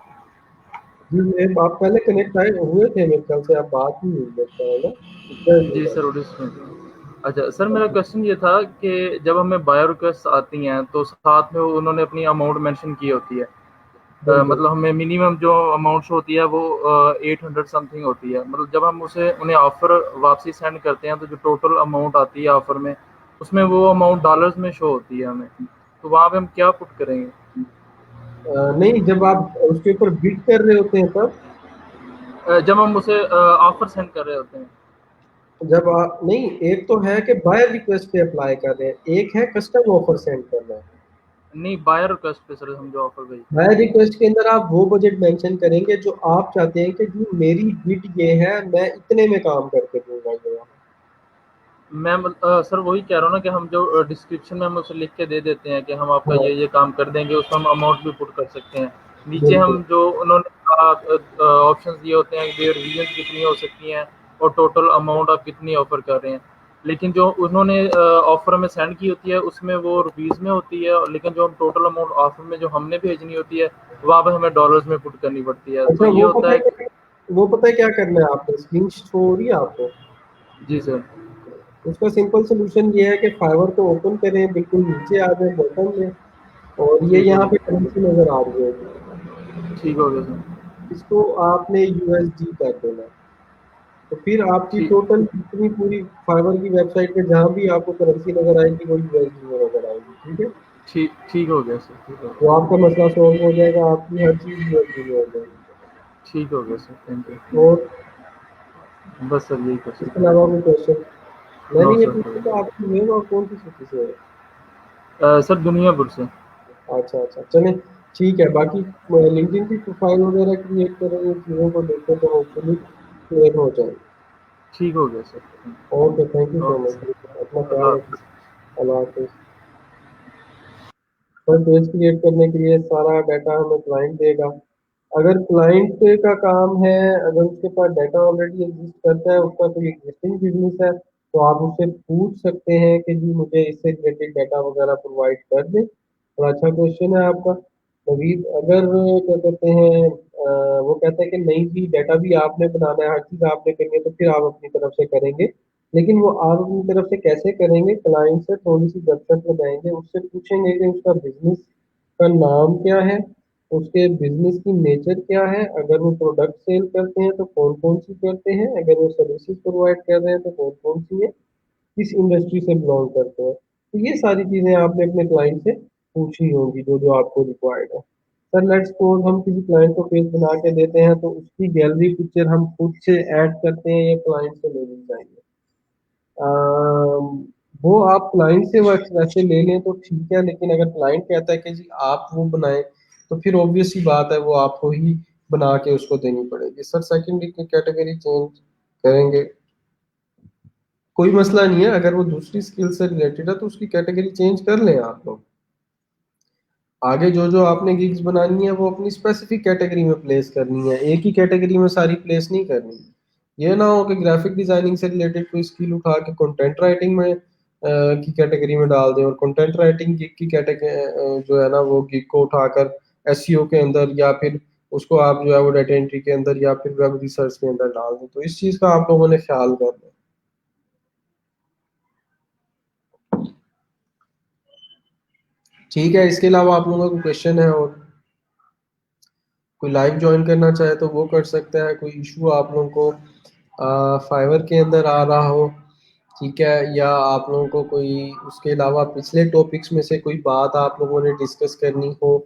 जी जुहेब, आप पहले कनेक्ट आए हुए थे मेरे ख्याल से, आप बात ही नहीं करता है ना, जी सर अच्छा सर, मेरा क्वेश्चन ये था कि जब हमें बायो रिक्वेस्ट आती हैं तो साथ में उन्होंने अपनी अमाउंट मेंशन की होती है। मतलब हमें मिनिमम जो अमाउंट होती है वो 800 समथिंग होती है। मतलब जब हम उसे उन्हें ऑफर वापसी सेंड करते हैं तो जो टोटल अमाउंट आती है ऑफर में, उसमें वो अमाउंट डॉलर्स में शो होती है हमें, तो वहाँ पे हम क्या पुट करेंगे? नहीं, जब आप उसके ऊपर बिड कर रहे होते हैं तब, जब हम उसे ऑफर सेंड कर रहे होते हैं। जब आप नहीं, एक तो है कि बायर रिक्वेस्ट पे अप्लाई कर रहे हैं, एक है कस्टम ऑफर सेंड करना है। नहीं, बायर रिक्वेस्ट पे सर हम जो ऑफर भेज। बायर रिक्वेस्ट के अंदर आप वो बजट मेंशन करेंगे जो आप चाहते हैं कि जी मेरी बिड ये है, मैं इतने में काम करके दूंगा ये। मैं सर वही कह रहा हूँ ना कि हम जो डिस्क्रिप्शन में हम उसे लिख के दे देते हैं कि हम आपका हाँ, ये काम कर देंगे, उसमें हम अमाउंट भी पुट कर सकते हैं। नीचे बिल्कुल। हम जो उन्होंने ऑप्शंस दिए होते हैं कि रिवीजन कितनी हो सकती हैं और टोटल अमाउंट आप कितनी ऑफर कर रहे हैं, लेकिन जो उन्होंने ऑफर में सेंड की होती है उसमें वो रुपीज़ में होती है, लेकिन जो हम टोटल अमाउंट ऑफर में जो हमने भेजनी होती है वहाँ पर हमें डॉलर्स में पुट करनी पड़ती है। तो अच्छा, ये होता है कि वो पता है क्या करना है आपको? स्क्रीन शो हो रही है आपको? जी सर। उसका सिंपल सोल्यूशन ये है कि फाइवर को ओपन करें, बिल्कुल नीचे आ जाए बॉटम में, और ये ठीक हो यहाँ पे गया, करेंसी नजर आ रही होगी, ठीक हो गया सर। इसको आपने यूएसडी कर देना। तो फिर आपकी ठीक टोटल जितनी पूरी फाइवर की वेबसाइट पे जहाँ भी आपको करेंसी नजर आएगी वो यूएसडी में नजर आएगी, ठीक है? ठीक ठीक हो गया सर, ठीक हो तो गया। आपका मसला सॉल्व हो जाएगा, आपकी हर चीज यूएसडी में हो जाएगी। ठीक हो गया सर, थैंक यू। और बस सर यही क्वेश्चन इसके था। अलावा कोई क्वेश्चन? नो मैंने ये सर, पूछा था आपकी मेल और कौन सी सिटी से है? सर दुनियापुर से। अच्छा अच्छा, चलें, ठीक है। बाकी लिंक्डइन की प्रोफाइल वगैरह क्रिएट करें, ये चीज़ों को देखें तो होपफुली क्लियर हो जाए। ठीक हो गया sir. Okay, thank you so okay much, sir, अपना अल्लाह ख्याल रखिए। हाफिज़। अल्लाह हाफिज़। पर पेज क्रिएट करने के लिए सारा डाटा हमें क्लाइंट देगा। अगर क्लाइंट का काम है, अगर उसके पास डाटा ऑलरेडी एग्जिस्ट करता है, उसका कोई एग्जिस्टिंग बिजनेस है, तो आप उससे पूछ सकते हैं कि जी मुझे इससे रिलेटेड डाटा वगैरह प्रोवाइड कर दें। तो अच्छा क्वेश्चन है आपका। मजीद अगर क्या कहते हैं वो कहता है कि नहीं जी डाटा भी आपने बनाना है, हर चीज़ आपने करनी है, तो फिर आप अपनी तरफ से करेंगे। लेकिन वो आप अपनी तरफ से कैसे करेंगे? क्लाइंट से थोड़ी सी गपशप लगाएंगे, उससे पूछेंगे कि उसका बिजनेस का नाम क्या है, उसके बिजनेस की नेचर क्या है, अगर वो प्रोडक्ट सेल करते हैं तो कौन कौन सी करते हैं, अगर वो सर्विसेज प्रोवाइड कर रहे हैं तो कौन कौन सी है, किस इंडस्ट्री से बिलोंग करते हैं। तो ये सारी चीज़ें आपने अपने क्लाइंट से पूछनी होंगी जो जो आपको रिक्वायर्ड है। सर लेट्स सपोज हम किसी क्लाइंट को पेज बना के देते हैं तो उसकी गैलरी पिक्चर हम खुद से ऐड करते हैं या क्लाइंट से लेनी चाहिए? अम, वो आप क्लाइंट से वैसे ले लें तो ठीक है, लेकिन अगर क्लाइंट कहता है कि जी आप वो बनाएं तो फिर ऑब्वियस सी बात है वो आपको ही बना के उसको देनी पड़ेगी। सर सेकेंडरी की कैटेगरी चेंज करेंगे, कोई मसला नहीं है, अगर वो दूसरी स्किल से रिलेटेड है तो उसकी कैटेगरी चेंज कर लें आप लोग। आगे जो जो आपने गिग्स बनानी है वो अपनी स्पेसिफिक कैटेगरी में प्लेस करनी है, एक ही कैटेगरी में सारी प्लेस नहीं करनी। ये ना हो कि ग्राफिक डिजाइनिंग से रिलेटेड कोई स्किल उठा के कंटेंट राइटिंग में की कैटेगरी में डाल दें और कंटेंट राइटिंग गिग की कैटेगरी जो है ना वो गिग को उठाकर एसईओ के अंदर या फिर उसको आप जो है वो डाटा एंट्री के अंदर या फिर वेब रिसर्च के अंदर डाल दें। तो इस चीज़ का आप लोगों ने ख्याल करना है। ठीक है, इसके अलावा आप लोगों का कोई क्वेश्चन है और कोई लाइव ज्वाइन करना चाहे तो वो कर सकता है, कोई इशू आप लोगों को फाइवर के अंदर आ रहा हो, ठीक है, या आप लोगों को कोई उसके अलावा पिछले टॉपिक्स में से कोई बात आप लोगों ने डिस्कस करनी हो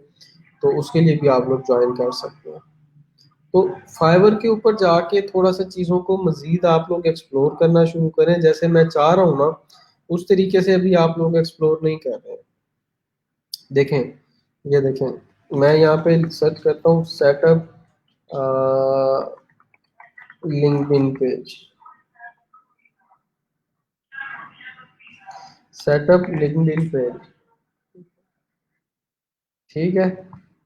तो उसके लिए भी आप लोग ज्वाइन कर सकते हैं। तो फाइवर के ऊपर जाके थोड़ा सा चीज़ों को मज़ीद आप लोग एक्सप्लोर करना शुरू करें, जैसे मैं चाह रहा हूँ ना उस तरीके से अभी आप लोग एक्सप्लोर नहीं कर रहे हैं। देखें, ये देखें, मैं यहाँ पे सर्च करता हूँ setup LinkedIn page, setup LinkedIn page, ठीक है।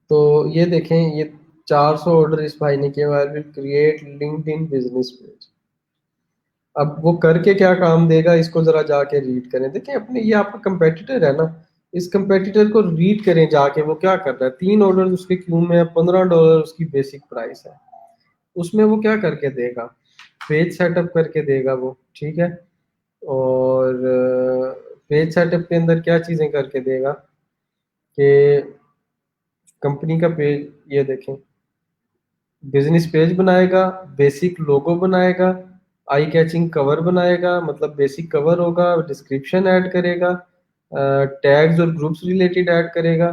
तो ये देखें, ये 400 ऑर्डर इस भाई ने किया हुआ है, क्रिएट लिंक्डइन बिजनेस पेज। अब वो करके क्या काम देगा इसको जरा जाके रीड करें। देखिए अपने ये आपका कंपेटिटर है ना, इस कंपेटिटर को रीड करें जाके वो क्या कर रहा है। 3 ऑर्डर उसके क्यू में है, $15 उसकी बेसिक प्राइस है, उसमें वो क्या करके देगा, पेज सेटअप करके देगा वो, ठीक है। और पेज सेटअप के अंदर क्या चीज़ें करके देगा कि कंपनी का पेज, ये देखें, बिजनेस पेज बनाएगा, बेसिक लोगो बनाएगा, आई कैचिंग कवर बनाएगा, मतलब बेसिक कवर होगा, डिस्क्रिप्शन ऐड करेगा, टैग्स और ग्रुप्स रिलेटेड ऐड करेगा,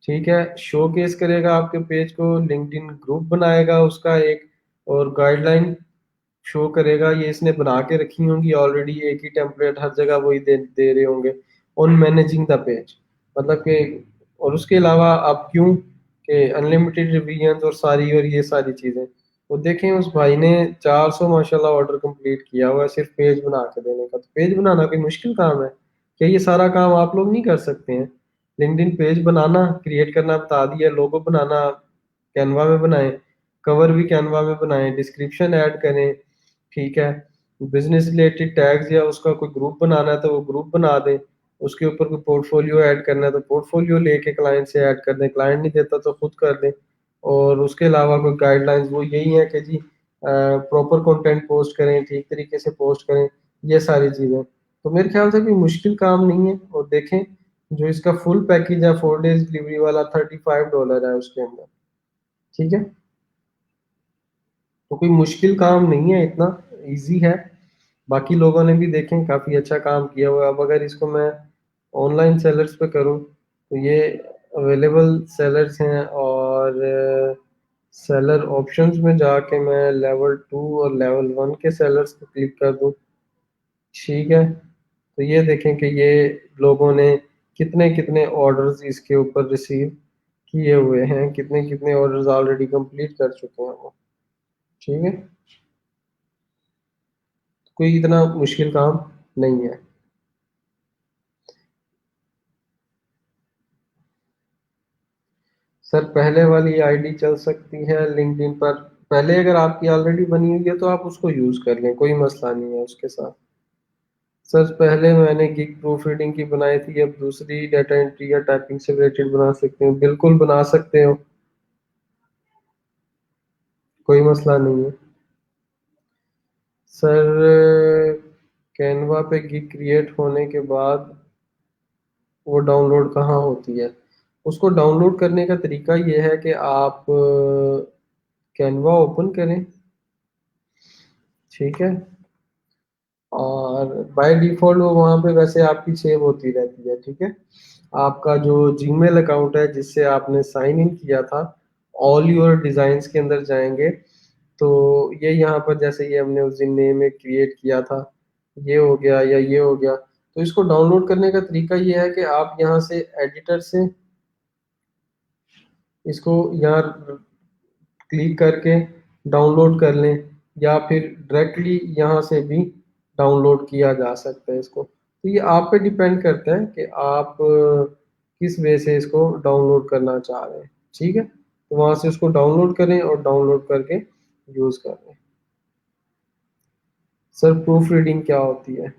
ठीक है, शो केस करेगा आपके पेज को, लिंक्डइन ग्रुप बनाएगा उसका एक, और गाइडलाइन शो करेगा। ये इसने बना के रखी होंगी ऑलरेडी, एक ही टेम्पलेट हर जगह वही दे रहे होंगे। ऑन मैनेजिंग द पेज, मतलब कि, और उसके अलावा आप क्यों कि अनलिमिटेड रिवीजन और सारी और ये सारी चीज़ें। तो देखें उस भाई ने 400 माशाल्लाह ऑर्डर कंप्लीट किया हुआ है सिर्फ पेज बना के देने का। तो पेज बनाना कोई मुश्किल काम है क्या? ये सारा काम आप लोग नहीं कर सकते हैं? लिंक्डइन पेज बनाना, क्रिएट करना बता दिया, लोगो बनाना कैनवा में बनाएं, कवर भी कैनवा में बनाएं, डिस्क्रिप्शन ऐड करें, ठीक है, बिजनेस रिलेटेड टैग्स या उसका कोई ग्रुप बनाना है तो वो ग्रुप बना दें, उसके ऊपर कोई पोर्टफोलियो ऐड करना है तो पोर्टफोलियो लेके क्लाइंट से ऐड कर दें, क्लाइंट नहीं देता तो खुद कर दें। और उसके अलावा कोई गाइडलाइंस वो यही है कि जी प्रॉपर कंटेंट पोस्ट करें, ठीक तरीके से पोस्ट करें, ये सारी चीज़ें। तो मेरे ख्याल से कोई मुश्किल काम नहीं है। और देखें जो इसका फुल पैकेज है 4 डेज डिलीवरी वाला $35 है उसके अंदर, ठीक है। तो कोई मुश्किल काम नहीं है, इतना इजी है। बाकी लोगों ने भी देखें काफ़ी अच्छा काम किया हुआ है। अब अगर इसको मैं ऑनलाइन सेलर्स पे करूं तो ये अवेलेबल सेलर्स हैं, और सेलर ऑप्शंस में जाके मैं लेवल 2 और लेवल 1 के सेलर्स को क्लिक कर दूं, ठीक है। तो ये देखें कि ये लोगों ने कितने कितने ऑर्डर्स इसके ऊपर रिसीव किए हुए हैं, कितने कितने ऑर्डर्स ऑलरेडी कंप्लीट कर चुके हैं वो, ठीक है। कोई इतना मुश्किल काम नहीं है। सर पहले वाली आईडी चल सकती है लिंक्डइन पर? पहले अगर आपकी ऑलरेडी बनी हुई है तो आप उसको यूज कर लें, कोई मसला नहीं है उसके साथ। सर पहले मैंने गिग प्रूफ रीडिंग की बनाई थी, अब दूसरी डाटा एंट्री या टाइपिंग से रिलेटेड बना सकते हो? बिल्कुल बना सकते हो, कोई मसला नहीं है। सर कैनवा पे गिग क्रिएट होने के बाद वो डाउनलोड कहाँ होती है? उसको डाउनलोड करने का तरीका ये है कि आप कैनवा ओपन करें, ठीक है, और और बाय डिफ़ॉल्ट वो वहाँ पे वैसे आपकी सेव होती रहती है, ठीक है? आपका जो जीमेल अकाउंट है जिससे आपने साइन इन किया था, ऑल योर डिज़ाइन्स के अंदर जाएँगे, तो ये यहाँ पर जैसे ये हमने उस दिन नेम एक क्रिएट किया था, ये हो गया या ये हो गया। तो इसको डाउनलोड करने का तरीका ये है कि आप यहाँ से एडिटर से इसको यहाँ क्लिक करके डाउनलोड कर लें, या फिर डायरेक्टली यहाँ से भी डाउनलोड किया जा सकता है इसको। तो ये आप पे डिपेंड करता है कि आप किस वे से इसको डाउनलोड करना चाह रहे हैं, ठीक है? तो वहाँ से उसको डाउनलोड करें और डाउनलोड करके यूज़ करें। सर प्रूफ रीडिंग क्या होती है?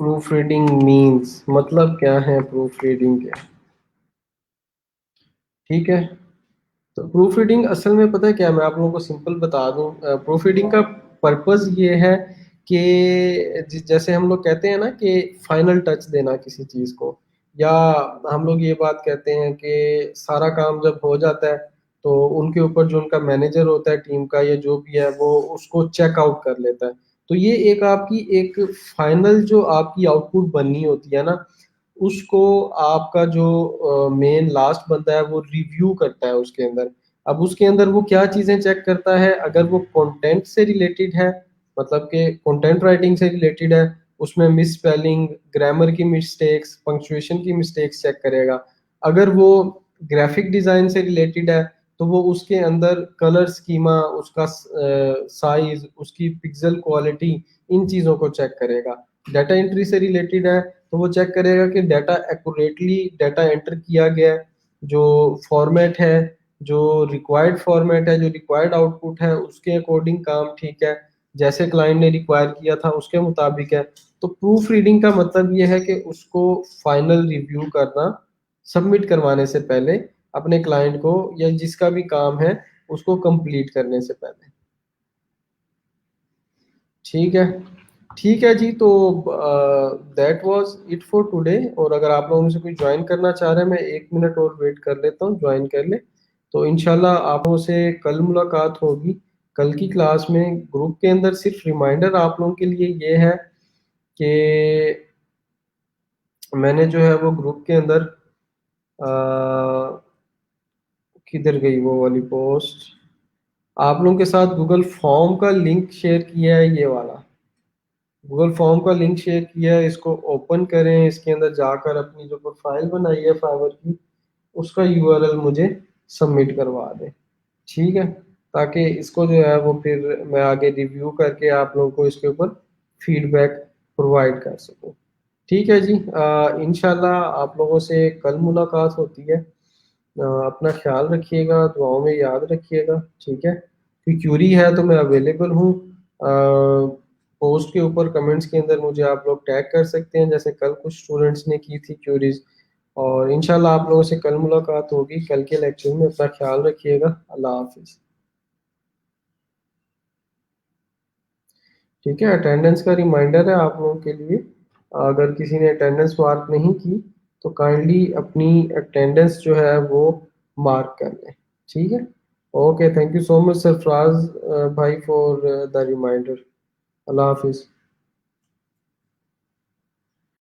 प्रूफ रीडिंग मीन्स मतलब क्या है प्रूफ रीडिंग के, ठीक है? तो प्रूफ रीडिंग असल में पता है क्या, मैं आप लोगों को सिंपल बता दूं। प्रूफ रीडिंग का पर्पस ये है कि जैसे हम लोग कहते हैं ना कि फाइनल टच देना किसी चीज़ को, या हम लोग ये बात कहते हैं कि सारा काम जब हो जाता है तो उनके ऊपर जो उनका मैनेजर होता है टीम का या जो भी है वो उसको चेक आउट कर लेता है। तो ये एक आपकी एक फाइनल जो आपकी आउटपुट बननी होती है ना, उसको आपका जो मेन लास्ट बंदा है वो रिव्यू करता है उसके अंदर। अब उसके अंदर वो क्या चीज़ें चेक करता है, अगर वो कंटेंट से रिलेटेड है, मतलब कि कंटेंट राइटिंग से रिलेटेड है, उसमें मिस स्पेलिंग, ग्रामर की मिस्टेक्स, पंक्चुएशन की मिस्टेक्स चेक करेगा। अगर वो ग्राफिक डिज़ाइन से रिलेटेड है तो वो उसके अंदर कलर स्कीमा, उसका साइज, उसकी पिक्सल क्वालिटी, इन चीज़ों को चेक करेगा। डाटा एंट्री से रिलेटेड है तो वो चेक करेगा कि डाटा एक्यूरेटली डाटा एंटर किया गया है, जो फॉर्मेट है, जो रिक्वायर्ड फॉर्मेट है, जो रिक्वायर्ड आउटपुट है उसके अकॉर्डिंग काम ठीक है, जैसे क्लाइंट ने रिक्वायर किया था उसके मुताबिक है। तो प्रूफ रीडिंग का मतलब ये है कि उसको फाइनल रिव्यू करना, सबमिट करवाने से पहले अपने क्लाइंट को, या जिसका भी काम है उसको कंप्लीट करने से पहले, ठीक है? ठीक है जी, तो that was it for today. और अगर आप लोगों में से कोई ज्वाइन करना चाह रहे हैं, मैं 1 मिनट और वेट कर लेता हूँ, ज्वाइन कर ले। तो इंशाल्लाह आप लोगों से कल मुलाकात होगी, कल की क्लास में। ग्रुप के अंदर सिर्फ रिमाइंडर आप लोगों के लिए ये है कि मैंने जो है वो ग्रुप के अंदर किधर गई वो वाली पोस्ट, आप लोगों के साथ गूगल फॉर्म का लिंक शेयर किया है, ये वाला गूगल फॉर्म का लिंक शेयर किया है। इसको ओपन करें, इसके अंदर जाकर अपनी जो प्रोफाइल बनाई है फाइवर की, उसका यूआरएल मुझे सबमिट करवा दें, ठीक है? ताकि इसको जो है वो फिर मैं आगे रिव्यू करके आप लोगों को इसके ऊपर फीडबैक प्रोवाइड कर सकूं। ठीक है जी, इंशाल्लाह आप लोगों से कल मुलाकात होती है। अपना ख्याल रखिएगा, दुआओं में याद रखिएगा, ठीक है? कोई क्यूरी है तो मैं अवेलेबल हूँ। पोस्ट के ऊपर कमेंट्स के अंदर मुझे आप लोग टैग कर सकते हैं, जैसे कल कुछ स्टूडेंट्स ने की थी क्यूरीज। और इंशाल्लाह आप लोगों से कल मुलाकात होगी कल के लेक्चर में। अपना ख्याल रखिएगा। अल्लाह हाफिज़। ठीक है, अटेंडेंस का रिमाइंडर है आप लोगों के लिए। अगर किसी ने अटेंडेंस मार्क नहीं की तो काइंडली अपनी अटेंडेंस जो है वो मार्क कर लें, ठीक है? Okay, thank you so much Sarfaraz भाई फॉर द रिमाइंडर। अल्लाह हाफिज़।